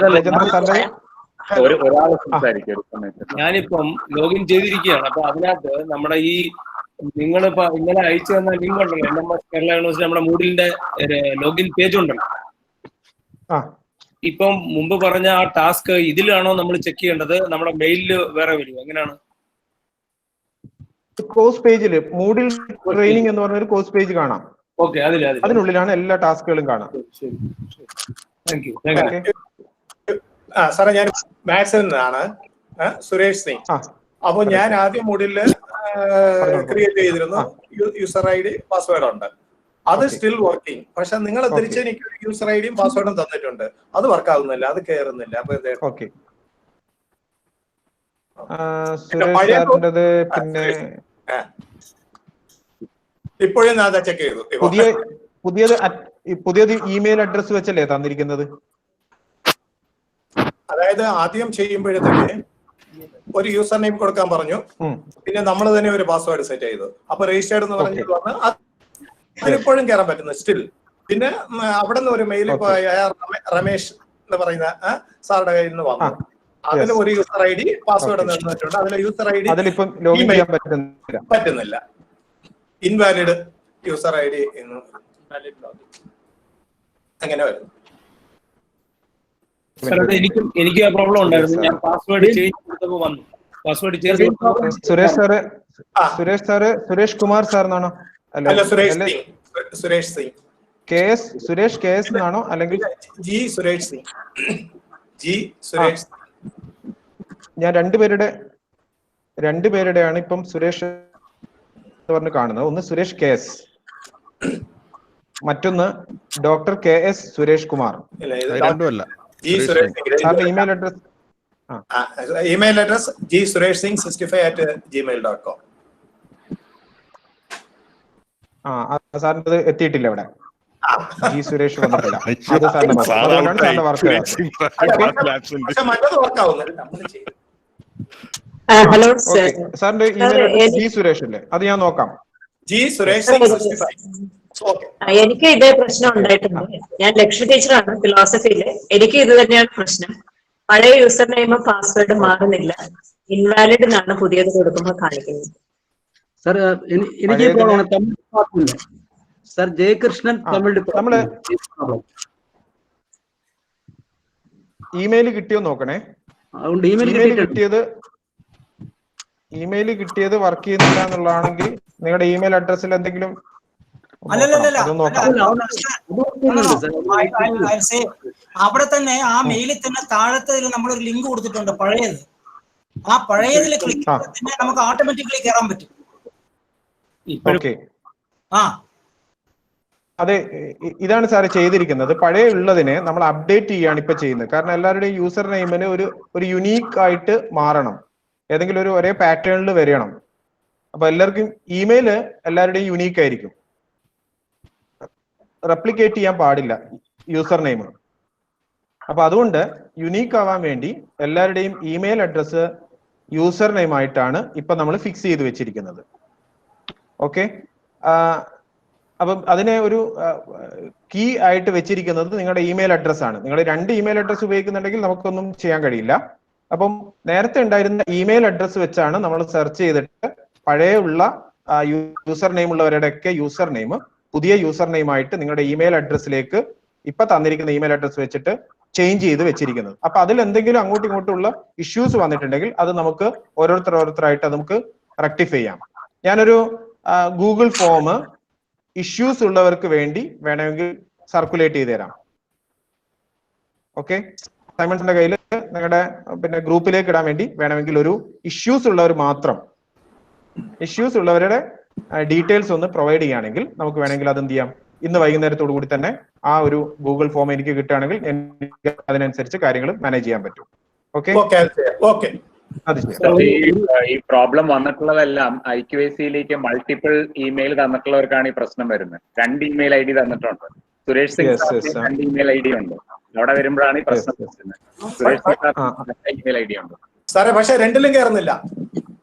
ഞാനിപ്പം ലോഗിൻ ചെയ്തിരിക്കുകയാണ്. അപ്പൊ അതിനകത്ത് നമ്മുടെ ഈ നിങ്ങളിപ്പോ ഇന്നലെ അയച്ചു തന്ന ലിങ്ക് ഉണ്ടല്ലോ, LMS കേരള യൂണിവേഴ്സിറ്റി നമ്മുടെ മൂഡിലിന്റെ ലോഗിൻ പേജ് ഉണ്ടല്ലോ. ഇപ്പം മുമ്പ് പറഞ്ഞ ആ ടാസ്ക് ഇതിലാണോ നമ്മൾ ചെക്ക് ചെയ്യേണ്ടത്, നമ്മുടെ മെയിലില് വേറെ വരുമോ, എങ്ങനെയാണ്? കോഴ്സ് പേജില് മൂഡിൽ ട്രെയിനിങ് എന്ന് പറഞ്ഞ ഒരു കോഴ്സ് പേജ് കാണാം. ഓക്കെ, അതിനുള്ളിലാണ് എല്ലാ ടാസ്കുകളും കാണാം. Thank you. സാറേ, ഞാൻ മാത്സിൽ നിന്നാണ്, സുരേഷ് സിംഗ്. അപ്പൊ ഞാൻ ആദ്യം മൂഡില് ക്രിയേറ്റ് ചെയ്തിരുന്നു, യൂസർ ID പാസ്വേഡ് ഉണ്ട്, അത് സ്റ്റിൽ വർക്കിംഗ്. പക്ഷെ നിങ്ങൾ തിരിച്ച് എനിക്ക് യൂസർ IDയും പാസ്വേഡും തന്നിട്ടുണ്ട്, അത് വർക്ക് ആകുന്നില്ല, അത് കയറുന്നില്ല. അപ്പൊ ഇപ്പോഴും ഞാൻ ചെക്ക് ചെയ്തു. പുതിയത് ഇമെയിൽ അഡ്രസ് വെച്ചല്ലേ തന്നിരിക്കുന്നത്? അതായത് ആദ്യം ചെയ്യുമ്പോഴത്തേക്ക് ഒരു യൂസർ നെയിം കൊടുക്കാൻ പറഞ്ഞു, പിന്നെ നമ്മൾ തന്നെ ഒരു പാസ്വേഡ് സെറ്റ് ചെയ്തു. അപ്പൊ രജിസ്റ്റേർഡ് എന്ന് പറഞ്ഞിട്ട് വന്ന് അതിപ്പോഴും കയറാൻ പറ്റുന്നു സ്റ്റിൽ. പിന്നെ അവിടെ നിന്ന് ഒരു മെയിൽ രമേശ് എന്ന് പറയുന്ന സാറുടെ കയ്യിൽ നിന്ന് വന്നു. അതിൽ ഒരു യൂസർ ID പാസ്വേഡ് തന്നിട്ടുണ്ട്, അതിലെ യൂസർ ID പറ്റുന്നില്ല, ഇൻവാലിഡ് യൂസർ ID എന്ന് അങ്ങനെ വരുന്നു. എനിക്ക് ആ പ്രോബ്ലം ഉണ്ടായിരുന്നു. ഞാൻ പാസ്വേഡ് ചേഞ്ച് ചെയ്തപ്പോൾ വന്നു. Password change Suresh Kumar sir എന്നാണോ? അല്ല, സുരേഷ് സിംഗ്. സുരേഷ് KS എന്നാണോ അല്ലെങ്കിൽ ജി സുരേഷ് സിംഗ്? ഞാൻ രണ്ടുപേരുടെയാണ് ഇപ്പം സുരേഷ് എന്ന് പറഞ്ഞ് കാണുന്നത്. ഒന്ന് സുരേഷ് KS, മറ്റൊന്ന് doctor KS Suresh Kumar. Email address gsureshsingh65@gmail.com. സാറിന് എത്തിയിട്ടില്ല ഇവിടെ. ജി സുരേഷ് വന്നിട്ടില്ല. അത് സാറിന്റെ വർക്ക്. ഹലോ സാറിന്റെ ഇമെയിൽ അഡ്രസ് ജി സുരേഷ് അല്ലേ? അത് ഞാൻ നോക്കാം. എനിക്ക് ഇതേ പ്രശ്നം ഉണ്ടായിട്ടുണ്ട്. ഞാൻ ലക്ഷ്മി ടീച്ചറാണ് ഫിലോസഫിയില്. എനിക്ക് ഇത് തന്നെയാണ് പ്രശ്നം. പഴയ യൂസർ നെയിമും പാസ്വേഡും മാറുന്നില്ല, ഇൻവാലിഡ് എന്നാണ് പുതിയത് കൊടുക്കുമ്പോൾ കാണിക്കുന്നത്. സർ എനിക്ക് സർ ജയകൃഷ്ണൻ തമിഴ് നമ്മള് ഇമെയിൽ കിട്ടിയോ നോക്കണേ. ഇമെയിൽ കിട്ടിയത് വർക്ക് ചെയ്യുന്നില്ല എന്നുള്ളതാണെങ്കിൽ നിങ്ങളുടെ ഇമെയിൽ അഡ്രസ്സിൽ എന്തെങ്കിലും അവിടെ തന്നെ ആ മെയിലിൽ തന്നെ താഴത്തെ നമ്മളൊരു ലിങ്ക് കൊടുത്തിട്ടുണ്ട്, പഴയത്. ആ പഴയതിൽ ക്ലിക്ക് ചെയ്താൽ നമുക്ക് ഓട്ടോമാറ്റിക്കലി കയറാൻ പറ്റും. അതെ, ഇതാണ് സാറ് ചെയ്തിരിക്കുന്നത്. പഴയ ഉള്ളതിനെ നമ്മൾ അപ്ഡേറ്റ് ചെയ്യാണ് ഇപ്പൊ ചെയ്യുന്നത്. കാരണം എല്ലാവരുടെയും യൂസർ നെയിമിന് ഒരു യുണീക്ക് ആയിട്ട് മാറണം, ഏതെങ്കിലും ഒരു ഒരേ പാറ്റേണിൽ വരണം. അപ്പൊ എല്ലാവർക്കും ഇമെയില് എല്ലാവരുടെയും യുണീക്ക് ആയിരിക്കും, റെപ്ലിക്കേറ്റ് ചെയ്യാൻ പാടില്ല യൂസർ നെയിം. അപ്പൊ അതുകൊണ്ട് യുണീക്ക് ആവാൻ വേണ്ടി എല്ലാവരുടെയും ഇമെയിൽ അഡ്രസ്സ് യൂസർ നെയിം ആയിട്ടാണ് ഇപ്പൊ നമ്മൾ ഫിക്സ് ചെയ്ത് വെച്ചിരിക്കുന്നത്. ഓക്കെ, അപ്പം അതിനെ ഒരു കീ ആയിട്ട് വെച്ചിരിക്കുന്നത് നിങ്ങളുടെ ഇമെയിൽ അഡ്രസ് ആണ്. നിങ്ങൾ 2 ഇമെയിൽ അഡ്രസ് ഉപയോഗിക്കുന്നുണ്ടെങ്കിൽ നമുക്കൊന്നും ചെയ്യാൻ കഴിയില്ല. അപ്പം നേരത്തെ ഉണ്ടായിരുന്ന ഇമെയിൽ അഡ്രസ്സ് വെച്ചാണ് നമ്മൾ സെർച്ച് ചെയ്തിട്ട് പഴയ ഉള്ള യൂസർ നെയിം ഉള്ളവരുടെയൊക്കെ യൂസർ നെയിം പുതിയ യൂസർ നെയിം ആയിട്ട് നിങ്ങളുടെ ഇമെയിൽ അഡ്രസ്സിലേക്ക് ഇപ്പൊ തന്നിരിക്കുന്ന ഇമെയിൽ അഡ്രസ് വെച്ചിട്ട് ചേഞ്ച് ചെയ്ത് വെച്ചിരിക്കുന്നത്. അപ്പൊ അതിൽ എന്തെങ്കിലും അങ്ങോട്ടും ഇങ്ങോട്ടുള്ള ഇഷ്യൂസ് വന്നിട്ടുണ്ടെങ്കിൽ അത് നമുക്ക് ഓരോരുത്തരായിട്ട് നമുക്ക് റെക്ടിഫൈ ചെയ്യാം. ഞാനൊരു ഗൂഗിൾ ഫോം ഇഷ്യൂസ് ഉള്ളവർക്ക് വേണ്ടി വേണമെങ്കിൽ സർക്കുലേറ്റ് ചെയ്ത് തരാം. ഓക്കെ, സൈമൺസിന്റെ കയ്യിൽ നിങ്ങളുടെ പിന്നെ ഗ്രൂപ്പിലേക്ക് ഇടാൻ വേണ്ടി വേണമെങ്കിൽ ഒരു ഇഷ്യൂസ് ഉള്ളവർ മാത്രം ഇഷ്യൂസ് ഉള്ളവരുടെ ഡീറ്റെയിൽസ് ഒന്ന് പ്രൊവൈഡ് ചെയ്യുകയാണെങ്കിൽ നമുക്ക് വേണമെങ്കിൽ അത് എന്ത് ചെയ്യാം, ഇന്ന് വൈകുന്നേരത്തോടു കൂടി തന്നെ ആ ഒരു ഗൂഗിൾ ഫോം എനിക്ക് കിട്ടുകയാണെങ്കിൽ എനിക്ക് അതിനനുസരിച്ച് കാര്യങ്ങൾ മാനേജ് ചെയ്യാൻ പറ്റും. ഓക്കെ, ഈ പ്രോബ്ലം വന്നിട്ടുള്ളതെല്ലാം IQAC-ലേക്ക് മൾട്ടിപ്പിൾ ഇമെയിൽ തന്നിട്ടുള്ളവർക്കാണ് ഈ പ്രശ്നം വരുന്നത്. 2 ഇമെയിൽ ID തന്നിട്ടുണ്ട്. സുരേഷ് സിംഗ് 2 ഇമെയിൽ ID ഉണ്ട്. അവിടെ വരുമ്പോഴാണ് ഈ പ്രശ്നം വരുന്നത്. സുരേഷ് സിംഗ് ഇമെയിൽ ID ഉണ്ട് സാറേ, പക്ഷെ രണ്ടിലും കയറുന്നില്ല.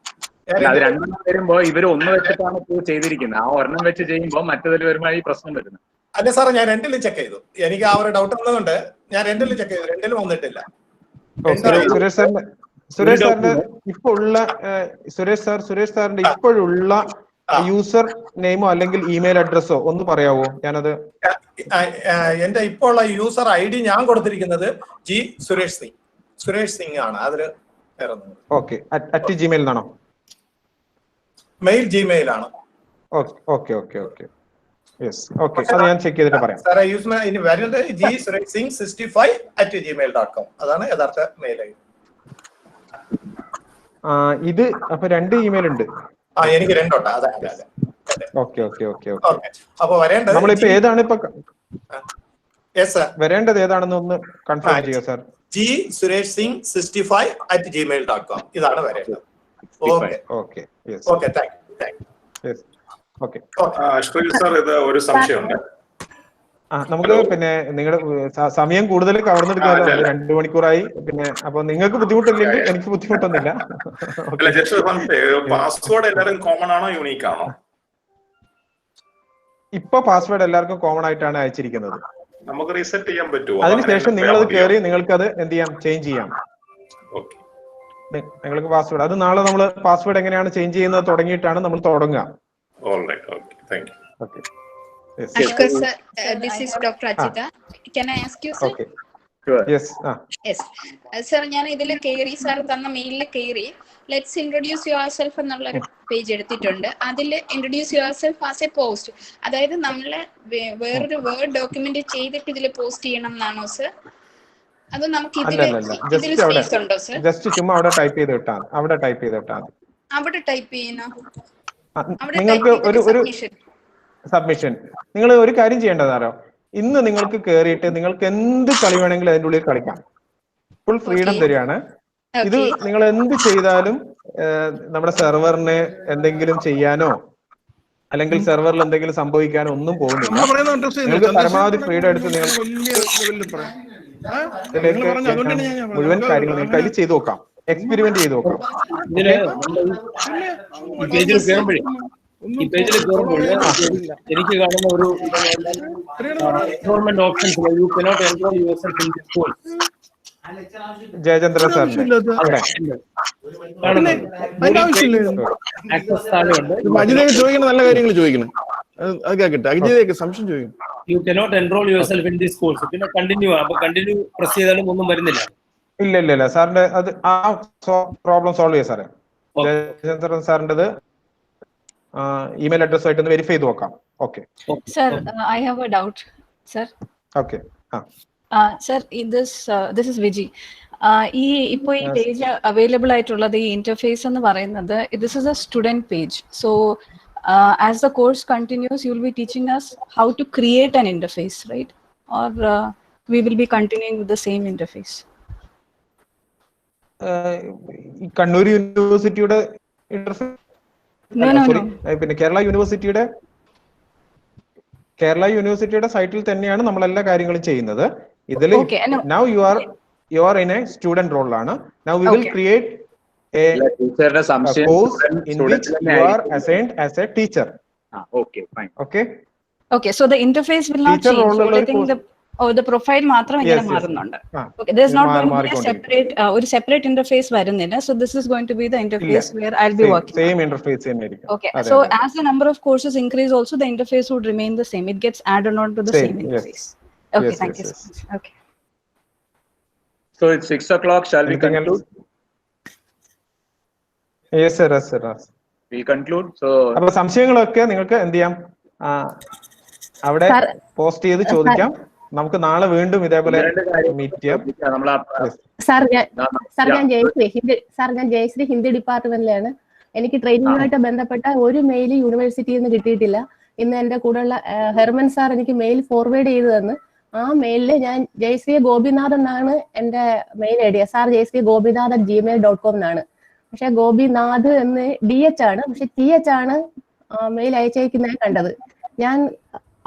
അത് 2 വരുമ്പോ ഇവര് ഒന്ന് വെച്ചിട്ടാണ് ചെയ്തിരിക്കുന്നത്. ആ ഒരെണ്ണം വെച്ച് ചെയ്യുമ്പോൾ മറ്റേതിൽ വരുമ്പോഴാണ് ഈ പ്രശ്നം വരുന്നത്. അല്ല സാറേ, ഞാൻ രണ്ടിലും ചെക്ക് ചെയ്തു. എനിക്ക് ആ ഒരു ഡൗട്ട് ഉള്ളതുകൊണ്ട് ഞാൻ രണ്ടിലും ചെക്ക് ചെയ്തു, രണ്ടിലും വന്നിട്ടില്ല. സുരേഷ് സാറിന്റെ ഇപ്പോഴുള്ള യൂസർ നെയിമോ അല്ലെങ്കിൽ ഇമെയിൽ അഡ്രസ്സോ ഒന്ന് പറയാവോ? ഞാനത് എന്റെ ഇപ്പോൾ ഉള്ള യൂസർ ID ഞാൻ കൊടുത്തിരിക്കുന്നത് സുരേഷ് സിംഗ് ആണ്. അതില് ഓക്കെ, @gmail എന്നാണോ? മെയിൽ ജിമെയിൽ ആണ്. ഓക്കെ, യെസ്, ഓക്കെ, അത് ഞാൻ ചെക്ക് ചെയ്തിട്ട് പറയാം. സാറേ, ഇനി വരുന്നത് gsuresh65@gmail.com. അതാണ് യഥാർത്ഥ മെയിൽ ID. ഇത് അപ്പൊ 2 ഇമെയിൽ ഉണ്ട്. എനിക്ക് 2 ഉണ്ട്. അതെ. ഓക്കെ. അപ്പൊ വരേണ്ടത് നമ്മളിപ്പോ ഏതാണ് ഇപ്പൊ വരേണ്ടത് ഏതാണെന്ന് ഒന്ന് കൺഫേം ചെയ്യുക സാർ. gsuresh65@gmail.com ഇതാണ് വരേണ്ടത്. ഓക്കെ, സാർ, ഇത് ഒരു സംശയമുണ്ട്. നമുക്ക് പിന്നെ നിങ്ങളുടെ സമയം കൂടുതൽ കവർന്നെടുക്കാമല്ലോ. 2 മണിക്കൂറായി. പിന്നെ അപ്പൊ നിങ്ങൾക്ക് ബുദ്ധിമുട്ടില്ലെങ്കിൽ എനിക്ക് ബുദ്ധിമുട്ടൊന്നുമില്ല. പാസ്വേഡ് എല്ലാവരും കോമൺ ആണോ യൂണീക്ക് ആണോ? ഇപ്പൊ പാസ്വേഡ് എല്ലാവർക്കും കോമൺ ആയിട്ടാണ് അയച്ചിരിക്കുന്നത്. നമുക്ക് റീസെറ്റ് ചെയ്യാൻ പറ്റുമോ? അതിനുശേഷം നിങ്ങൾ അത് കയറി നിങ്ങൾക്ക് അത് എന്ത് ചെയ്യാം, ചേഞ്ച് ചെയ്യാം. നിങ്ങൾക്ക് പാസ്വേഡ് അത് നാളെ നമ്മൾ പാസ്വേഡ് എങ്ങനെയാണ് ചേഞ്ച് ചെയ്യുന്നത് തുടങ്ങിയിട്ടാണ് നമ്മൾ തുടങ്ങുക. Ashkar sir, this is Dr. Ajita. Can I ask you, sir? Okay. Sure. Yes. Yes. Sir, ഞാൻ ഇതിൽ കേറി സാർ തന്ന മെയിലിൽ കേറി ലെറ്റ്സ് ഇൻട്രൊഡ്യൂസ് യുവർ സെൽഫ് എന്നുള്ള ഒരു പേജ് എടുത്തിട്ടുണ്ട്. അതിൽ introduce your self as A post, അതായത് നമ്മള് വേറൊരു വേർഡ് ഡോക്യുമെന്റ് ചെയ്തിട്ട് ഇതിൽ പോസ്റ്റ് ചെയ്യണം എന്നാണോ സർ? അത് നമുക്ക് ഇതിൽ സ്പേസ് ഉണ്ടോ സർ? ജസ്റ്റ് ചുമ്മാ അവിടെ ടൈപ്പ് ചെയ്ത് വിട്ടാൽ അവിടെ ടൈപ്പ് ചെയ്യുന്ന നിങ്ങൾക്ക് ഒരു സബ്മിഷൻ. നിങ്ങൾ ഒരു കാര്യം ചെയ്യേണ്ടതാരോ, ഇന്ന് നിങ്ങൾക്ക് കേറിയിട്ട് നിങ്ങൾക്ക് എന്ത് കളി വേണമെങ്കിലും അതിൻ്റെ ഉള്ളിൽ കളിക്കാം. ഫുൾ ഫ്രീഡം തരികയാണ്. ഇത് നിങ്ങൾ എന്ത് ചെയ്താലും നമ്മുടെ സെർവറിന് എന്തെങ്കിലും ചെയ്യാനോ അല്ലെങ്കിൽ സെർവറിൽ എന്തെങ്കിലും സംഭവിക്കാനോ ഒന്നും പോകുന്നില്ല. നിങ്ങൾക്ക് പരമാവധി ഫ്രീഡം എടുത്ത് മുഴുവൻ കാര്യങ്ങൾ നിങ്ങൾക്ക് അതിൽ ചെയ്തു നോക്കാം, എക്സ്പെരിമെന്റ് ചെയ്ത് നോക്കാം. ഈ പേജിൽ കയറുമ്പോൾ എനിക്ക് കാണുന്ന ഒരു enrolment options you cannot enrol yourself in this course. Jayachandra സാറിന്റെ ആക്സസ് താഴെയുണ്ട്. ചോദിക്കണം, നല്ല കാര്യങ്ങൾ ചോദിക്കണം. അത് കേൾക്കട്ടെ, അജിതയൊക്കെ സംശയം ചോദിക്കണം. You cannot enrol yourself in this course. പിന്നെ കണ്ടിന്യൂ, അപ്പൊ കണ്ടിന്യൂ പ്രസ് ചെയ്താലും ഒന്നും വരുന്നില്ല. ഇല്ല സാറിന്റെ അത് ആ പ്രോബ്ലം സോൾവ് ചെയ്യാം സാറേ. ജയചന്ദ്രൻ സാറിന്റെ email address ആയിട്ട് ഒന്ന് വെരിഫൈ ചെയ്ത് നോക്കാം. Okay sir, I have a doubt sir. Okay. Sir, this is Viji. ഈ ഇപ്പോൾ ഈ പേജ് അവൈലബിൾ ആയിട്ടുള്ളത് ഈ ഇന്റർഫേസ് എന്ന് പറയുന്നത് this is a student page. So as the course continues, you will be teaching us how to create an interface, right? Or we will be continuing with the same interface? Kannur യൂണിവേഴ്സിറ്റിയുടെ interface പിന്നെ കേരള യൂണിവേഴ്സിറ്റിയുടെ സൈറ്റിൽ തന്നെയാണ് നമ്മൾ എല്ലാ കാര്യങ്ങളും ചെയ്യുന്നത്. ഇതിൽ now you are in a student role ആണ്. Now we will create a course in which you are assigned as a teacher. Okay, fine. Okay, so the interface will not change. the profile മാത്രം ഇങ്ങനെ മാറുന്നുണ്ട്. Okay, there's not going to be a separate ഒരു separate interface വരുന്നില്ല. So this is going to be the interface where I'll be working. Same interface തന്നെയായിരിക്കും. Okay, so as the number of courses increase, also the interface would remain the same. It gets added on to the same interface. Okay, thank you so much. Okay. So it's 6 o'clock. Shall we conclude? Yes, sir. Yes, sir. We conclude. So അപ്പോൾ സംശയങ്ങളൊക്കെ നിങ്ങൾക്ക് എന്ത് ചെയ്യാം, അവിടെ post ചെയ്ത് ചോദിക്കാം. നമുക്ക് നാളെ വീണ്ടും ഇതേപോലെ മീറ്റ് ചെയ്യാം. ഞാൻ ജയശ്രീ ഹിന്ദി ഡിപ്പാർട്ട്മെന്റിലാണ്. എനിക്ക് ട്രെയിനിങ്ങുമായിട്ട് ബന്ധപ്പെട്ട ഒരു മെയിൽ യൂണിവേഴ്സിറ്റിയിൽ നിന്ന് കിട്ടിയിട്ടില്ല. ഇന്ന് എന്റെ കൂടെയുള്ള ഹെർമൻ സാർ എനിക്ക് മെയിൽ ഫോർവേഡ് ചെയ്തു തന്ന്. ആ മെയിലില് ഞാൻ ജയശ്രീ ഗോപിനാഥ് എന്നാണ് എന്റെ മെയിൽ ഐ ഡി. സാർ ജയശ്രീ ഗോപിനാഥ് @gmail.com എന്നാണ്. പക്ഷെ ഗോപിനാഥ് എന്ന് DH ആണ്, പക്ഷെ TH ആണ് മെയിൽ അയച്ചേക്കുന്നതായി കണ്ടത്. ഞാൻ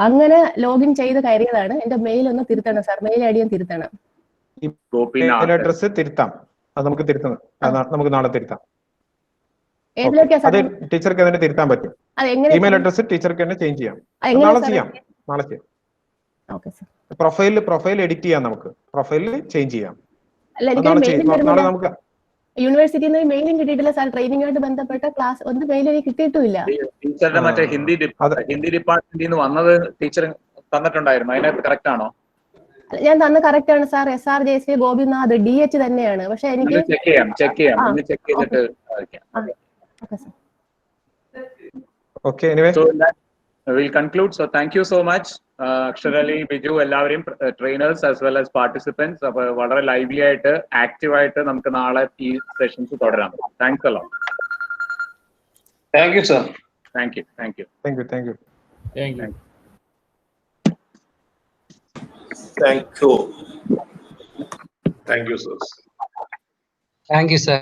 അങ്ങനെ ലോഗിൻ ചെയ്ത് കയറിയതാണ്. എന്റെ മെയിൽ ഒന്ന് തിരുത്തണം സാർ, മെയിൽ ഐ ഡി തിരുത്തണം. അഡ്രസ് തിരുത്താം, അത് നമുക്ക് തിരുത്താം, നമുക്ക് നാളെ തിരുത്താം. അത് ടീച്ചർക്ക് തന്നെ തിരുത്താൻ പറ്റും. ഇമെയിൽ അഡ്രസ് ടീച്ചർക്ക് തന്നെ ചേഞ്ച് ചെയ്യാം. നാളെ ചെയ്യാം. പ്രൊഫൈൽ എഡിറ്റ് ചെയ്യാം, നമുക്ക് പ്രൊഫൈലിൽ ചേഞ്ച് ചെയ്യാം. നാളെ നമുക്ക് യൂണിവേഴ്സിറ്റിയിൽ നിന്ന് മെയിലും കിട്ടിയിട്ടില്ല സാർ. ട്രെയിനിങ്ങുമായിട്ട് ബന്ധപ്പെട്ട ക്ലാസ് ഒന്ന് മെയിൽ എനിക്ക് കിട്ടിയിട്ടില്ല. ടീച്ചറുടെ മറ്റേ ഹിന്ദി ഡിപ്പാർട്ട്മെന്റിൽ നിന്ന് വന്നത് ടീച്ചർ തന്നിട്ടുണ്ടായിരുന്നു, അതിനകത്ത് കറക്റ്റ് ആണോ? ഞാൻ തന്ന കറക്റ്റ് ആണ് sir. SR Jayashree Gopinath DH തന്നെയാണ്. പക്ഷെ എനിക്ക് ചെക്ക് ചെയ്തിട്ട് Okay, anyway. So we'll conclude. So thank you so much, Aksharali, Biju, എല്ലാവരെയും trainers as well as participants. അപ്പോൾ വളരെ lively ആയിട്ട് active ആയിട്ട് നമുക്ക് നാളെ ഈ sessions തുടരാം. Thanks a lot. Thank you, sir. Thank you. Thank you. Thank you, sir. Thank you, sir.